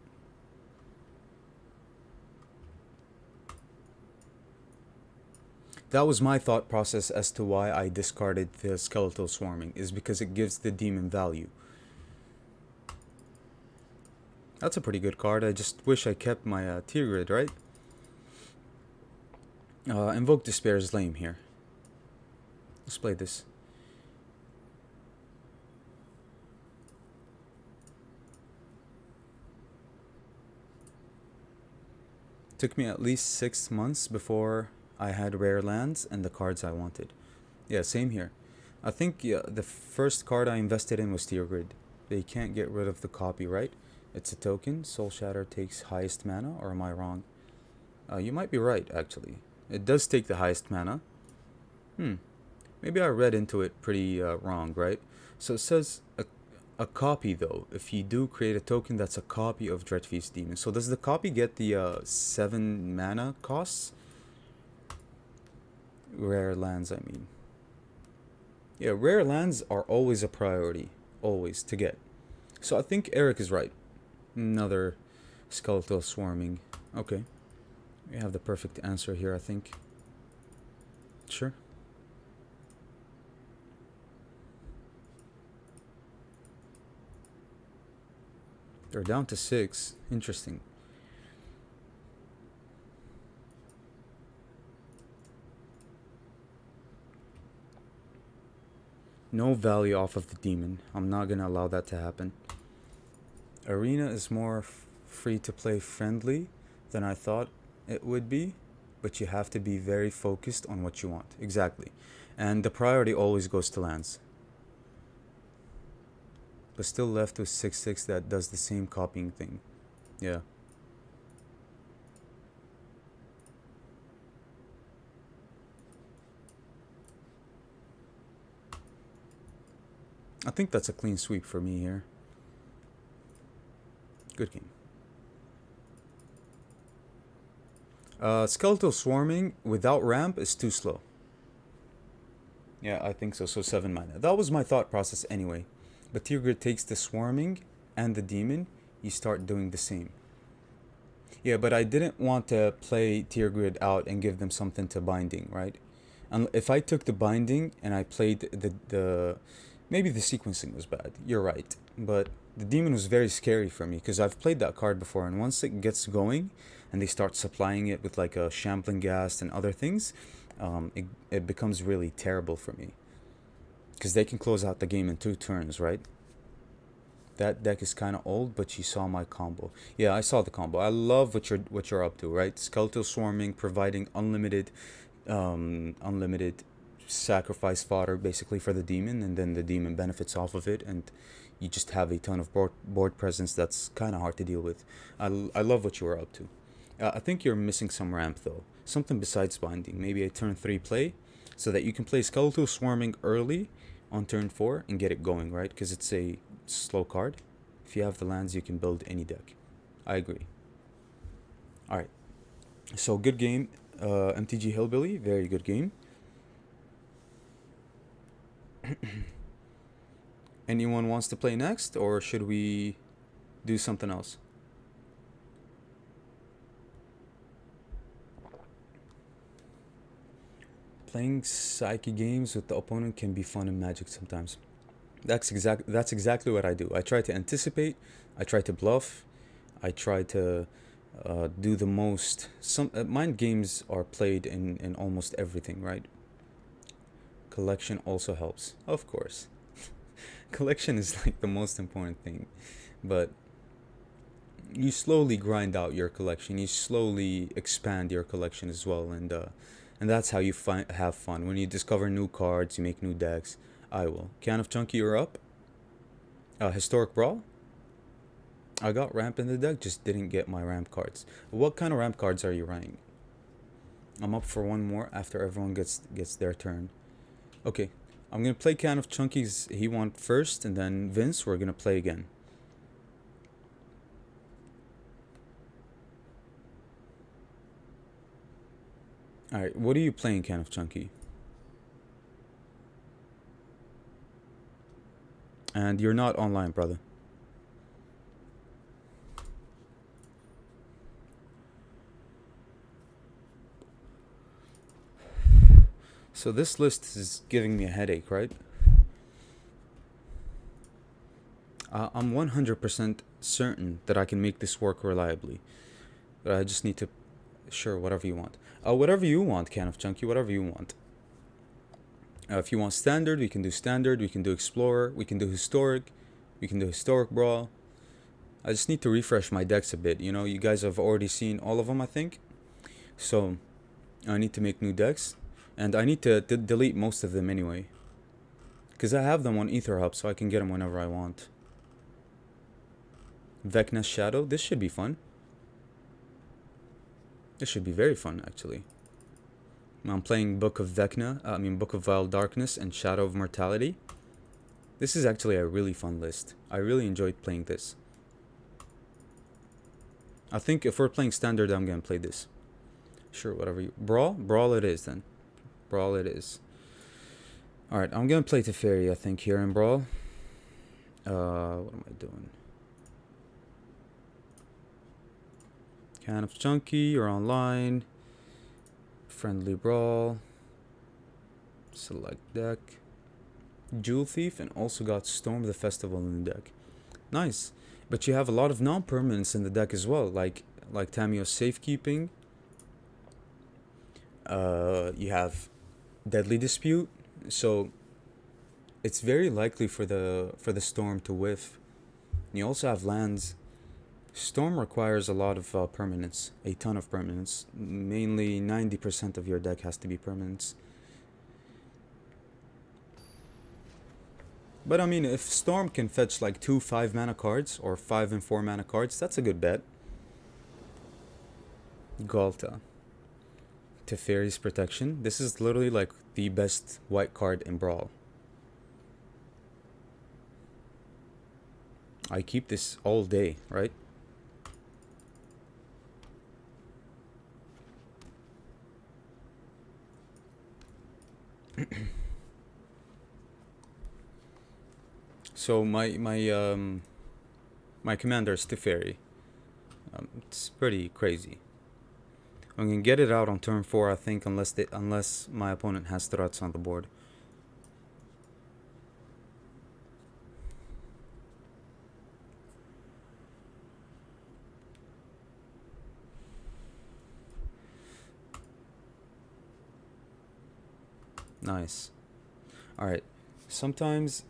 That was my thought process as to why I discarded the Skeletal Swarming, is because it gives the demon value. That's a pretty good card. I just wish I kept my tier grid, right? Invoke Despair is lame here. Let's play this. Took me at least 6 months before I had rare lands and the cards I wanted. Yeah, same here. I think the first card I invested in was Tier Grid. They can't get rid of the copy, right? It's a token. Soul Shatter takes highest mana, or am I wrong? You might be right, actually. It does take the highest mana. Maybe I read into it pretty wrong, right? So it says a copy, though. If you do create a token, that's a copy of Dreadfeast Demon. So does the copy get the 7 mana costs? Rare lands, I mean. Yeah, rare lands are always a priority. Always, to get. So I think Eric is right. Another Skeletal Swarming. Okay. We have the perfect answer here, I think. Sure. They're down to 6. Interesting. No value off of the demon. I'm not gonna allow that to happen. Arena is more free to play friendly than I thought it would be, but you have to be very focused on what you want. Exactly. And the priority always goes to lands. But still left with 6/6 that does the same copying thing. Yeah. I think that's a clean sweep for me here. Good game. Skeletal Swarming without ramp is too slow. Yeah, I think so. So 7 mana. That was my thought process anyway. But Tier Grid takes the Swarming and the Demon. You start doing the same. Yeah, but I didn't want to play Tier Grid out and give them something to binding, right? And if I took the binding and I played the maybe the sequencing was bad. You're right. But the demon was very scary for me because I've played that card before, and once it gets going and they start supplying it with like a Shambling Ghast and other things, it becomes really terrible for me. Because they can close out the game in 2 turns, right? That deck is kind of old, but you saw my combo. Yeah, I saw the combo. I love what you're up to, right? Skeletal Swarming, providing unlimited sacrifice fodder basically for the demon, and then the demon benefits off of it, and you just have a ton of board presence that's kind of hard to deal with. I love what you were up to. I think you're missing some ramp though, something besides binding. Maybe a turn 3 play so that you can play Skeletal Swarming early on turn 4 and get it going, right? Because it's a slow card. If you have the lands, you can build any deck. I agree. Alright, so good game. MTG Hillbilly, very good game. Anyone wants to play next, or should we do something else? Playing psyche games with the opponent can be fun in Magic sometimes. That's exactly what I do. I try to anticipate, I try to bluff, I try to do the most. Some mind games are played in almost everything, right? Collection also helps, of course. Collection is like the most important thing, but you slowly grind out your collection. You slowly expand your collection as well, and that's how you have fun. When you discover new cards, you make new decks. I will. Can of Chunky, you're up. Historic Brawl. I got ramp in the deck, just didn't get my ramp cards. What kind of ramp cards are you running? I'm up for one more after everyone gets their turn. Okay, I'm gonna play Can of Chunky's. He won first, and then Vince. We're gonna play again. All right, what are you playing, Can of Chunky? And you're not online, brother. So this list is giving me a headache, right? I'm 100% certain that I can make this work reliably. But I just need to... Sure, whatever you want. Whatever you want, Can of Chunky, whatever you want. If you want standard, we can do standard. We can do explorer. We can do historic. We can do historic brawl. I just need to refresh my decks a bit. You know, you guys have already seen all of them, I think. So, I need to make new decks. And I need to delete most of them anyway. Because I have them on Ether Hub, so I can get them whenever I want. Vecna's Shadow. This should be fun. This should be very fun, actually. I'm playing Book of Vecna. Book of Vile Darkness and Shadow of Mortality. This is actually a really fun list. I really enjoyed playing this. I think if we're playing standard, I'm gonna play this. Sure, whatever you... Brawl? Brawl it is, then. Brawl it is. Alright, I'm gonna play Teferi, I think, here in Brawl. What am I doing? Can of Chunky, you're online. Friendly Brawl. Select deck. Jewel Thief, and also got Storm the Festival in the deck. Nice. But you have a lot of non-permanents in the deck as well, like Tamio's Safekeeping. You have Deadly Dispute, so it's very likely for the Storm to whiff. You also have lands. Storm requires a lot of permanents, a ton of permanents. Mainly 90% of your deck has to be permanents. But I mean, if Storm can fetch like 2 5-mana cards or 5 and 4-mana cards, that's a good bet. Galta. Teferi's Protection. This is literally like the best white card in Brawl. I keep this all day, right? So my commander is Teferi. It's pretty crazy. I'm gonna get it out on turn 4, I think, unless my opponent has threats on the board. Nice. Alright. Sometimes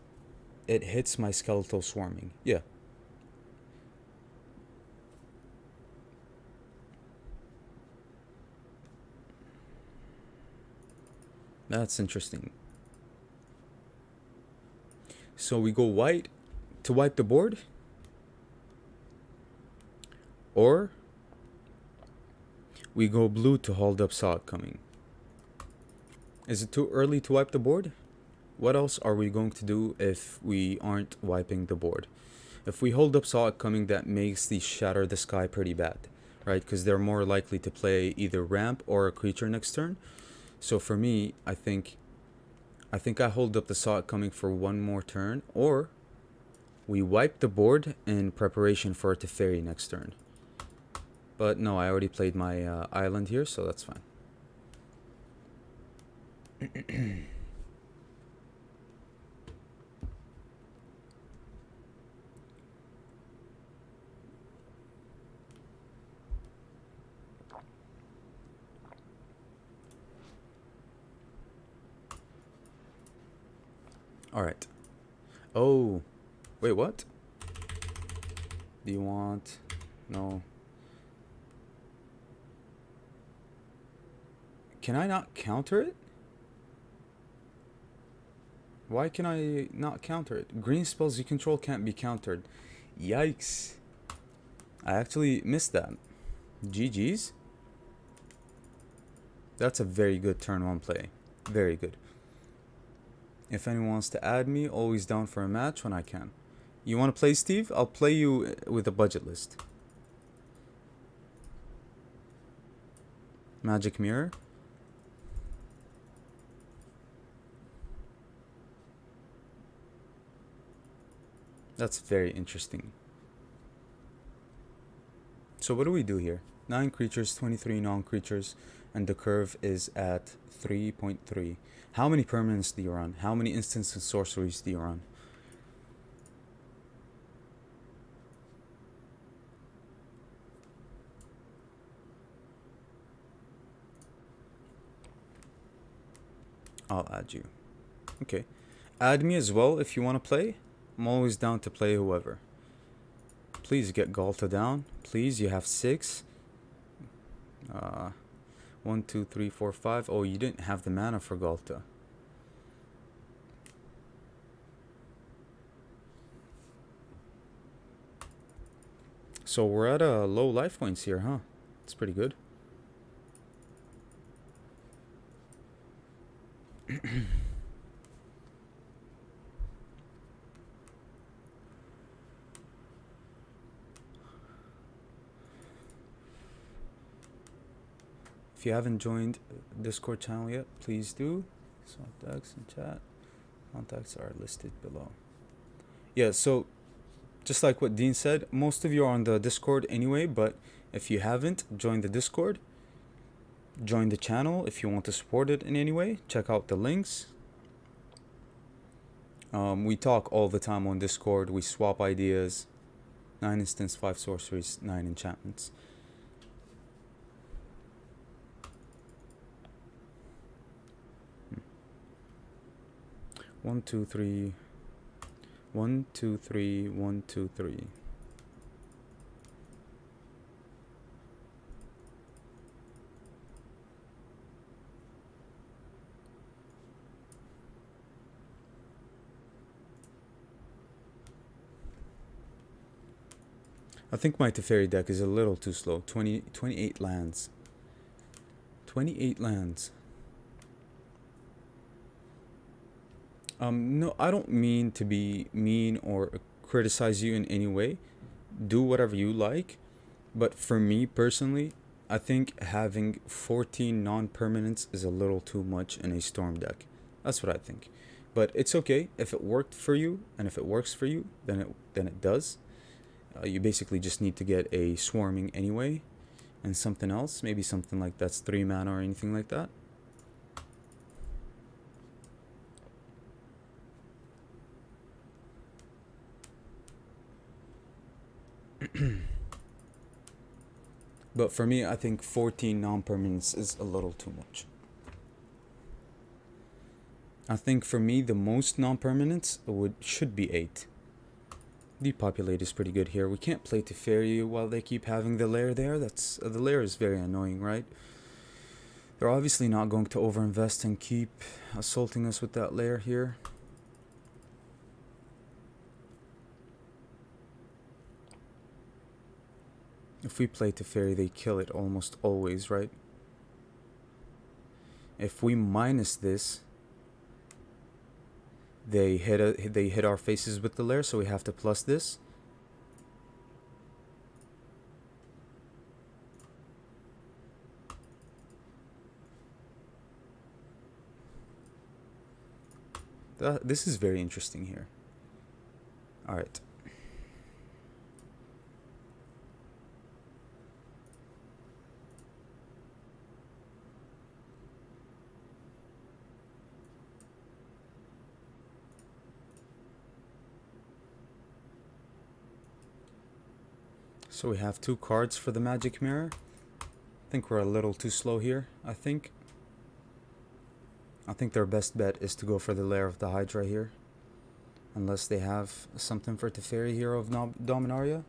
it hits my skeletal swarming. Yeah. That's interesting. So we go white to wipe the board? Or we go blue to hold up Saw It Coming? Is it too early to wipe the board? What else are we going to do if we aren't wiping the board? If we hold up Saw It Coming, that makes the Shatter the Sky pretty bad, right? Because they're more likely to play either ramp or a creature next turn. So for me, I think I hold up the Saw It Coming for one more turn, or we wipe the board in preparation for a Teferi next turn. But no, I already played my island here, so that's fine. Alright. Oh. Wait, what? Do you want... No. Can I not counter it? Why can I not counter it? Green spells you control can't be countered. Yikes. I actually missed that. GG's. That's a very good turn 1 play. Very good. If anyone wants to add me, always down for a match when I can. You want to play, Steve? I'll play you with a budget list. Magic Mirror. That's very interesting. So what do we do here? 9 creatures, 23 non-creatures, and the curve is at 3.3. How many permanents do you run? How many instants and sorceries do you run? I'll add you. Okay. Add me as well if you want to play. I'm always down to play whoever. Please get Galta down. Please, you have 6. 1, 2, 3, 4, 5. Oh, you didn't have the mana for Galta. So we're at a low life points here, huh? It's pretty good. If you haven't joined Discord channel yet, please do. Contacts in chat. Contacts are listed below. Yeah, so just like what Dean said, most of you are on the Discord anyway, but if you haven't joined the Discord, join the channel if you want to support it in any way. Check out the links. We talk all the time on Discord. We swap ideas. 9 instants, 5 sorceries, 9 enchantments. One, two, three. 1, 2, 3. 1, 2, 3. I think my Teferi deck is a little too slow. 28 lands. 28 lands. No, I don't mean to be mean or criticize you in any way. Do whatever you like. But for me personally, I think having 14 non-permanents is a little too much in a Storm deck. That's what I think. But it's okay. If it worked for you, and if it works for you, then it does. You basically just need to get a Swarming anyway. And something else. Maybe something like that's 3 mana or anything like that. But for me, I think 14 non-permanents is a little too much. I think for me, the most non-permanents should be 8. Depopulate is pretty good here. We can't play Teferi while they keep having the lair there. The lair is very annoying, right? They're obviously not going to overinvest and keep assaulting us with that lair here. If we play Teferi, they kill it almost always, right? If we minus this, they hit our faces with the lair, so we have to plus this. This is very interesting here. All right. So we have 2 cards for the Magic Mirror. I think we're a little too slow here, I think their best bet is to go for the Lair of the Hydra here. Unless they have something for Teferi here of Dominaria.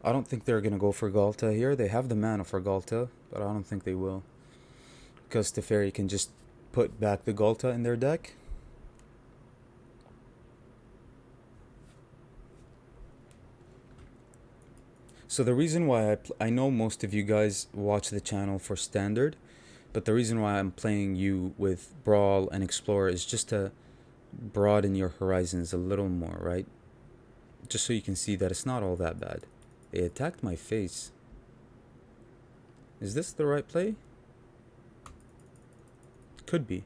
I don't think they're going to go for Galta here. They have the mana for Galta, but I don't think they will. Because Teferi can just put back the Galta in their deck. So the reason why I know most of you guys watch the channel for standard, but the reason why I'm playing you with Brawl and Explorer is just to broaden your horizons a little more, right? Just so you can see that it's not all that bad. They attacked my face. Is this the right play? Could be.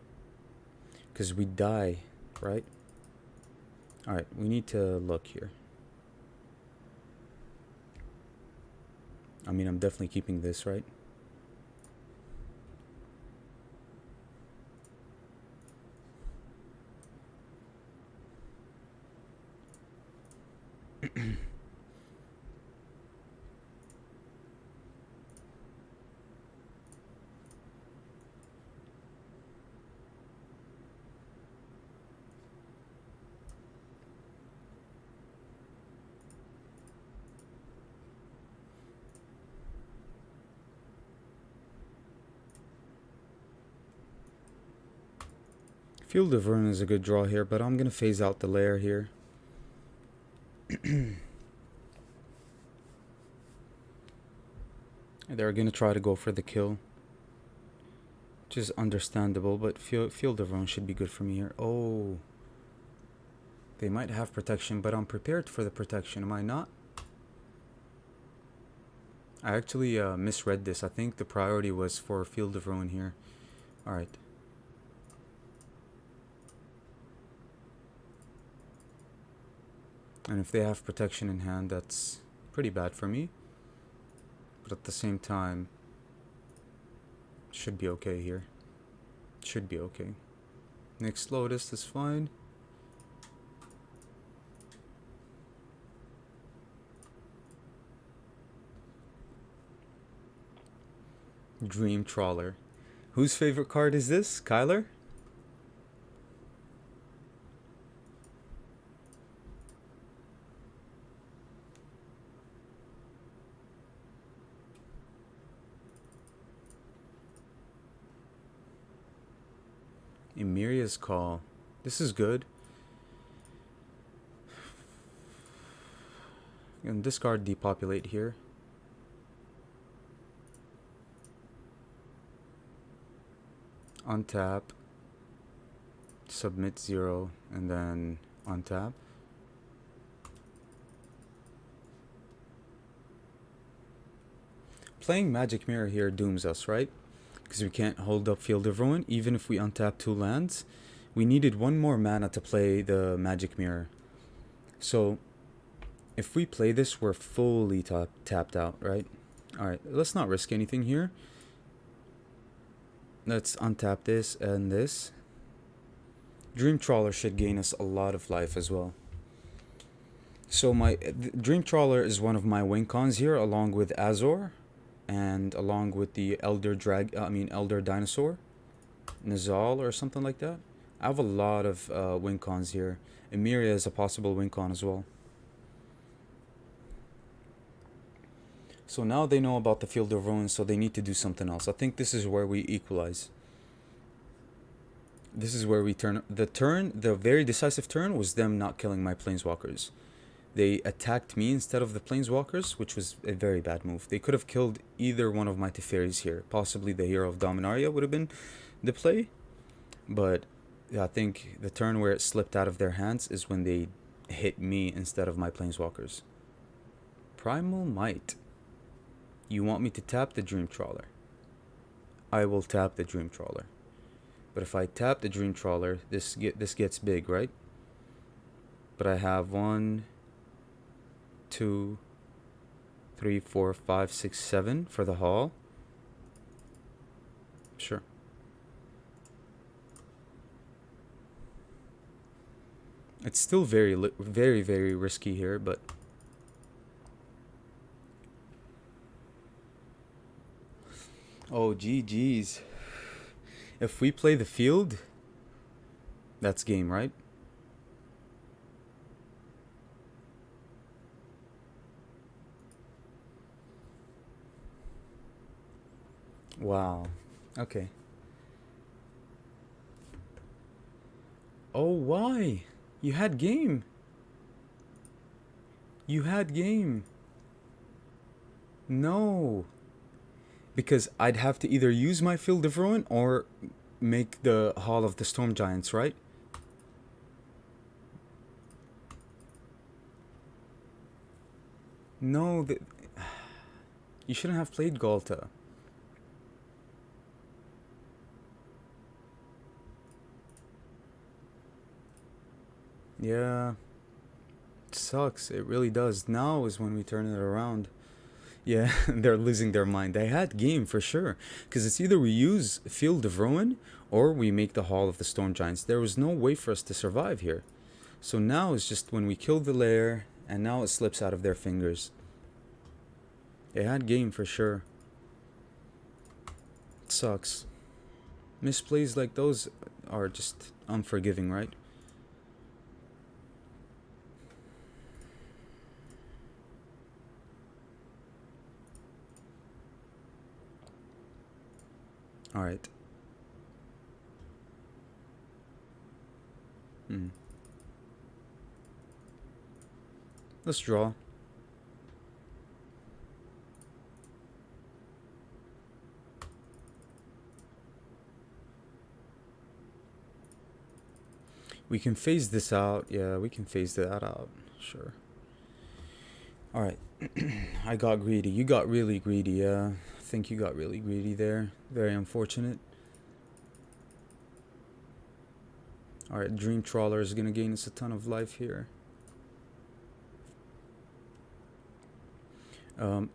Because we die, right? Alright, we need to look here. I mean, I'm definitely keeping this, right? Field of Ruin is a good draw here, but I'm going to phase out the lair here. They're going to try to go for the kill, which is understandable, but Field of Ruin should be good for me here. Oh, they might have protection, but I'm prepared for the protection, am I not? I actually misread this. I think the priority was for Field of Ruin here. Alright. And if they have protection in hand, that's pretty bad for me. But at the same time, should be okay here. Should be okay. Next Lotus is fine. Dream Trawler. Whose favorite card is this? Kyler? Emiria's Call. This is good. And discard Depopulate here. Untap. Submit 0 and then untap. Playing Magic Mirror here dooms us, right? Because we can't hold up Field of Ruin even if we untap 2 lands. We needed 1 more mana to play the Magic Mirror. So if we play this, we're fully tapped out, right? Alright, let's not risk anything here. Let's untap this and this. Dream Trawler should gain us a lot of life as well. So my Dream Trawler is one of my win cons here, along with Azor, and along with the Elder Dinosaur, Nizal or something like that. I have a lot of win cons here. Emiria is a possible win con as well. So now they know about the Field of Ruin, so they need to do something else. I think this is where we equalize. This is where we turn. The very decisive turn was them not killing my Planeswalkers. They attacked me instead of the Planeswalkers, which was a very bad move. They could have killed either one of my Teferis here. Possibly the Hero of Dominaria would have been the play. But I think the turn where it slipped out of their hands is when they hit me instead of my Planeswalkers. Primal Might. You want me to tap the Dream Trawler? I will tap the Dream Trawler. But if I tap the Dream Trawler, this gets big, right? But I have 1, 2, 3, 4, 5, 6, 7 for the haul. Sure. It's still very, very risky here, but oh, GG's. If we play the field, that's game, right? Wow. Okay. Oh, why? You had game. You had game. No, because I'd have to either use my Field of Ruin or make the Hall of the Storm Giants, right? No, you shouldn't have played Galta. Yeah, it sucks. It really does. Now is when we turn it around. Yeah, they're losing their mind. They had game for sure. Because it's either we use Field of Ruin or we make the Hall of the Storm Giants. There was no way for us to survive here. So now it's just when we kill the lair, and now it slips out of their fingers. They had game for sure. It sucks. Misplays like those are just unforgiving, right? Alright. Let's draw. We can phase this out. Yeah, we can phase that out. Sure. Alright. I got greedy. You got really greedy, yeah. I think you got really greedy there. Very unfortunate. Alright, Dream Trawler is gonna gain us a ton of life here.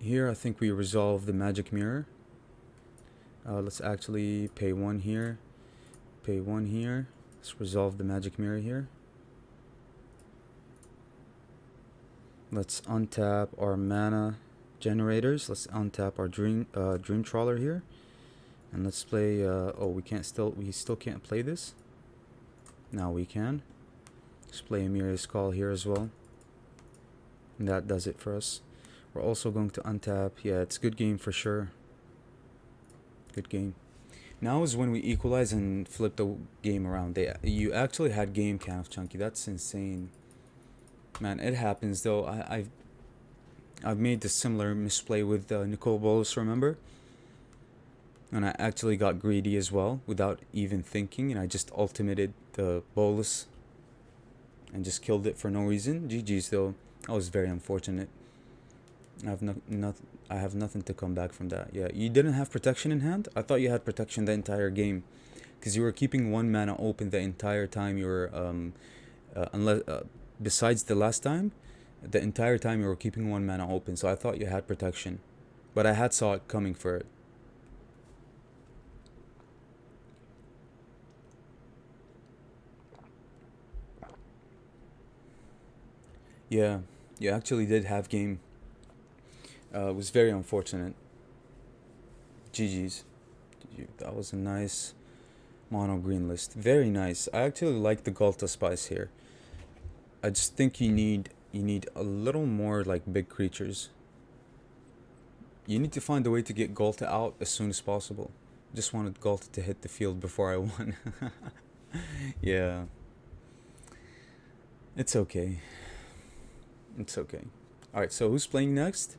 Here I think we resolve the magic mirror. Let's actually pay one here. Pay one here. Let's resolve the magic mirror here. Let's untap our mana generators. Let's untap our dream trawler here, and let's play. Oh, we still can't play this. Now we can. Let's play Amiri's Call here as well. And that does it for us. We're also going to untap. Yeah, it's good game for sure. Good game. Now is when we equalize and flip the game around. You actually had game, kind of chunky. That's insane. Man, it happens though. I've made this similar misplay with Nicole Bolas, remember? And I actually got greedy as well without even thinking, and I just ultimated the Bolas and just killed it for no reason. GG's though. That was very unfortunate. I have nothing to come back from that. Yeah, you didn't have protection in hand? I thought you had protection the entire game, because you were keeping one mana open the entire time you were besides the last time, the entire time you were keeping one mana open. So I thought you had protection, but I had saw it coming for it. Yeah, you actually did have game. It was very unfortunate. GG's. That was a nice mono green list. Very nice. I actually like the Galta spice here. I just think you need a little more like big creatures. You need to find a way to get Galta out as soon as possible. Just wanted Galta to hit the field before I won. Yeah. It's okay. It's okay. Alright, so who's playing next?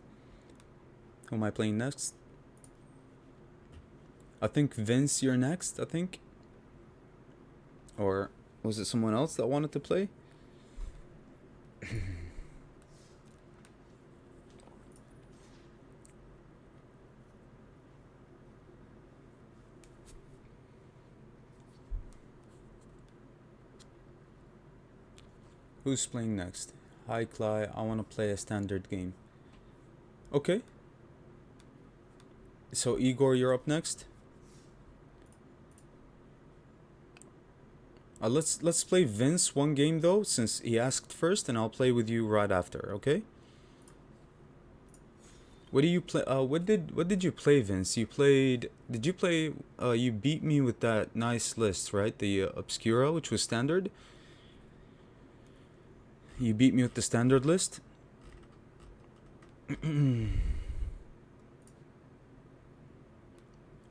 Who am I playing next? I think Vince, you're next, I think. Or was it someone else that wanted to play? Who's playing next? Hi, Cly. I want to play a standard game. Okay. So Igor, you're up next. Let's play Vince one game though, since he asked first, and I'll play with you right after. Okay. What do you play? What did you play, Vince? You played. Did you play? You beat me with that nice list, right? The Obscura, which was standard. You beat me with the standard list.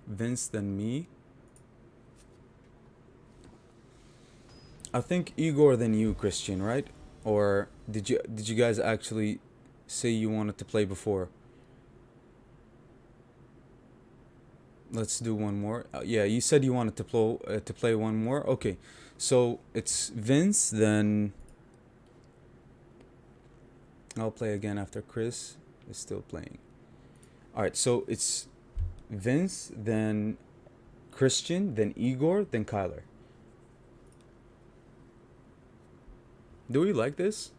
Vince than me. I think Igor than you, Christian, right? Or did you guys actually say you wanted to play before? Let's do one more. Yeah, you said you wanted to play one more. Okay, so it's Vince. Then I'll play again after Chris is still playing. All right, so it's Vince, then Christian, then Igor, then Kyler. Do we like this?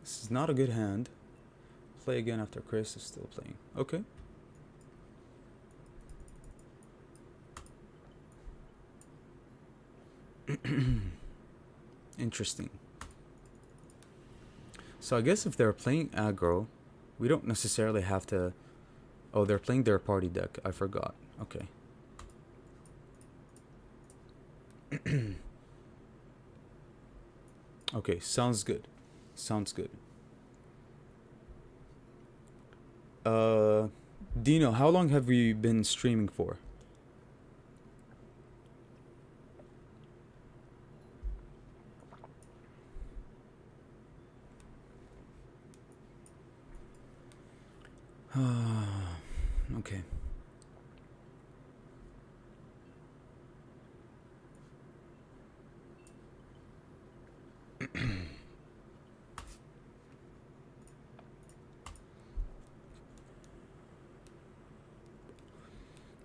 This is not a good hand. Play again after Chris is still playing. Okay. Interesting. So I guess if they're playing aggro, we don't necessarily have to... Oh, they're playing their party deck. I forgot. Okay. Okay, sounds good. Sounds good. Dino, how long have we been streaming for? Okay.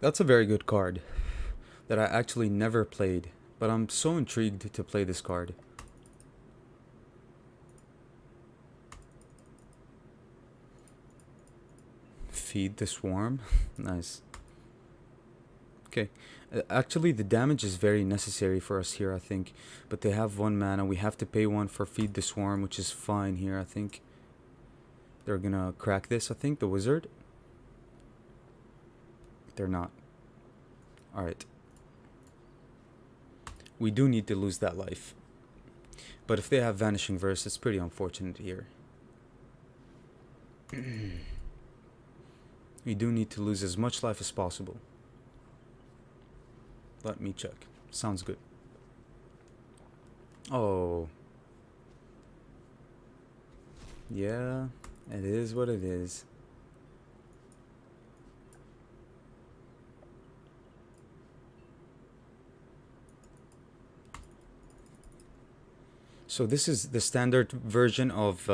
That's a very good card that I actually never played, but I'm so intrigued to play this card. Feed the swarm. Nice. Okay. Actually, the damage is very necessary for us here, I think. But they have 1 mana. We have to pay 1 for Feed the Swarm, which is fine here, I think. They're gonna crack this, I think, the wizard. They're not. Alright. We do need to lose that life. But if they have Vanishing Verse, it's pretty unfortunate here. We do need to lose as much life as possible. Let me check. Sounds good. Oh. Yeah, it is what it is. So this is the standard version of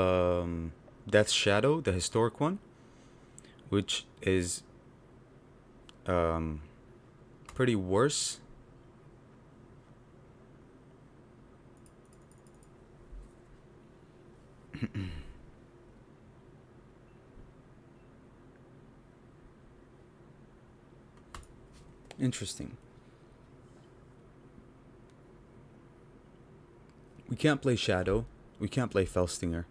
Death's Shadow, the historic one, which is pretty worse. Interesting. We can't play Shadow. We can't play Felstinger.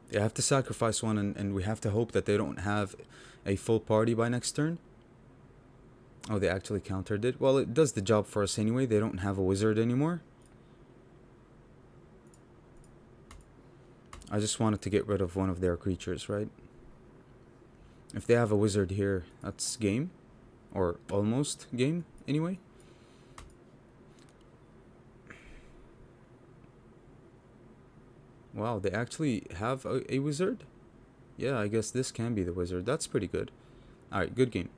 They have to sacrifice one, and we have to hope that they don't have a full party by next turn. Oh, they actually countered it. Well, it does the job for us anyway. They don't have a wizard anymore. I just wanted to get rid of one of their creatures, right? If they have a wizard here, that's game. Or almost game, anyway. Wow, they actually have a wizard? Yeah, I guess this can be the wizard. That's pretty good. Alright, good game.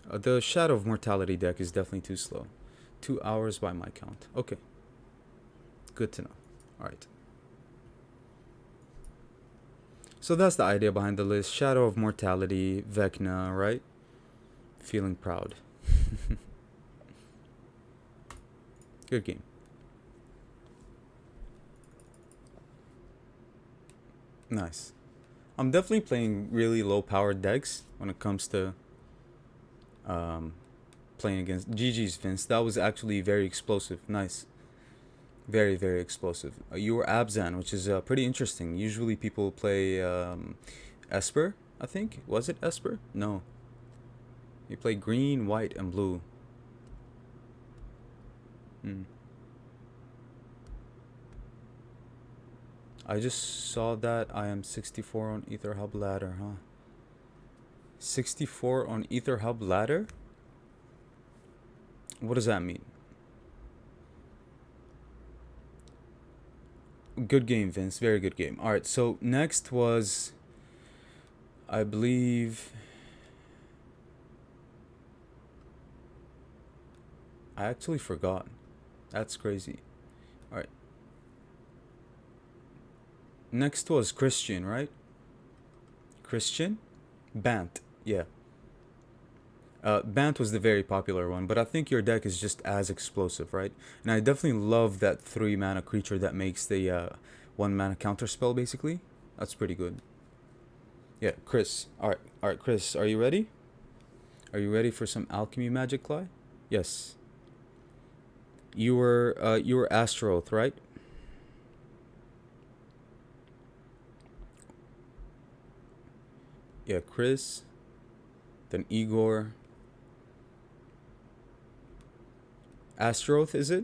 The Shadow of Mortality deck is definitely too slow. 2 hours by my count. Okay. Good to know. Alright. So that's the idea behind the list. Shadow of Mortality, Vecna, right? Feeling proud. Good game. Nice. I'm definitely playing really low powered decks when it comes to playing against GG's Vince. That was actually very explosive. Nice. Very, very explosive. You were Abzan, which is pretty interesting. Usually people play Esper, I think. Was it Esper? No. You play green, white, and blue. I just saw that I am 64 on Ether Hub ladder, huh? 64 on Ether Hub ladder? What does that mean? Good game, Vince. Very good game. All right. So next was, I believe, I actually forgot. That's crazy. All right. Next was Christian, right? Christian? Bant. Yeah. Bant was the very popular one, but I think your deck is just as explosive, right? And I definitely love that 3 mana creature that makes the 1 mana counter spell, basically. That's pretty good. Yeah, Chris. Alright, Chris, are you ready? Are you ready for some alchemy magic, Cly? Yes. You were Astaroth, right? Yeah, Chris. Then Igor. Astaroth, is it?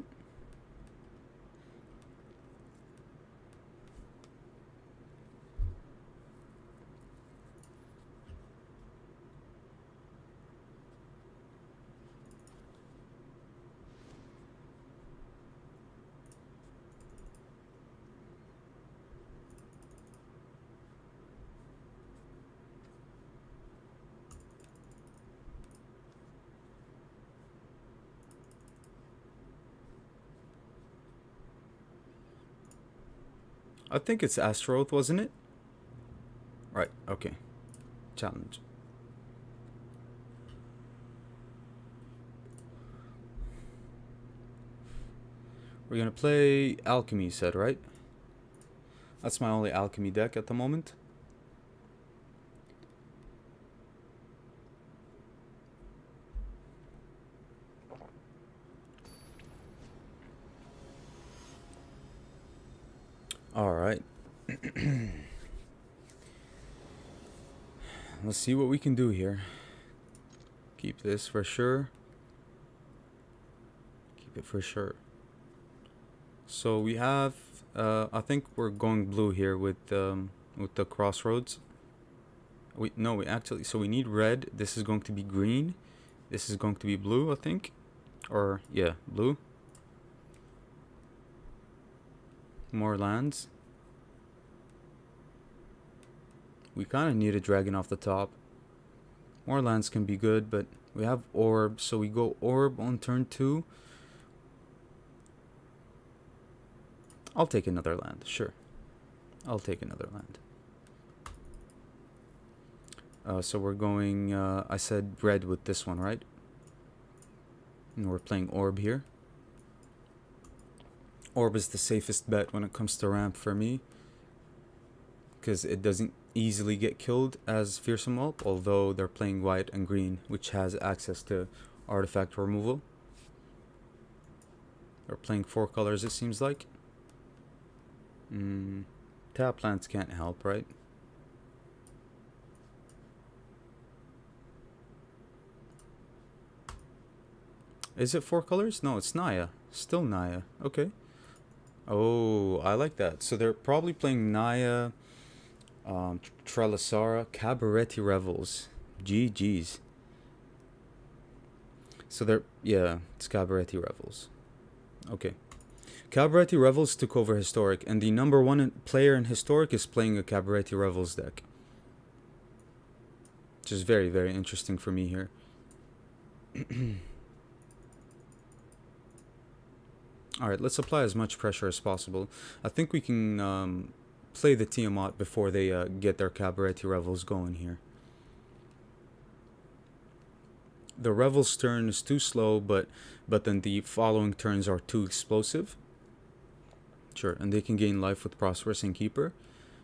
I think it's Astaroth, wasn't it? Right, okay. Challenge. We're gonna play Alchemy, you said, right? That's my only Alchemy deck at the moment. Alright. Let's see what we can do here. Keep this for sure. Keep it for sure. So we have, I think we're going blue here with the crossroads. We actually, so we need red. This is going to be green. This is going to be blue, I think. Or, yeah, blue. More lands. We kind of need a dragon off the top. More lands can be good, but we have orb, so we go orb on turn 2. I'll take another land, sure. I'll take another land. So we're going, I said red with this one, right? And we're playing orb here. Orb is the safest bet when it comes to ramp for me, because it doesn't easily get killed as Fearsome Whelp, although they're playing white and green, which has access to artifact removal. They're playing 4 colors, it seems like. Tap lands can't help, right? Is it 4 colors? No, it's Naya. Still Naya. Okay. Oh, I like that. So they're probably playing Naya, Trelasara, Cabaretti Revels. GG's. So they're, yeah, it's Cabaretti Revels. Okay. Cabaretti Revels took over Historic, and the number 1 player in Historic is playing a Cabaretti Revels deck. Which is very, very interesting for me here. Alright, let's apply as much pressure as possible. I think we can play the Tiamat before they get their Cabaretti Revels going here. The Revels turn is too slow, but then the following turns are too explosive. Sure, and they can gain life with Prosperous and Keeper.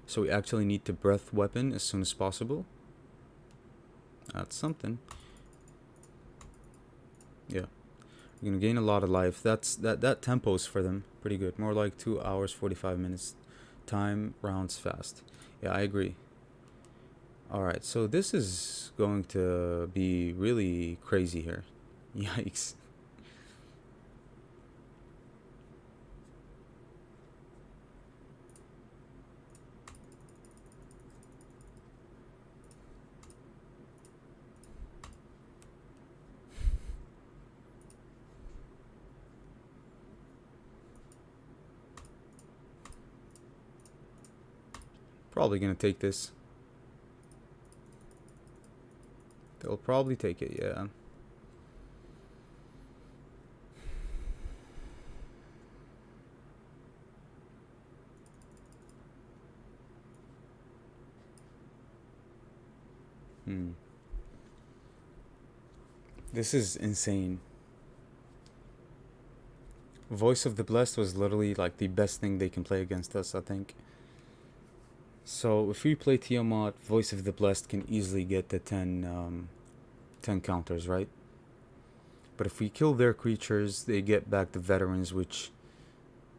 So we actually need to Breath Weapon as soon as possible. That's something. Yeah. We're gonna gain a lot of life. That tempo's for them pretty good. More like 2 hours 45 minutes. Time rounds fast. Yeah, I agree. Alright, so this is going to be really crazy here. Yikes. Probably gonna take this. They'll probably take it, yeah. This is insane. Voice of the Blessed was literally like the best thing they can play against us, I think. So if we play Tiamat, Voice of the Blessed can easily get the 10 counters, right? But if we kill their creatures, they get back the veterans, which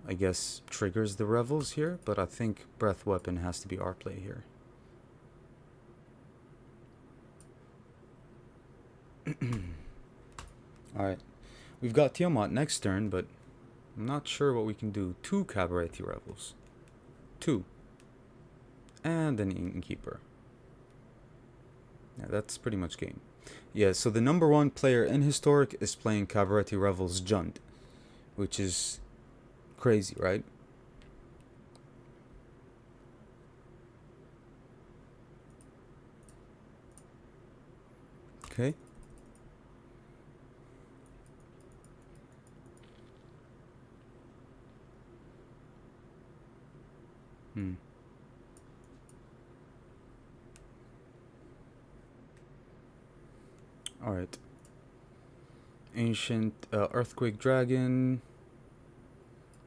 I guess triggers the revels here. But I think Breath Weapon has to be our play here. Alright, we've got Tiamat next turn, but I'm not sure what we can do. 2 Cabaret Revels. 2. And an Innkeeper. Yeah, that's pretty much game. Yeah, so the number 1 player in Historic is playing Cabaret Revels Jund, which is crazy, right? Okay. Alright. Ancient Earthquake Dragon.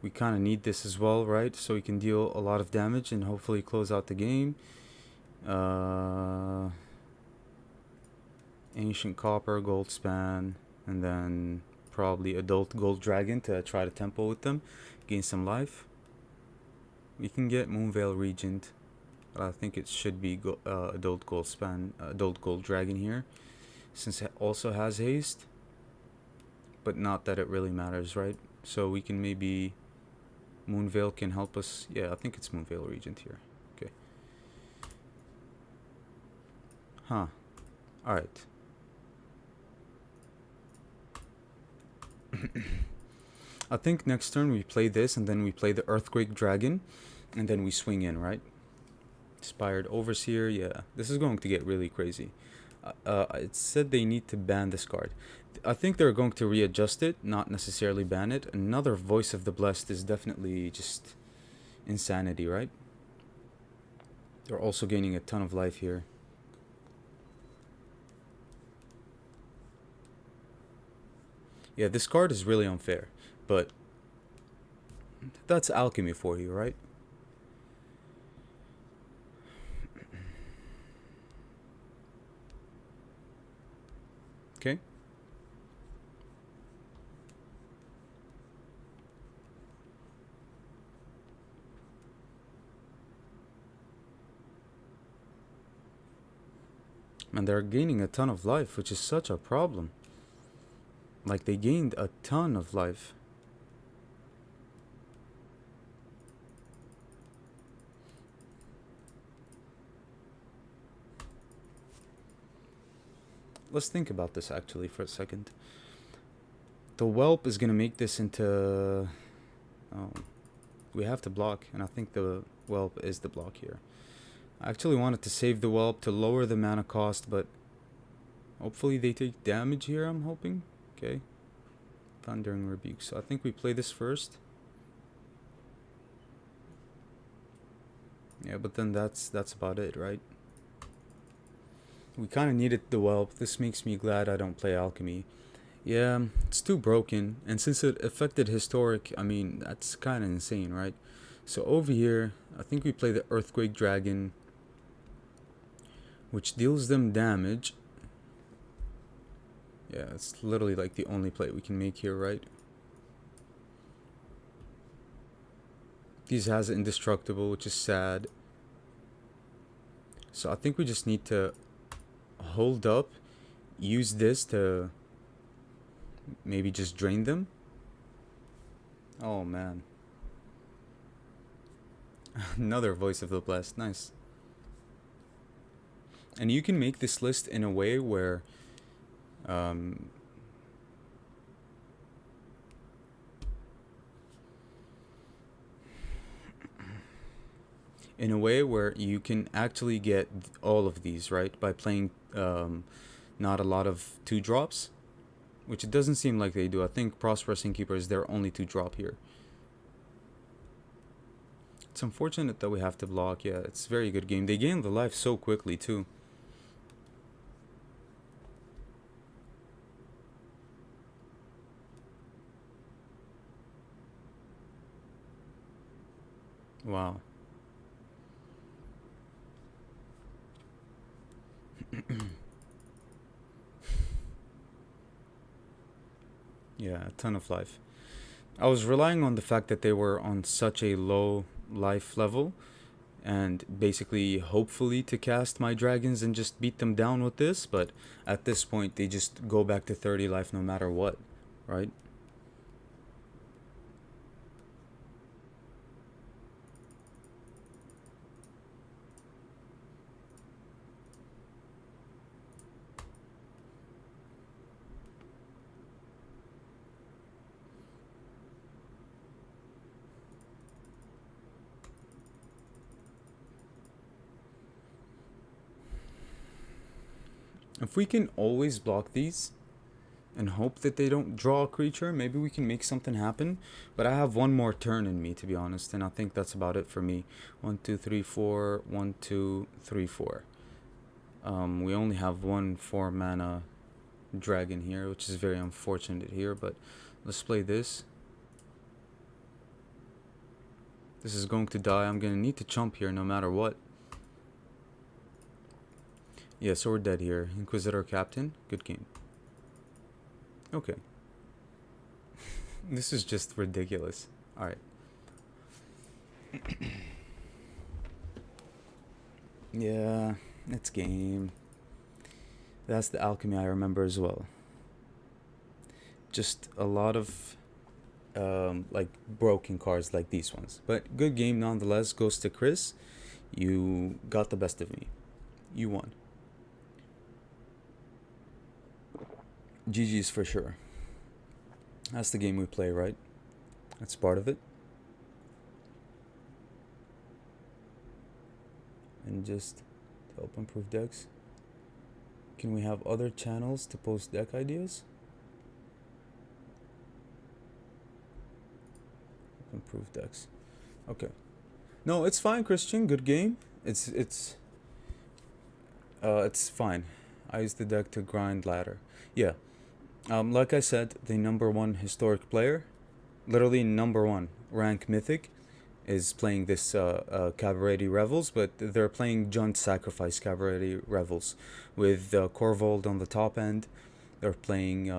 We kind of need this as well, right? So we can deal a lot of damage and hopefully close out the game. Ancient Copper, Gold Span, and then probably Adult Gold Dragon to try to tempo with them. Gain some life. We can get Moonveil Regent. I think it should be Adult Gold Span, Adult Gold Dragon here, since it also has haste. But not that it really matters, right? So we can maybe Moonveil can help us. Yeah, I think it's Moonveil Regent here. Okay. Huh. Alright. I think next turn we play this and then we play the Earthquake Dragon and then we swing in, right? Inspired Overseer, yeah. This is going to get really crazy. It said they need to ban this card. I think they're going to readjust it, not necessarily ban it. Another Voice of the Blessed is definitely just insanity, right? They're also gaining a ton of life here. Yeah, this card is really unfair, but that's alchemy for you, right? Okay. And they're gaining a ton of life, which is such a problem. Like, they gained a ton of life. Let's think about this actually for a second. The Whelp is gonna make this into... Oh, we have to block, and I think the Whelp is the block here. I actually wanted to save the Whelp to lower the mana cost, but hopefully they take damage here, I'm hoping. Okay. Thundering Rebuke. So I think we play this first. Yeah, but then that's about it, right? We kind of needed the Whelp. This makes me glad I don't play Alchemy. Yeah, it's too broken. And since it affected Historic, I mean, that's kind of insane, right? So over here, I think we play the Earthquake Dragon, which deals them damage. Yeah, it's literally like the only play we can make here, right? These has Indestructible, which is sad. So I think we just need to hold up, use this to maybe just drain them. Oh man. Another Voice of the Blessed, nice. And you can make this list in a way where in a way where you can actually get all of these, right? By playing not a lot of 2 drops, which it doesn't seem like they do. I think Prosperous Innkeeper is their only 2 drop here. It's unfortunate that we have to block. Yeah, it's a very good game. They gain the life so quickly too. Wow. Yeah, a ton of life. I was relying on the fact that they were on such a low life level, and basically hopefully to cast my dragons and just beat them down with this, but at this point they just go back to 30 life no matter what, right? If we can always block these and hope that they don't draw a creature, maybe we can make something happen. But I have one more turn in me, to be honest, and I think that's about it for me. 1, 2, 3, 4. 1, 2, 3, 4. We only have one 4-mana dragon here, which is very unfortunate here, but let's play this. This is going to die. I'm gonna need to chump here no matter what. Yeah, so we're dead here. Inquisitor Captain, good game. Okay. This is just ridiculous. Alright. Yeah, it's game. That's the alchemy I remember as well. Just a lot of like broken cards like these ones. But good game nonetheless. Goes to Chris. You got the best of me. You won. GG's for sure. That's the game we play, right? That's part of it. And just to help improve decks. Can we have other channels to post deck ideas? Improve decks. Okay. No, it's fine, Christian. Good game. It's fine. I use the deck to grind ladder. Yeah. Like I said, the #1 historic player, literally #1 rank mythic, is playing this Cavalry Revels, but they're playing Junt Sacrifice Cavalry Revels with Corvold on the top end. They're playing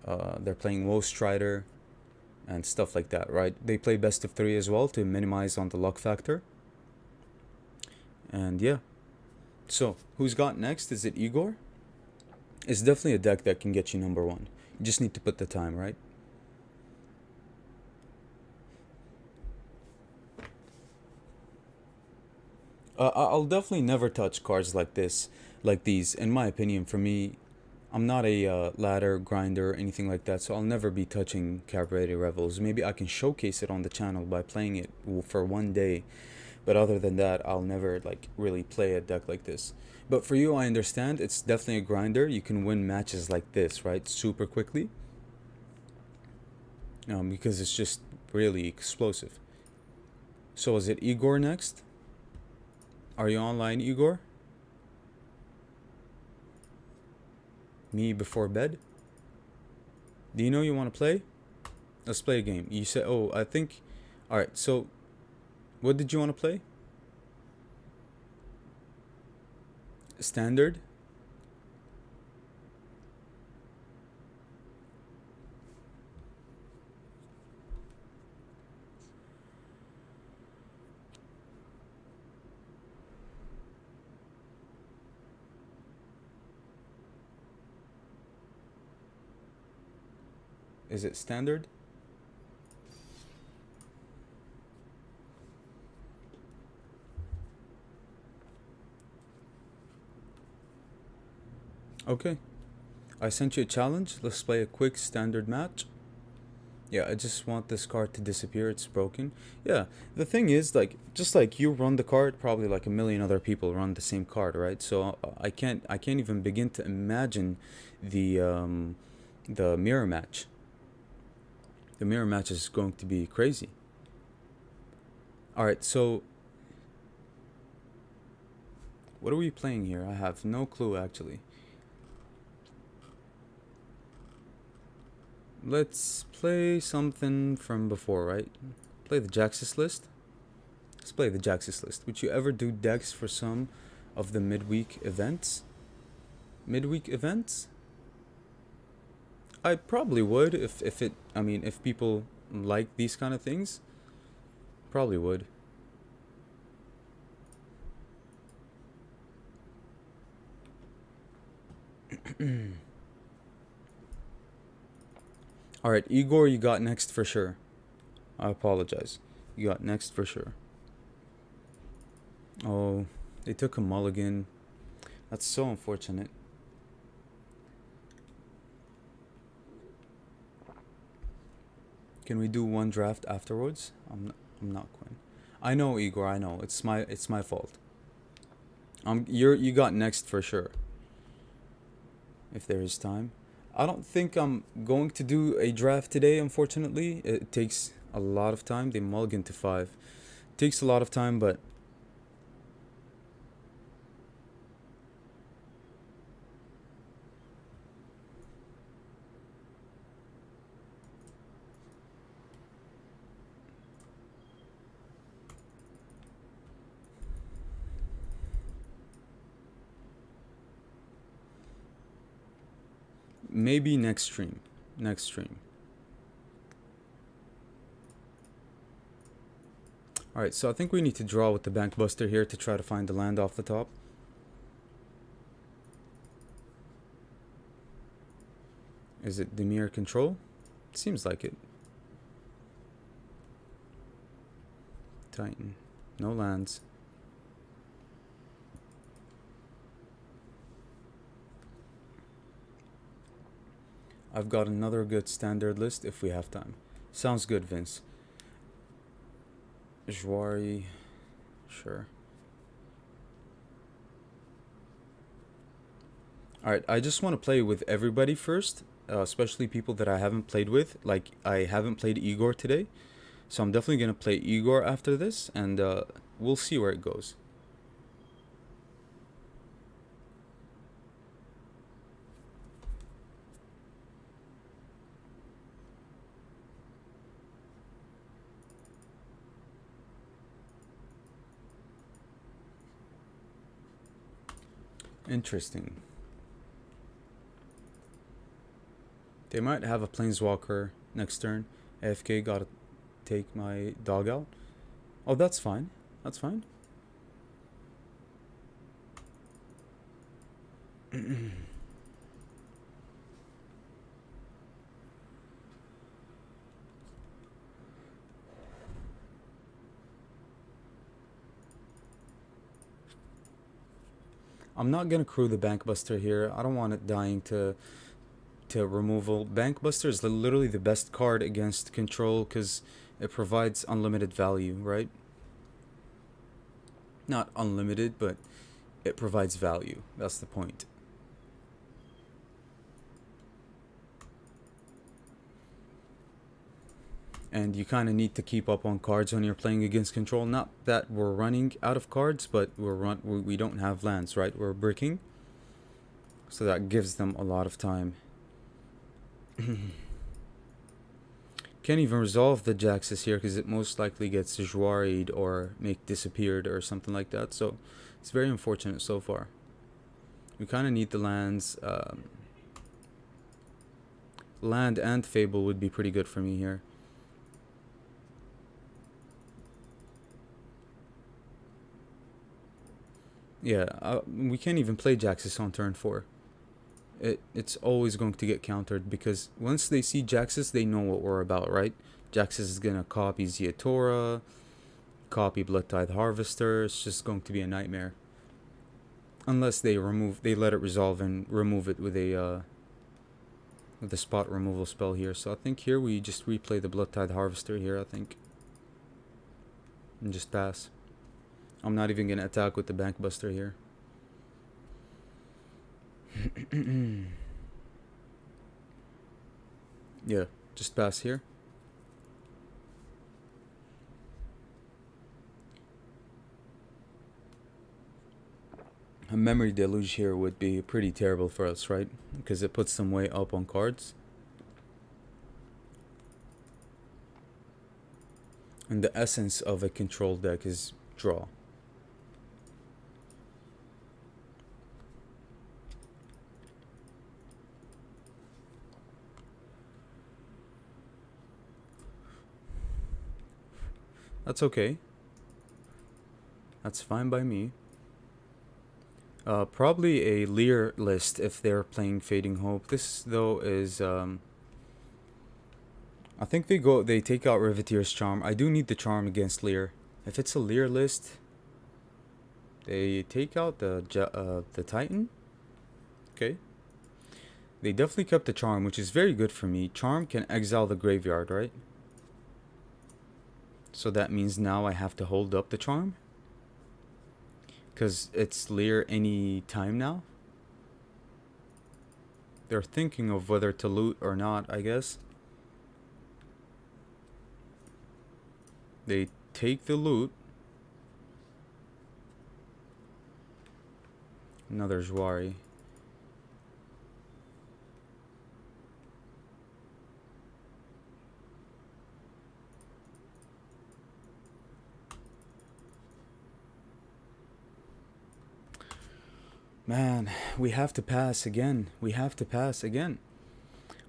Woe Strider and stuff like that, right? They play best of 3 as well to minimize on the luck factor. And yeah. So, who's got next? Is it Igor? It's definitely a deck that can get you #1. You just need to put the time, right? I'll definitely never touch cards like this, like these. In my opinion, for me, I'm not a ladder grinder or anything like that, so I'll never be touching Cabaret Revels. Maybe I can showcase it on the channel by playing it for one day, but other than that, I'll never like really play a deck like this. But for you, I understand it's definitely a grinder. You can win matches like this, right, super quickly, because it's just really explosive. So is it Igor next? Are you online, Igor? Me before bed? Do you know you want to play? Let's play a game. You said, oh, I think... Alright, so... What did you want to play? Standard? Is it standard? Okay. I sent you a challenge. Let's play a quick standard match. Yeah, I just want this card to disappear. It's broken. Yeah, the thing is, like, just like you run the card, probably like a million other people run the same card, right? So I can't even begin to imagine the the mirror match. The mirror match is going to be crazy. All right, so what are we playing here? I have no clue actually. Let's play something from before, right? Play the Jaxis list. Let's play the Jaxis list. Would you ever do decks for some of the midweek events? Midweek events? I probably would if it, I mean, if people like these kind of things. Probably would. Alright, Igor, you got next for sure. I apologize. You got next for sure. Oh, they took a mulligan. That's so unfortunate. Can we do one draft afterwards? I'm not Quinn. I know, Igor, I know. It's my fault. You got next for sure. If there is time. I don't think I'm going to do a draft today, unfortunately. It takes a lot of time. They mulligan to 5. It takes a lot of time, but maybe next stream. Next stream. Alright, so I think we need to draw with the Bank Buster here to try to find the land off the top. Is it Demir control? Seems like it. Titan. No lands. I've got another good standard list if we have time. Sounds good, Vince. Jwari. Sure. Alright, I just want to play with everybody first. Especially people that I haven't played with. Like, I haven't played Igor today. So I'm definitely going to play Igor after this. And we'll see where it goes. Interesting. They might have a Planeswalker next turn. AFK gotta take my dog out. Oh, that's fine. That's fine. I'm not gonna crew the Bankbuster here. I don't want it dying to removal. Bankbuster is literally the best card against control because it provides unlimited value, right? Not unlimited, but it provides value. That's the point. And you kind of need to keep up on cards when you're playing against control. Not that we're running out of cards, but we don't have lands, right? We're bricking. So that gives them a lot of time. Can't even resolve the Jaxis here because it most likely gets Jwari'd or make disappeared or something like that. So it's very unfortunate so far. We kind of need the lands. Land and Fable would be pretty good for me here. Yeah, we can't even play Jaxis on turn 4. It's always going to get countered because once they see Jaxis, they know what we're about, right? Jaxis is gonna copy Ziatora, copy Blood Tithe Harvester. It's just going to be a nightmare. Unless they let it resolve and remove it with with the spot removal spell here. So I think here we just replay the Bloodtide Harvester here, I think. And just pass. I'm not even gonna attack with the Bankbuster here. Yeah, just pass here. A Memory Deluge here would be pretty terrible for us, right? Because it puts them way up on cards. And the essence of a control deck is draw. That's okay. That's fine by me. Probably a Lear list if they're playing Fading Hope. This though is I think they take out Riveteer's Charm. I do need the charm against Lear. If it's a Lear list, they take out the Titan. Okay. They definitely kept the charm, which is very good for me. Charm can exile the graveyard, right? So that means now I have to hold up the charm. Because it's Lear any time now. They're thinking of whether to loot or not, I guess. They take the loot. Another Jwari. Man, we have to pass again. We have to pass again.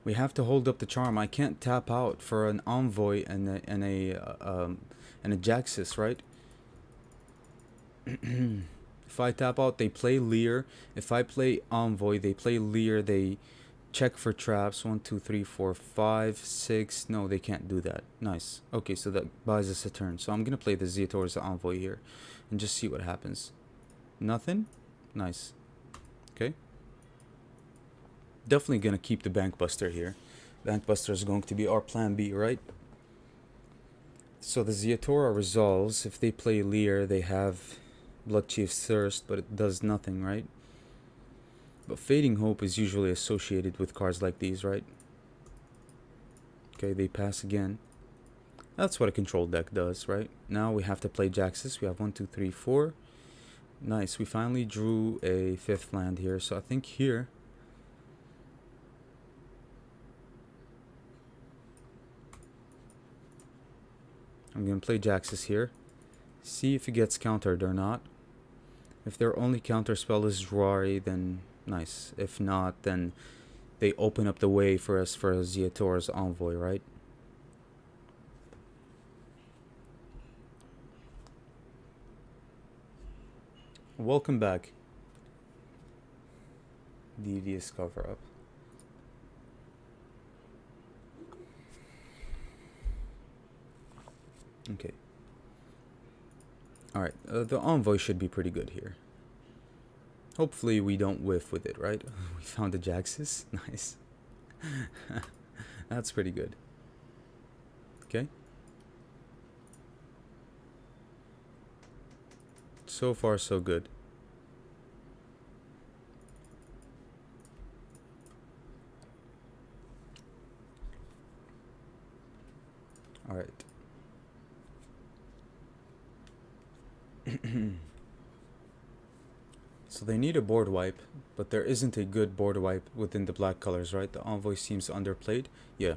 We have to hold up the charm. I can't tap out for an Envoy and a Jaxus, right? If I tap out, they play Lear. If I play Envoy, they play Lear. They check for traps. 1, 2, 3, 4, 5, 6. No, they can't do that. Nice. Okay, so that buys us a turn. So I'm gonna play the Zeator's Envoy here and just see what happens. Nothing. Nice. Okay. Definitely gonna keep the Bankbuster here. Bankbuster is going to be our plan B, right? So the Zeatora resolves. If they play Lear, they have Blood Chief's Thirst, but it does nothing, right? But Fading Hope is usually associated with cards like these, right? Okay, they pass again. That's what a control deck does, right? Now we have to play Jaxus. We have 1, 2, 3, 4. Nice, we finally drew a 5th land here, so I think here I'm gonna play Jaxus here, see if it gets countered or not. If their only counter spell is Jwari, then nice. If not, then they open up the way for us for Zeator's Envoy, right? Welcome back. Devious cover up. Okay. Alright, the Envoy should be pretty good here. Hopefully we don't whiff with it, right? We found the Jaxus. Nice. That's pretty good. Okay. So far, so good. All right. So they need a board wipe, but there isn't a good board wipe within the black colors, right? The Envoy seems underplayed. Yeah.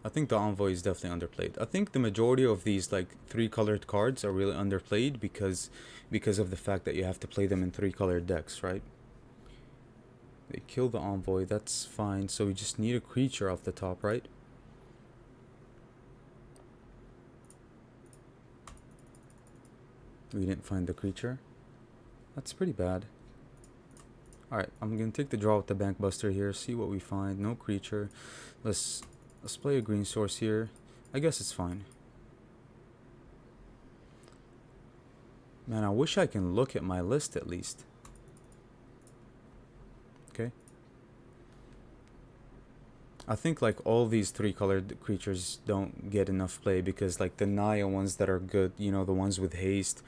I think the Envoy is definitely underplayed. I think the majority of these like 3-colored cards are really underplayed because of the fact that you have to play them in 3-colored decks, right? They kill the Envoy, that's fine. So we just need a creature off the top, right? We didn't find the creature. That's pretty bad. Alright, I'm gonna take the draw with the Bankbuster here, see what we find. No creature. Let's play a green source here. I guess it's fine. Man, I wish I can look at my list at least. Okay. I think like all these three colored creatures don't get enough play because like the Naya ones that are good, you know, the ones with haste,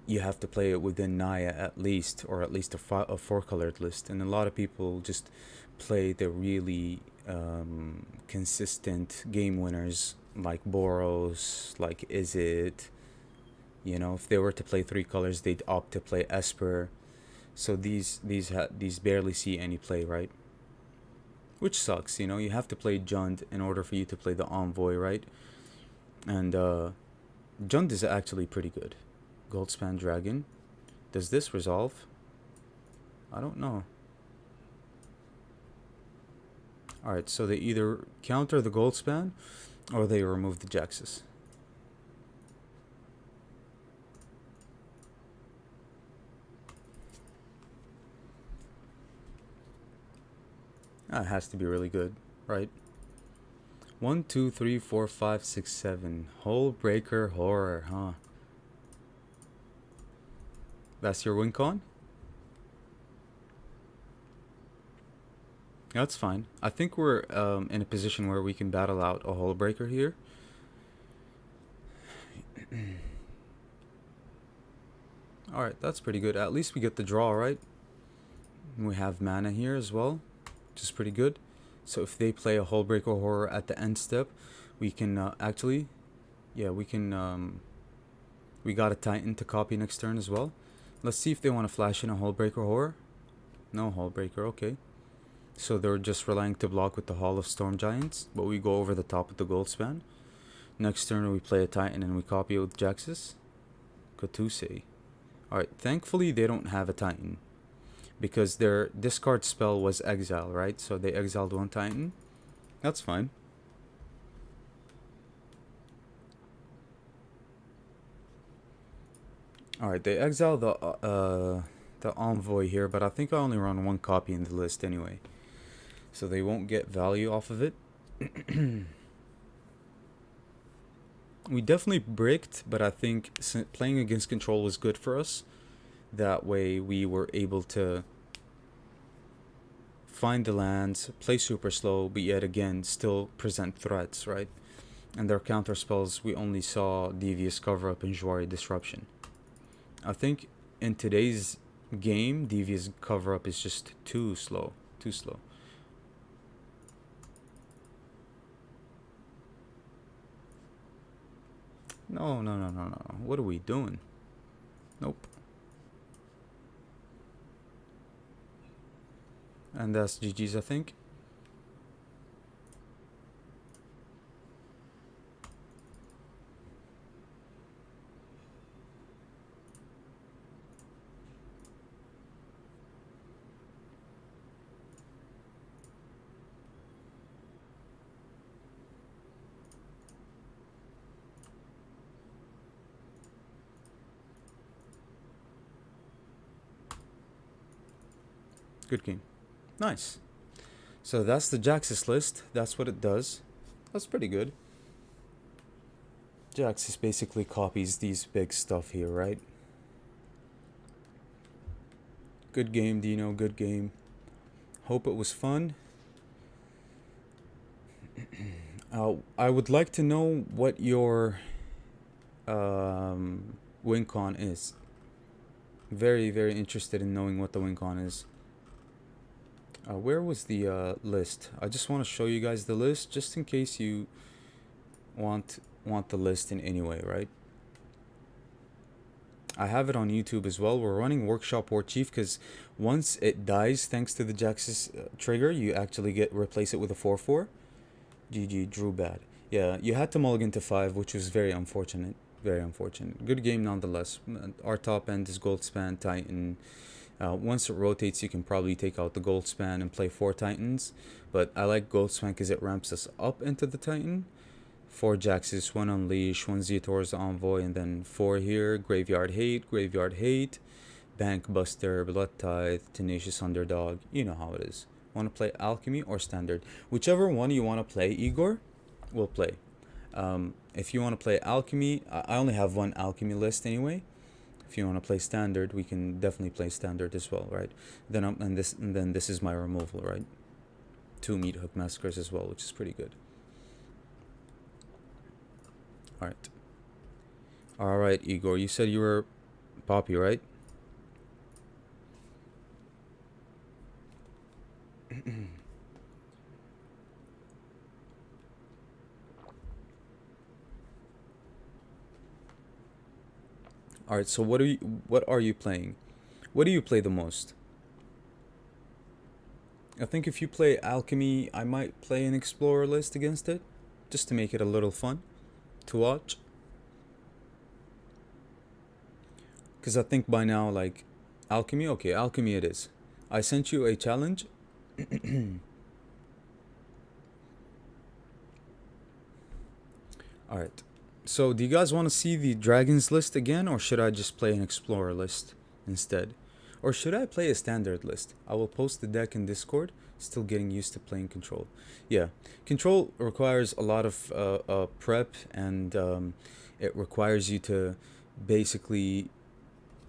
you have to play it within Naya at least, or at least a four colored list. And a lot of people just play the really consistent game winners like Boros, like Is It. You know, if they were to play three colors, they'd opt to play Esper. So these barely see any play, right? Which sucks, you know. You have to play Jund in order for you to play the Envoy, right? And Jund is actually pretty good. Goldspan Dragon. Does this resolve? I don't know. Alright, so they either counter the Goldspan or they remove the Jaxus. That has to be really good, right? 1, 2, 3, 4, 5, 6, 7. Hole Breaker Horror, huh? That's your win con? That's fine. I think we're in a position where we can battle out a Hole Breaker here. Alright, that's pretty good. At least we get the draw, right? We have mana here as well, which is pretty good. So if they play a Hole Breaker Horror at the end step, we can actually, yeah, we can, we got a Titan to copy next turn as well. Let's see if they want to flash in a Hole Breaker Horror. No Hole Breaker, okay. So they're just relying to block with the Hall of Storm Giants, but we go over the top with the Goldspan. Next turn we play a Titan and we copy it with Jaxus. Katuse. Alright, thankfully they don't have a Titan, because their discard spell was Exile, right? So they exiled one Titan. That's fine. Alright, they exile the Envoy here, but I think I only run one copy in the list anyway, so they won't get value off of it. We definitely bricked, but I think playing against control was good for us. That way we were able to find the lands, play super slow, but yet again still present threats, right? And their counter spells, we only saw Devious Cover Up and Jwari Disruption. I think in today's game, Devious Cover Up is just too slow. Too slow. No. What are we doing? Nope. And that's GG's, I think. Good game. Nice. So that's the Jaxus list. That's what it does. That's pretty good. Jaxus basically copies these big stuff here, right? Good game, Dino. Good game. Hope it was fun. I would like to know what your win con is. Very, very interested in knowing what the win con is. Where was the list? I just want to show you guys the list, just in case you want the list in any way, right? I have it on YouTube as well. We're running Workshop War Chief because once it dies, thanks to the Jaxus trigger, you actually replace it with a 4/4. GG, Drew bad. Yeah, you had to mulligan to 5, which was very unfortunate. Very unfortunate. Good game nonetheless. Our top end is Goldspan, Titan. Once it rotates, you can probably take out the Goldspan and play 4 Titans. But I like Goldspan because it ramps us up into the Titan. 4 Jaxus, 1 Unleash, 1 Zeotor's Envoy, and then 4 here. Graveyard Hate, Bank Buster, Blood Tithe, Tenacious Underdog. You know how it is. Want to play Alchemy or Standard? Whichever one you want to play, Igor, we'll play. If you want to play Alchemy, I only have one Alchemy list anyway. If you want to play Standard, we can definitely play Standard as well, right? Then then this is my removal, right? 2 meat hook massacres as well, which is pretty good. Alright. Alright, Igor, you said you were Poppy, right? Alright, so what are you playing? What do you play the most? I think if you play alchemy, I might play an explorer list against it, just to make it a little fun to watch. Because I think by now, like, alchemy, okay, alchemy it is. I sent you a challenge. Alright, so do you guys want to see the dragons list again, or should I just play an explorer list instead? Or should I play a standard list? I will post the deck in Discord. Still getting used to playing control. Yeah, control requires a lot of prep, and it requires you to basically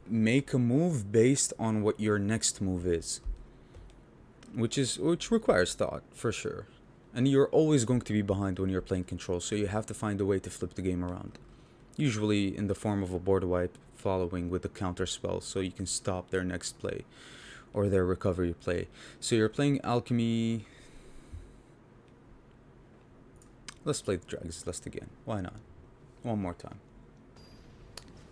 make a move based on what your next move is, which requires thought for sure. And you're always going to be behind when you're playing control, so you have to find a way to flip the game around. Usually in the form of a board wipe, following with a counter spell, so you can stop their next play or their recovery play. So you're playing alchemy. Let's play the dragons list again. Why not? One more time.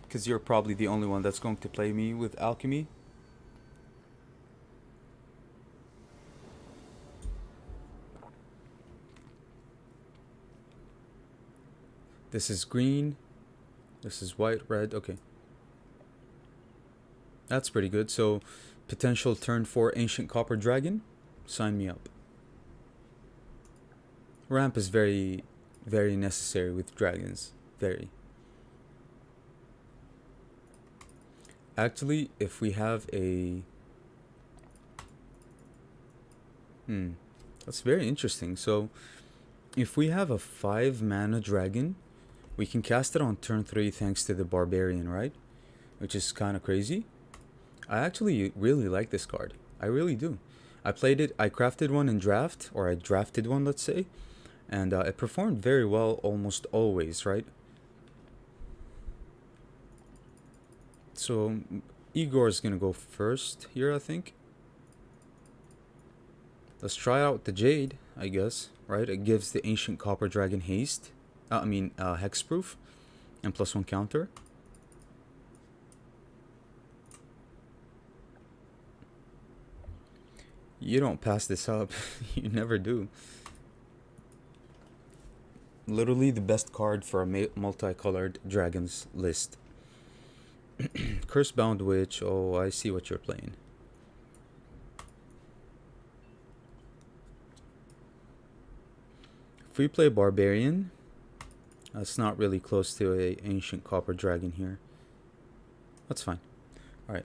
Because you're probably the only one that's going to play me with alchemy. This is green. This is white, red. Okay. That's pretty good. So, potential turn 4 Ancient Copper Dragon. Sign me up. Ramp is very, very necessary with dragons. Very. Actually, if we have a... That's very interesting. So, if we have a 5 mana dragon, we can cast it on turn 3 thanks to the Barbarian, right? Which is kind of crazy. I actually really like this card. I really do. I played it, I crafted one in draft, or I drafted one, let's say. And it performed very well almost always, right? So, Igor is going to go first here, I think. Let's try out the Jade, I guess, right? It gives the Ancient Copper Dragon haste. Hexproof. And +1 counter. You don't pass this up. You never do. Literally the best card for a multicolored dragons list. Cursebound Witch. Oh, I see what you're playing. If we play Barbarian, that's not really close to a Ancient Copper Dragon here. That's fine. Alright.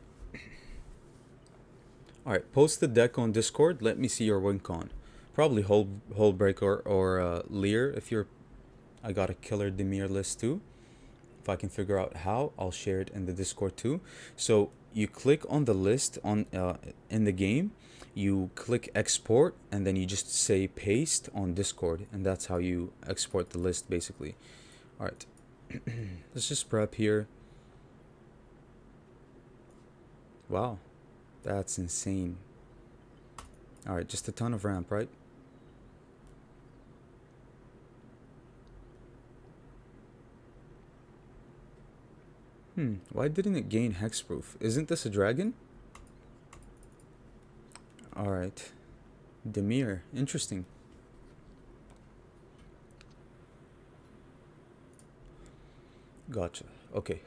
Alright, post the deck on Discord. Let me see your win con. Probably Hullbreaker or Lear if you're... I got a killer Demir list too. If I can figure out how, I'll share it in the Discord too. So you click on the list on in the game, you click export, and then you just say paste on Discord, and that's how you export the list basically. Alright, let's just prep here. Wow, that's insane. Alright, just a ton of ramp, right? Why didn't it gain hexproof? Isn't this a dragon? Alright. Demir. Interesting. Gotcha. Okay.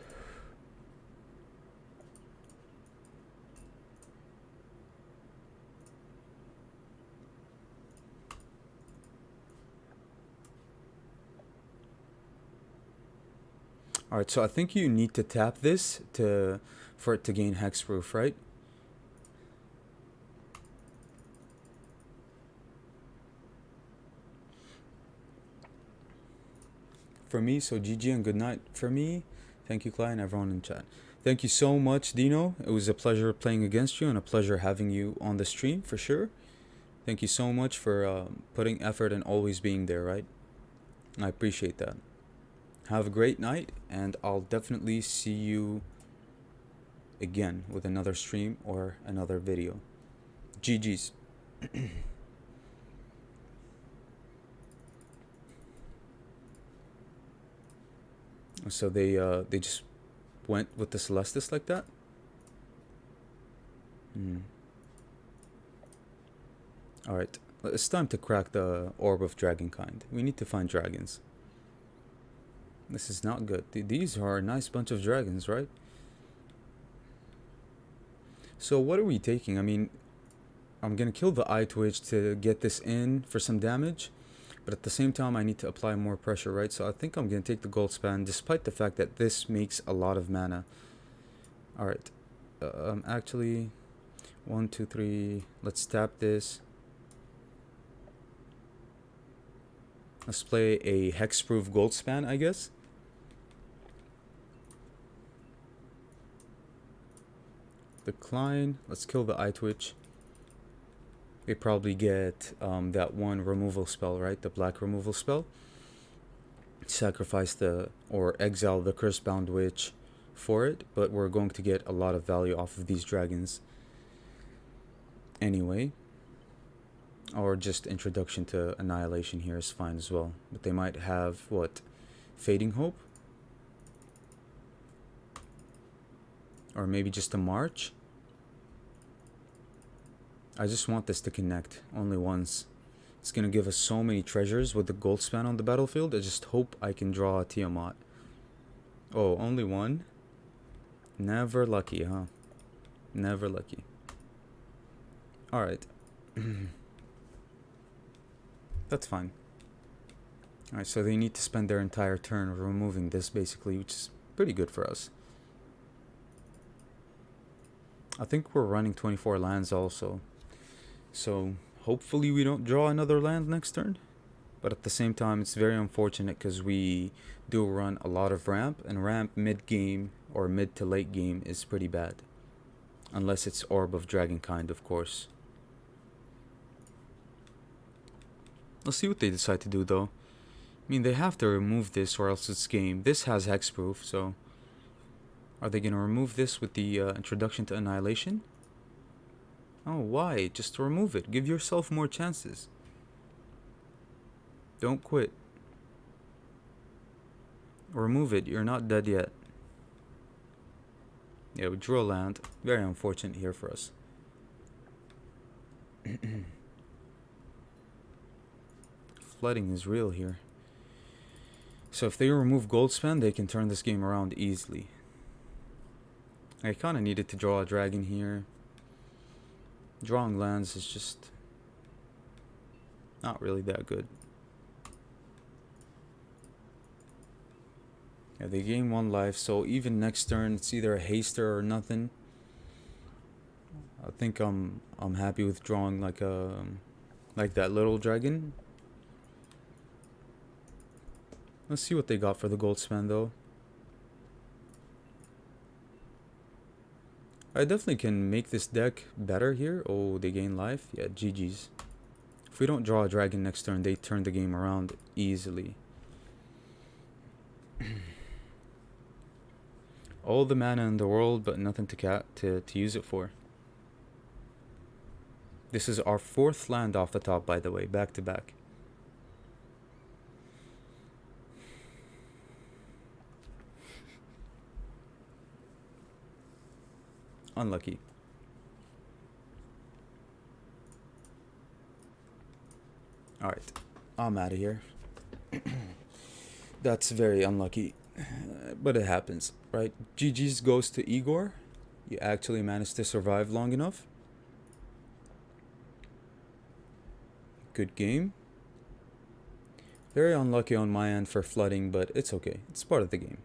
Alright, so I think you need to tap this for it to gain hexproof, right? For me, so GG and good night for me. Thank you, Clyde, and everyone in chat. Thank you so much, Dino. It was a pleasure playing against you and a pleasure having you on the stream for sure. Thank you so much for putting effort and always being there, right? I appreciate that. Have a great night, and I'll definitely see you again with another stream or another video. GG's. So they just went with the Celestis like that? Alright. It's time to crack the Orb of Dragonkind. We need to find dragons. This is not good. These are a nice bunch of dragons, right? So what are we taking? I mean, I'm gonna kill the Eye Twitch to get this in for some damage. But at the same time, I need to apply more pressure, right? So I think I'm going to take the gold span, despite the fact that this makes a lot of mana. Alright. Actually, 1, 2, 3. Let's tap this. Let's play a hexproof gold span, I guess. Decline. Let's kill the Eye Twitch. They probably get that one removal spell, right? The black removal spell. Sacrifice or exile the Cursebound Witch for it, but we're going to get a lot of value off of these dragons anyway. Or just introduction to Annihilation here is fine as well. But they might have, what? Fading Hope? Or maybe just a March? I just want this to connect only once. It's gonna give us so many treasures with the gold span on the battlefield. I just hope I can draw a Tiamat. Oh, only one? Never lucky, huh? Never lucky. Alright. That's fine. Alright, so they need to spend their entire turn removing this basically, which is pretty good for us. I think we're running 24 lands also. So hopefully we don't draw another land next turn. But at the same time, it's very unfortunate because we do run a lot of ramp. And ramp mid-game or mid to late game is pretty bad. Unless it's Orb of Dragonkind, of course. Let's see what they decide to do though. I mean, they have to remove this or else it's game. This has hexproof, so... Are they going to remove this with the introduction to Annihilation? Oh, why? Just remove it. Give yourself more chances. Don't quit. Remove it. You're not dead yet. Yeah, we drew a land. Very unfortunate here for us. Flooding is real here. So if they remove Goldspan, they can turn this game around easily. I kind of needed to draw a dragon here. Drawing lands is just not really that good. Yeah, they gain 1 life, so even next turn it's either a haster or nothing. I think I'm happy with drawing like that little dragon. Let's see what they got for the gold span though. I definitely can make this deck better here. Oh, they gain life. Yeah, GG's. If we don't draw a dragon next turn, they turn the game around easily. All the mana in the world, but nothing to use it for. This is our 4th land off the top, by the way, back to back. Unlucky. Alright, I'm out of here. That's very unlucky, but it happens, right? GG's goes to Igor. You actually managed to survive long enough. Good game. Very unlucky on my end for flooding, but it's okay. It's part of the game.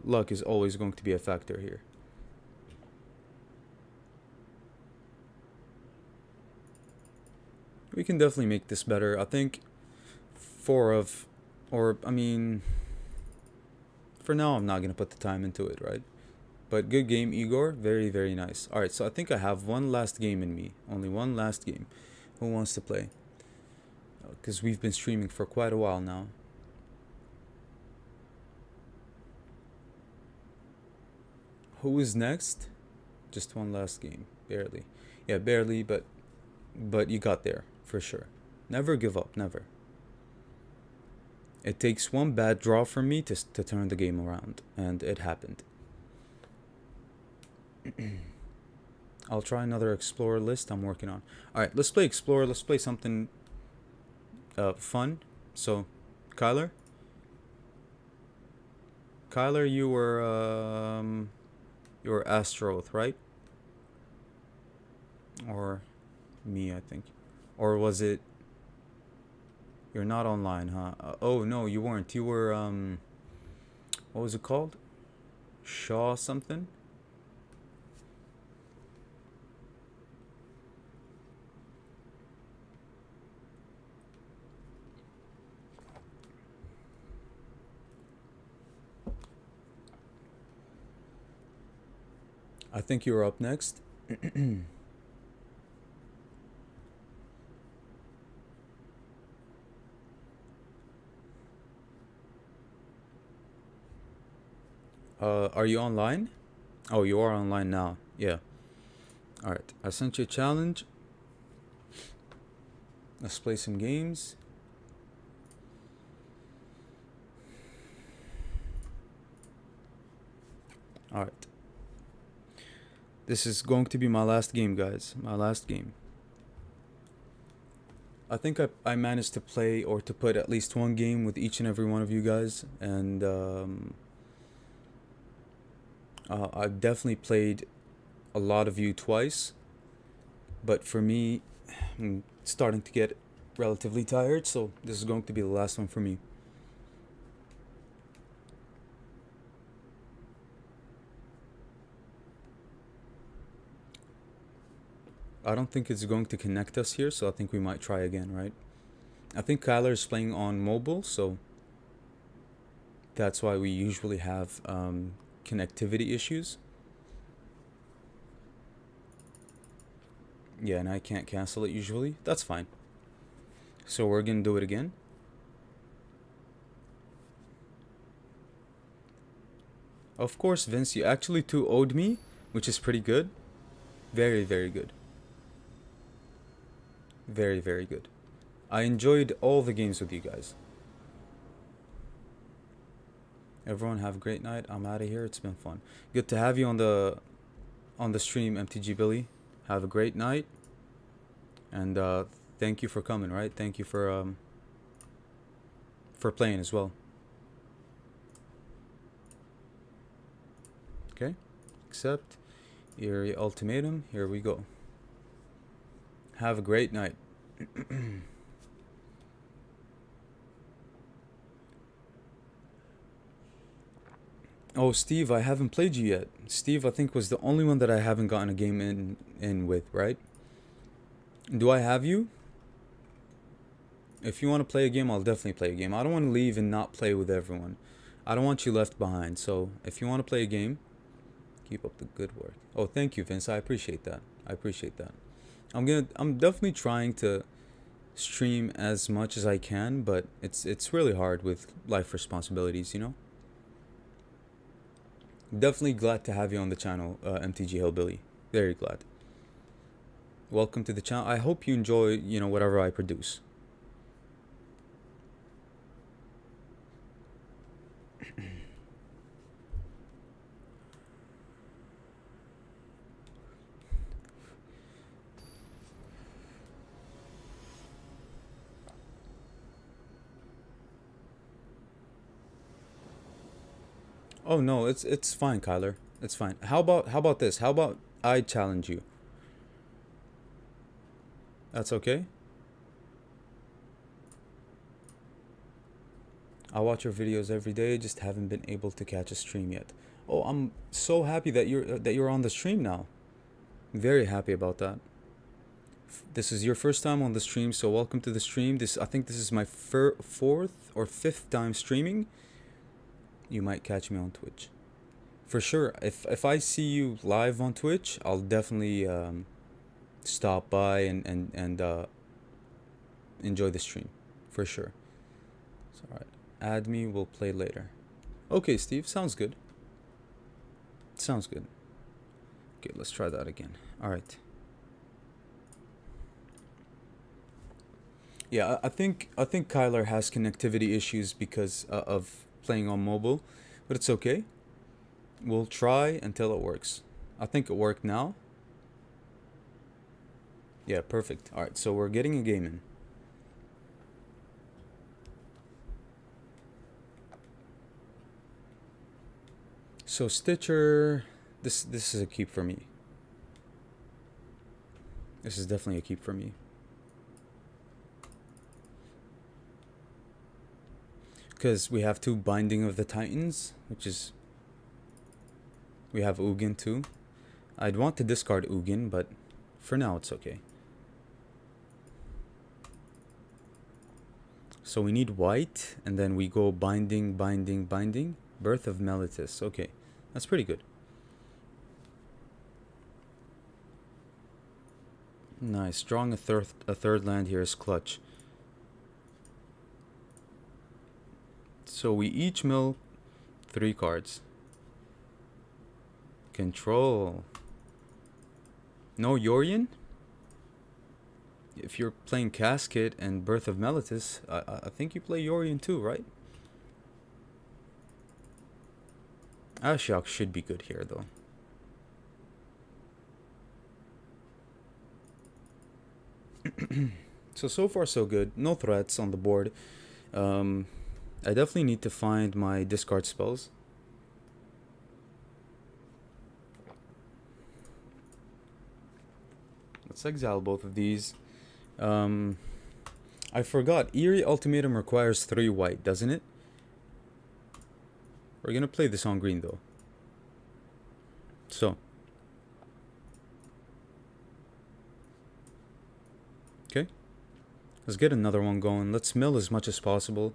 Luck is always going to be a factor here. We can definitely make this better. I think for now I'm not going to put the time into it, right? But good game, Igor. Very, very nice. Alright, so I think I have one last game in me. Only one last game. Who wants to play? Because we've been streaming for quite a while now. Who is next? Just one last game. Barely. Yeah, barely, but you got there for sure. Never give up, never. It takes one bad draw from me to turn the game around, and it happened. I'll try another Explorer list I'm working on. Alright, let's play Explorer. Let's play something fun. So, Kyler? Kyler, you were Astroth, right? Or me, I think. Or was it... You're not online, huh? Oh, no, you weren't. You were, what was it called? Shaw something? I think you were up next. Are you online? Oh, you are online now. Yeah. Alright, I sent you a challenge. Let's play some games. Alright. This is going to be my last game, guys. My last game. I think I managed to play or to put at least one game with each and every one of you guys. And I've definitely played a lot of you twice. But for me, I'm starting to get relatively tired. So this is going to be the last one for me. I don't think it's going to connect us here, so I think we might try again, right? I think Kyler is playing on mobile, so that's why we usually have connectivity issues. Yeah, and I can't cancel it usually. That's fine. So we're gonna do it again. Of course, Vince, you actually 2-0'd me, which is pretty good. Very, very good. Very, very good. I enjoyed all the games with you guys. Everyone have a great night. I'm out of here. It's been fun. Good to have you on the stream, MTG Billy. Have a great night. And thank you for coming, right? Thank you for playing as well. Okay. Accept your ultimatum. Here we go. Have a great night. Oh, Steve, I haven't played you yet. Steve, I think, was the only one that I haven't gotten a game in with, right? Do I have you? If you want to play a game, I'll definitely play a game. I don't want to leave and not play with everyone. I don't want you left behind. So if you want to play a game, keep up the good work. Oh, thank you, Vince. I appreciate that. I appreciate that. I'm definitely trying to stream as much as I can, but it's really hard with life responsibilities, you know? Definitely glad to have you on the channel, MTG Hillbilly. Very glad. Welcome to the channel. I hope you enjoy, you know, whatever I produce. Oh no, it's fine, Kyler. It's fine. How about this? How about I challenge you? That's okay? I watch your videos every day, just haven't been able to catch a stream yet. Oh, I'm so happy that you're on the stream now. Very happy about that. This is your first time on the stream, so welcome to the stream. I think this is my fourth or fifth time streaming. You might catch me on Twitch. For sure. If I see you live on Twitch, I'll definitely stop by and enjoy the stream, for sure. So, alright. Add me, we'll play later. Okay, Steve, sounds good. Sounds good. Okay, let's try that again. Alright. Yeah, I think Kyler has connectivity issues because of playing on mobile, but it's okay. We'll try until it works. I think it worked now. Yeah, perfect. Alright, so we're getting a game in. So Stitcher, this is a keep for me. This is definitely a keep for me. Because we have 2 Binding of the Titans, which is... We have Ugin too. I'd want to discard Ugin, but for now it's okay. So we need white, and then we go Binding, Binding, Binding. Birth of Meletis. Okay, that's pretty good. Nice. Drawing a third land here is clutch. So we each mill 3 cards. Control. No Yorion? If you're playing Casket and Birth of Meletis, I think you play Yorion too, right? Ashiok should be good here, though. So far so good. No threats on the board. I definitely need to find my discard spells. Let's exile both of these. I forgot. Eerie Ultimatum requires 3 white, doesn't it? We're gonna play this on green, though. So. Okay. Let's get another one going. Let's mill as much as possible.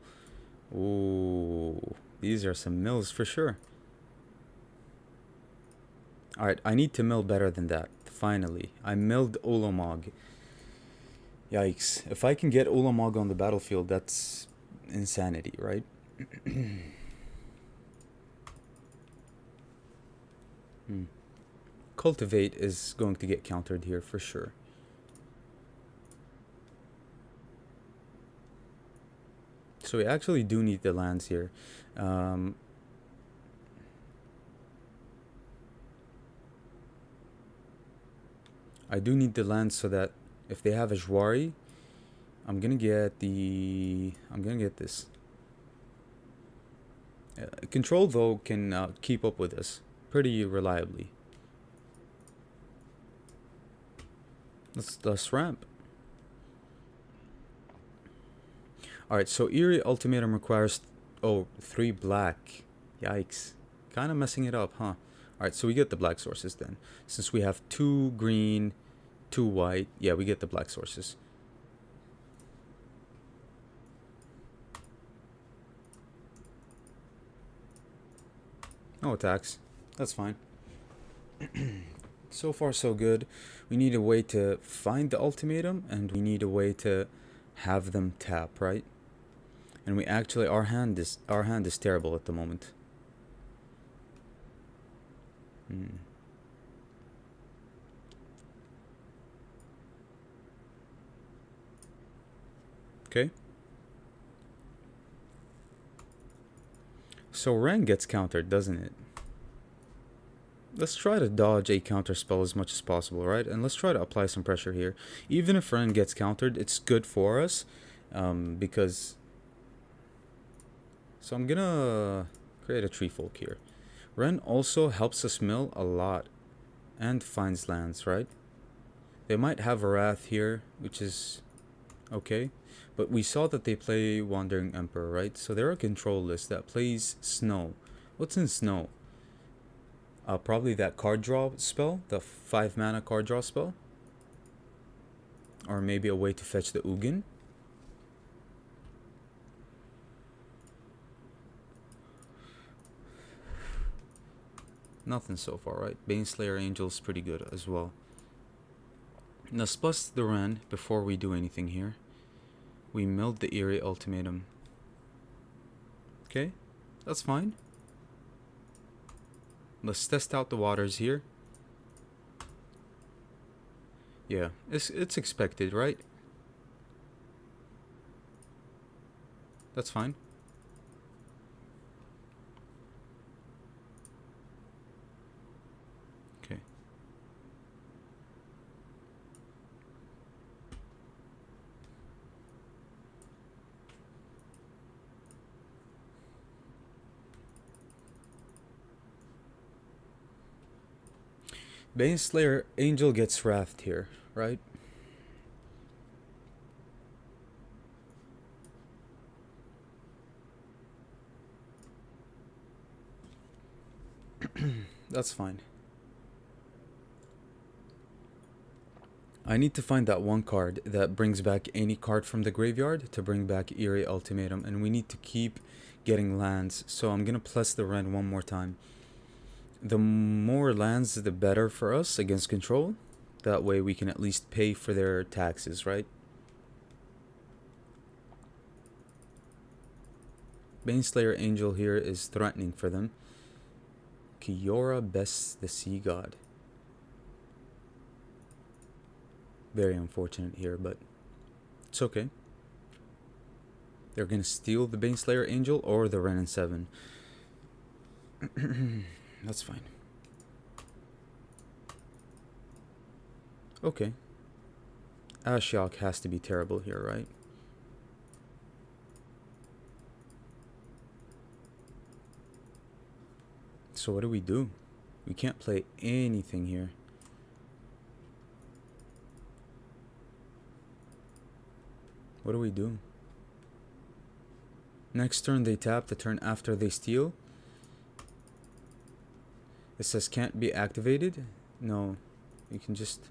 Ooh, these are some mills for sure. Alright, I need to mill better than that. Finally, I milled Ulamog. Yikes. If I can get Ulamog on the battlefield, that's insanity, right? Cultivate is going to get countered here for sure. So we actually do need the lands here. I do need the lands so that if they have a Jwari, I'm gonna get this. Control though can keep up with us pretty reliably. Let's ramp. Alright, so Eerie Ultimatum requires 3 black. Yikes. Kinda messing it up, huh? Alright, so we get the black sources then. Since we have 2 green, 2 white, yeah, we get the black sources. No attacks. That's fine. So far so good. We need a way to find the ultimatum, and we need a way to have them tap, right? And we actually, our hand is terrible at the moment. Okay. So Ren gets countered, doesn't it? Let's try to dodge a counter spell as much as possible, right? And let's try to apply some pressure here. Even if Ren gets countered, it's good for us, because... So I'm gonna create a tree folk here. Ren also helps us mill a lot and finds lands, right? They might have a Wrath here, which is okay. But we saw that they play Wandering Emperor, right? So they're a control list that plays Snow. What's in Snow? Probably that card draw spell, the 5 mana card draw spell. Or maybe a way to fetch the Ugin. Nothing so far, right? Baneslayer Angel's pretty good as well. Let's plus the Ren before we do anything here. We milled the Eerie Ultimatum. Okay, that's fine. Let's test out the waters here. Yeah, it's expected, right? That's fine. Okay. Baneslayer Angel gets wrathed here, right? That's fine. I need to find that one card that brings back any card from the graveyard to bring back Eerie Ultimatum, and we need to keep getting lands, so I'm gonna plus the rent one more time. The more lands, the better for us against control. That way we can at least pay for their taxes, right? Baneslayer Angel here is threatening for them. Kiora bests the Sea God. Very unfortunate here, but it's okay. They're gonna steal the Baneslayer Angel or the Ren and 7. That's fine. Okay. Ashiok has to be terrible here, right? So what do? We can't play anything here. What do? Next turn they tap, the turn after they steal. It says can't be activated. No, you can just...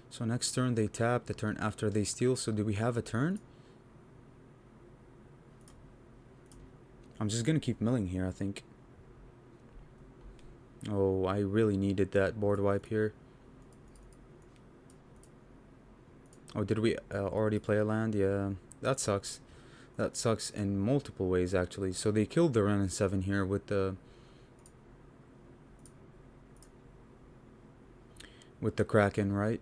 So next turn they tap, the turn after they steal. So do we have a turn? I'm just gonna keep milling here, I think. Oh, I really needed that board wipe here. Oh, did we already play a land? Yeah, that sucks. That sucks in multiple ways, actually. So they killed the Ren and 7 here with the Kraken, right?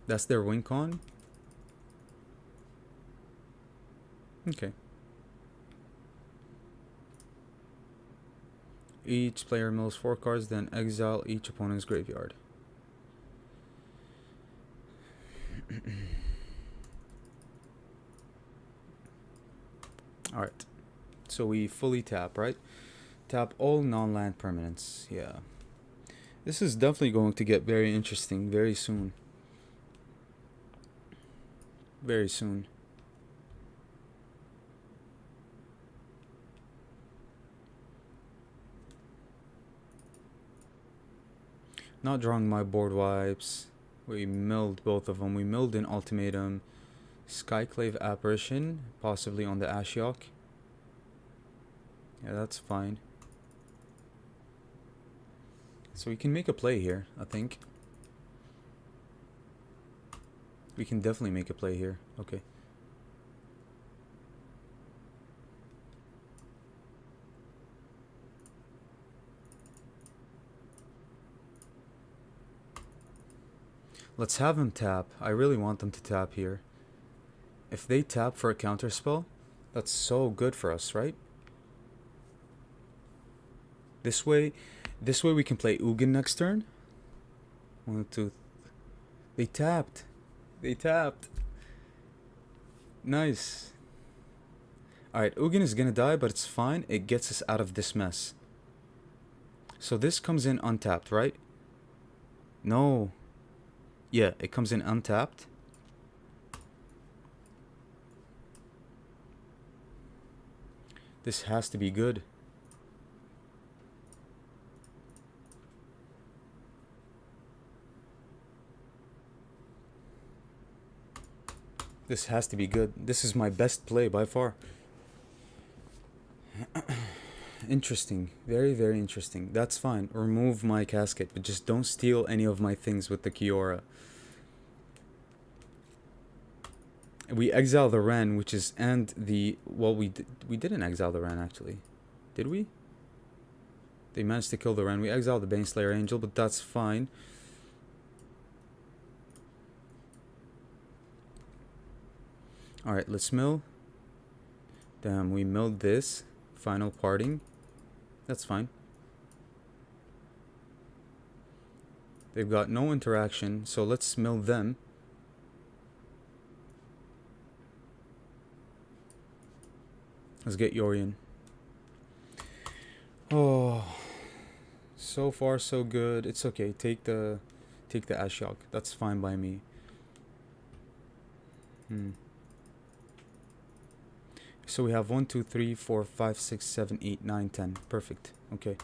That's their win con? Okay. Each player mills 4 cards, then exile each opponent's graveyard. Alright. So we fully tap, right? Tap all non-land permanents. Yeah. This is definitely going to get very interesting very soon. Very soon. Not drawing my board wipes. We milled both of them. We milled an Ultimatum. Skyclave Apparition, possibly on the Ashiok. Yeah, that's fine. So we can make a play here, I think. We can definitely make a play here. Okay. Let's have him tap. I really want them to tap here. If they tap for a counter spell, that's so good for us, right? This way we can play Ugin next turn. 1, 2. They tapped. They tapped. Nice. Alright, Ugin is gonna die, but it's fine. It gets us out of this mess. So this comes in untapped, right? No. Yeah, it comes in untapped. This has to be good. This has to be good. This is my best play by far. Interesting. Very, very interesting. That's fine. Remove my casket, but just don't steal any of my things with the Kiora. We exile the Ren, which is and the well, we didn't exile the Ren actually, did we? They managed to kill the Ren. We exiled the Baneslayer Angel, but that's fine. All right, let's mill. Damn, we milled this. Final parting. That's fine. They've got no interaction, so let's mill them. Let's get Yorion. Oh, so far so good. It's okay. Take the Ashiok. That's fine by me. So we have 1, 2, 3, 4, 5, 6, 7, 8, 9, 10. Perfect. Okay.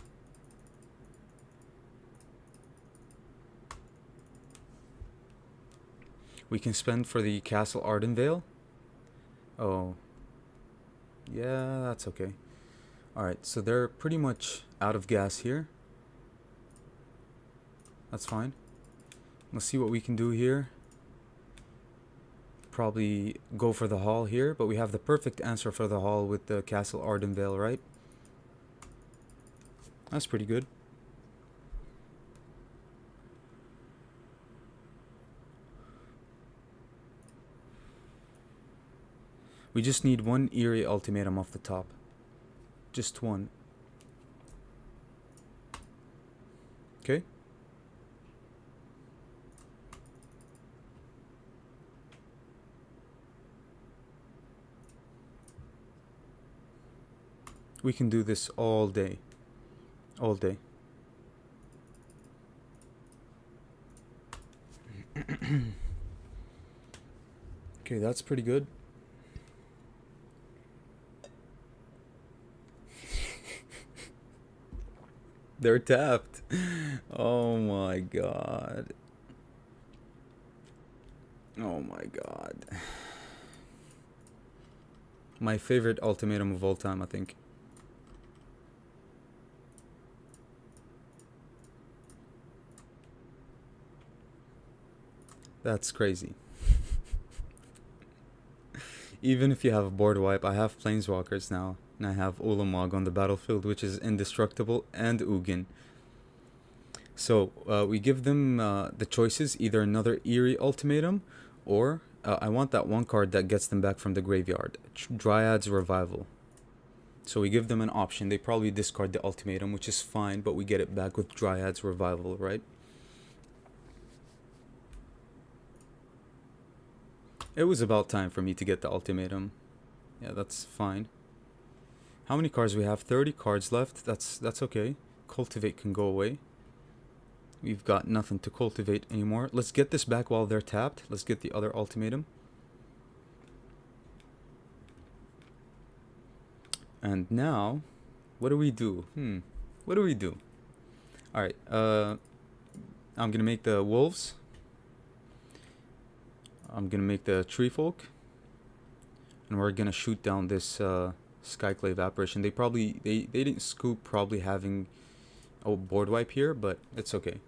We can spend for the Castle Ardenvale. Oh. Yeah, that's okay. Alright, so they're pretty much out of gas here. That's fine. Let's see what we can do here. Probably go for the hall here, but we have the perfect answer for the hall with the Castle Ardenvale, right? That's pretty good. We just need one Eerie Ultimatum off the top. Just one. Okay. We can do this all day. All day. Okay, that's pretty good. They're tapped. Oh my god. Oh my god. My favorite ultimatum of all time, I think. That's crazy. Even if you have a board wipe, I have Planeswalkers now. And I have Ulamog on the battlefield, which is indestructible, and Ugin. So, we give them the choices, either another Eerie Ultimatum, or I want that one card that gets them back from the graveyard. Dryad's Revival. So we give them an option. They probably discard the Ultimatum, which is fine, but we get it back with Dryad's Revival, right? It was about time for me to get the Ultimatum. Yeah, that's fine. How many cards we have? 30 cards left. That's okay. Cultivate can go away. We've got nothing to cultivate anymore. Let's get this back while they're tapped. Let's get the other Ultimatum. And now, what do we do? What do we do? Alright, I'm gonna make the Wolves. I'm gonna make the Tree Folk. And we're gonna shoot down this Skyclave Apparition. They didn't scoop probably having a board wipe here, but it's okay.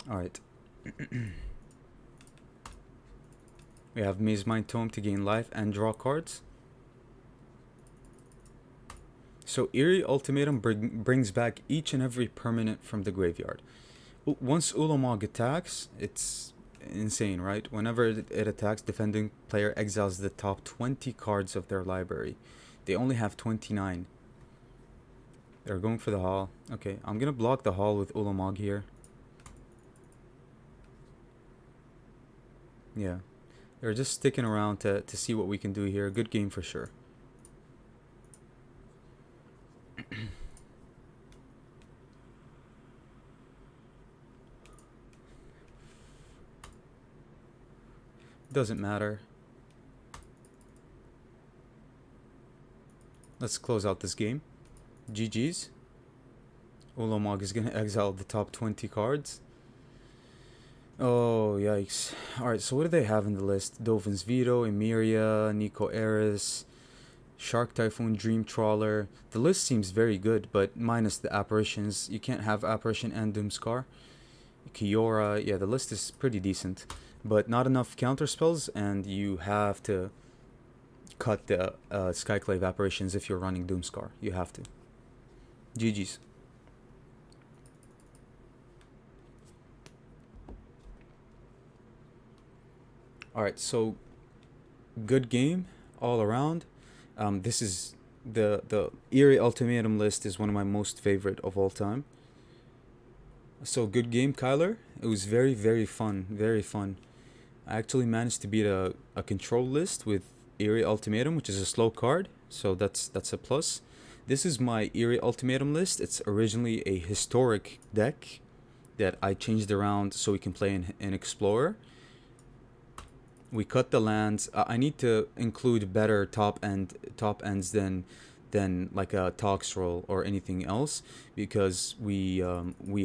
Alright. We have Maze Mind Tome to gain life and draw cards. So Eerie Ultimatum brings back each and every permanent from the graveyard. Once Ulamog attacks, it's insane, right? Whenever it attacks, defending player exiles the top 20 cards of their library. They only have 29. They're going for the hall. Okay, I'm gonna block the hall with Ulamog here. Yeah. They're just sticking around to see what we can do here. Good game for sure. Doesn't matter. Let's close out this game. GG's. Ulamog is gonna exile the top 20 cards. Oh, yikes. Alright, so what do they have in the list? Dovin's Veto, Emeria, Nico Eris, Shark Typhoon, Dream Trawler. The list seems very good, but minus the apparitions. You can't have Apparition and Doomscar. Kiora. Yeah, the list is pretty decent, but not enough counter spells, and you have to cut the Skyclave apparitions if you're running Doomscar. You have to. GG's. Alright, so good game all around. This is the Eerie Ultimatum list is one of my most favorite of all time. So good game, Kyler. It was very, very fun. Very fun. I actually managed to beat a control list with Eerie Ultimatum, which is a slow card. So that's a plus. This is my Eerie Ultimatum list. It's originally a historic deck that I changed around so we can play in Explorer. We cut the lands. I need to include better top ends than like a Toxtrol or anything else, because we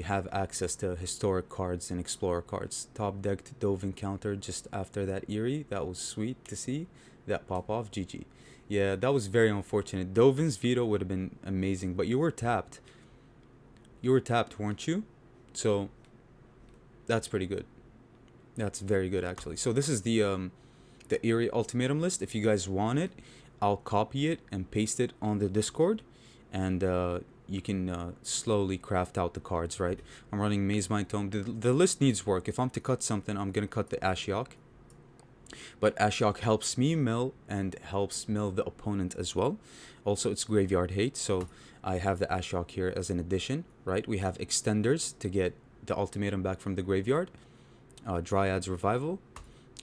have access to historic cards and Explorer cards. Top decked Dove encounter just after that Eerie. That was sweet to see that pop off. GG. Yeah, that was very unfortunate. Dovin's veto would have been amazing, but you were tapped. You were tapped, weren't you? So that's pretty good. That's very good, actually. So this is the Eerie Ultimatum list. If you guys want it, I'll copy it and paste it on the Discord, and you can slowly craft out the cards, right? I'm running Maze Mind Tome. The list needs work. If I'm to cut something, I'm going to cut the Ashiok. But Ashiok helps me mill and helps mill the opponent as well. Also, it's Graveyard Hate, so I have the Ashiok here as an addition, right? We have Extenders to get the Ultimatum back from the graveyard. Dryad's Revival.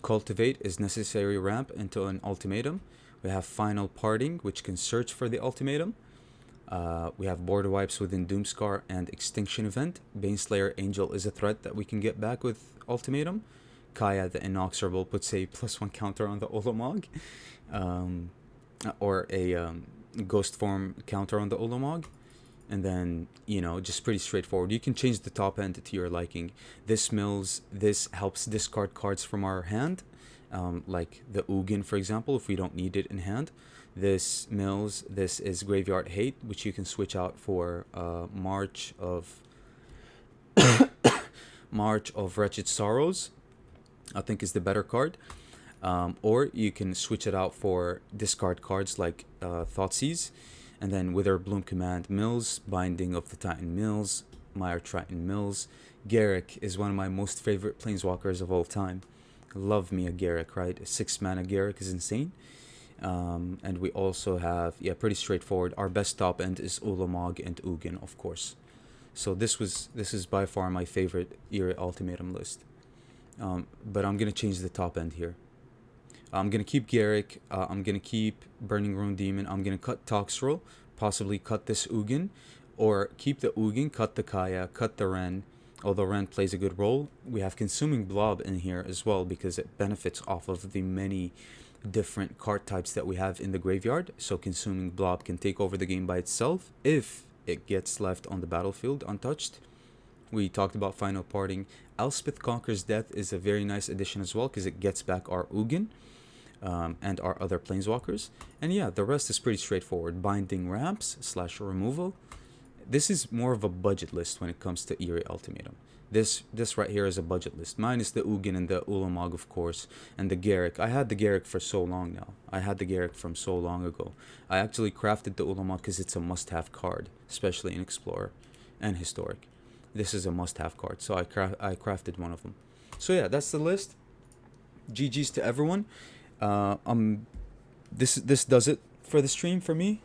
Cultivate is necessary ramp into an Ultimatum. We have Final Parting, which can search for the Ultimatum. We have Border Wipes within Doomscar and Extinction Event. Baneslayer Angel is a threat that we can get back with Ultimatum. Kaya the Inexorable puts a +1 counter on the Olamog. Or a Ghost Form counter on the Olamog. And then, you know, just pretty straightforward. You can change the top end to your liking. This helps discard cards from our hand. Like the Ugin, for example, if we don't need it in hand. This is Graveyard Hate, which you can switch out for March of Wretched Sorrows, I think is the better card. Or you can switch it out for discard cards like Thoughtseize. And then Wither Bloom Command Mills, Binding of the Titan Mills, Mire Triton Mills. Garruk is one of my most favorite planeswalkers of all time. Love me a Garruk, right? 6 mana Garruk is insane. And we also have, pretty straightforward. Our best top end is Ulamog and Ugin, of course. So this is by far my favorite Eerie Ultimatum list. But I'm gonna change the top end here. I'm going to keep Garruk, I'm going to keep Burning Rune Demon, I'm going to cut Toxtrol, possibly cut this Ugin, or keep the Ugin, cut the Kaya, cut the Ren, although Ren plays a good role. We have Consuming Blob in here as well, because it benefits off of the many different card types that we have in the graveyard. So Consuming Blob can take over the game by itself if it gets left on the battlefield untouched. We talked about Final Parting. Elspeth Conquers Death is a very nice addition as well, because it gets back our Ugin. And our other planeswalkers. And yeah, the rest is pretty straightforward. Binding ramps / removal. This is more of a budget list when it comes to Eerie Ultimatum. This right here is a budget list. Minus the Ugin and the Ulamog, of course, and the Garruk. I had the Garruk for so long now. I had the Garruk from so long ago. I actually crafted the Ulamog because it's a must-have card, especially in Explorer and Historic. This is a must-have card, so I crafted one of them. So yeah, that's the list. GG's to everyone. This does it for the stream for me.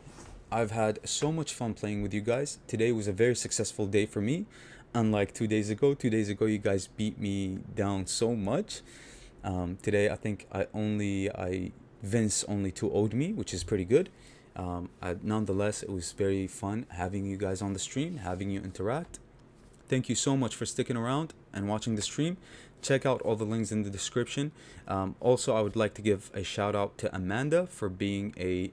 I've had so much fun playing with you guys. Today was a very successful day for me, unlike 2 days ago. 2 days ago you guys beat me down so much. Today I think Vince only 2-0'd me, which is pretty good. Nonetheless, it was very fun having you guys on the stream, having you interact. Thank you so much for sticking around and watching the stream. Check out all the links in the description. Also, I would like to give a shout out to Amanda for being a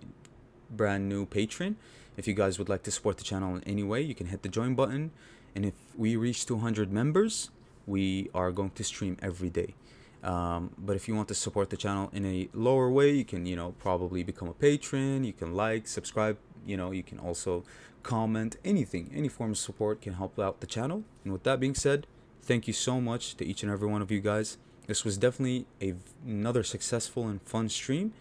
brand new patron. If you guys would like to support the channel in any way, you can hit the join button. And if we reach 200 members, we are going to stream every day. But if you want to support the channel in a lower way, you can, probably become a patron. You can like, subscribe. You can also comment. Anything, any form of support can help out the channel. And with that being said, Thank you so much to each and every one of you guys. This was definitely another successful and fun stream.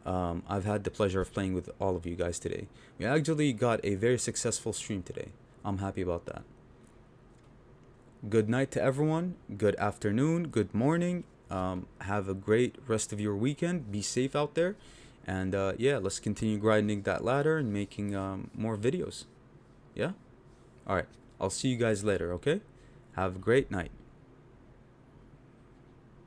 I've had the pleasure of playing with all of you guys today. We actually got a very successful stream today. I'm happy about that. Good night to everyone. Good afternoon. Good morning. Have a great rest of your weekend. Be safe out there. And yeah, let's continue grinding that ladder and making more videos. Yeah? Alright. I'll see you guys later, okay? Have a great night.